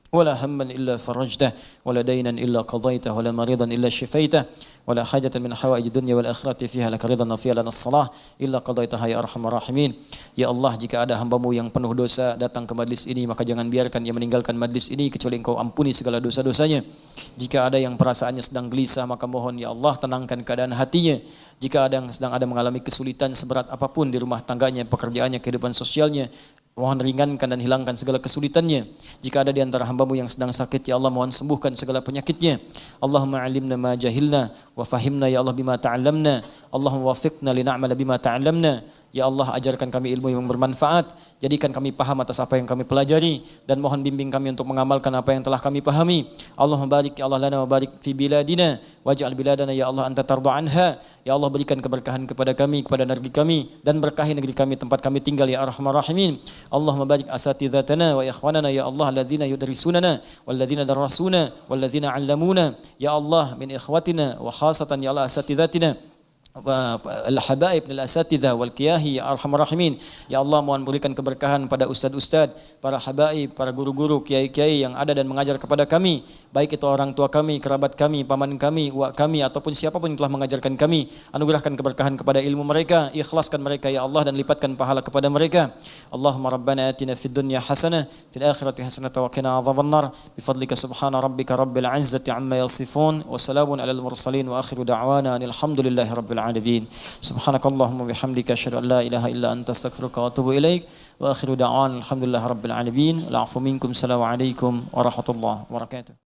ولا هما إلا فرجته ولا دينا إلا قضيته ولا مريضا إلا شفيته ولا حاجة من حوائج الدنيا والآخرة فيها لك رضا وفيها لنا الصلاة إلا قضيتها يا أرحم الراحمين. Ya Allah, jika ada hambamu yang penuh dosa datang ke majlis ini, maka jangan biarkan ia meninggalkan majlis ini kecuali Engkau ampuni segala dosa-dosanya. Jika ada yang perasaannya sedang gelisah, maka mohon ya Allah tenangkan keadaan hatinya. Jika ada yang sedang mengalami kesulitan seberat apapun di rumah tangganya, pekerjaannya, kehidupan sosialnya, mohon ringankan dan hilangkan segala kesulitannya. Jika ada di antara hambamu yang sedang sakit, ya Allah mohon sembuhkan segala penyakitnya. Allahumma alimna ma jahilna wa fahimna ya Allah bima ta'allamna. Allahumma wafiqna li na'mala bima ta'allamna. Ya Allah, ajarkan kami ilmu yang bermanfaat, jadikan kami paham atas apa yang kami pelajari, dan mohon bimbing kami untuk mengamalkan apa yang telah kami pahami. Allahumma barik ya Allah lana wa barik fi biladina waj'al biladana ya Allah anta tarda anha. Ya Allah, berikan keberkahan kepada kami, kepada negeri kami, dan berkahi negeri kami tempat kami tinggal ya arhamar rahimin. Allahumma barik asatidzatana wa ikhwanana ya Allah alladzina yudrisunana walladzina darasuna walladzina 'allamuna ya Allah min ikhwatina wa khasatan ya Allah asatidzatina al-habaib al-asatidzah wal kiyahi ya arhamar rahimin. Ya Allah, mohon berikan keberkahan pada ustaz-ustaz, para habaib, para guru-guru, kiai-kiai yang ada dan mengajar kepada kami, baik itu orang tua kami, kerabat kami, paman kami, uak kami, ataupun siapapun yang telah mengajarkan kami. Anugerahkan keberkahan kepada ilmu mereka, ikhlaskan mereka ya Allah, dan lipatkan pahala kepada mereka. Allahumma rabbana atina fid dunya hasanah fil akhirati hasanah wa qina adzabannar bi fadlika subhana rabbika rabbil izzati amma yasifun wa salamun alal mursalin wa akhiru da'wana alhamdulillahi rabbil alamin. Subhanakallahumma bihamdika asyhadu an la ilaha illa anta astaghfiruka wa atubu ilaik. Wa akhiru da'wana alhamdulillahi rabbil alamin. Al'afu minkum. Assalamualaikum warahmatullahi wabarakatuh.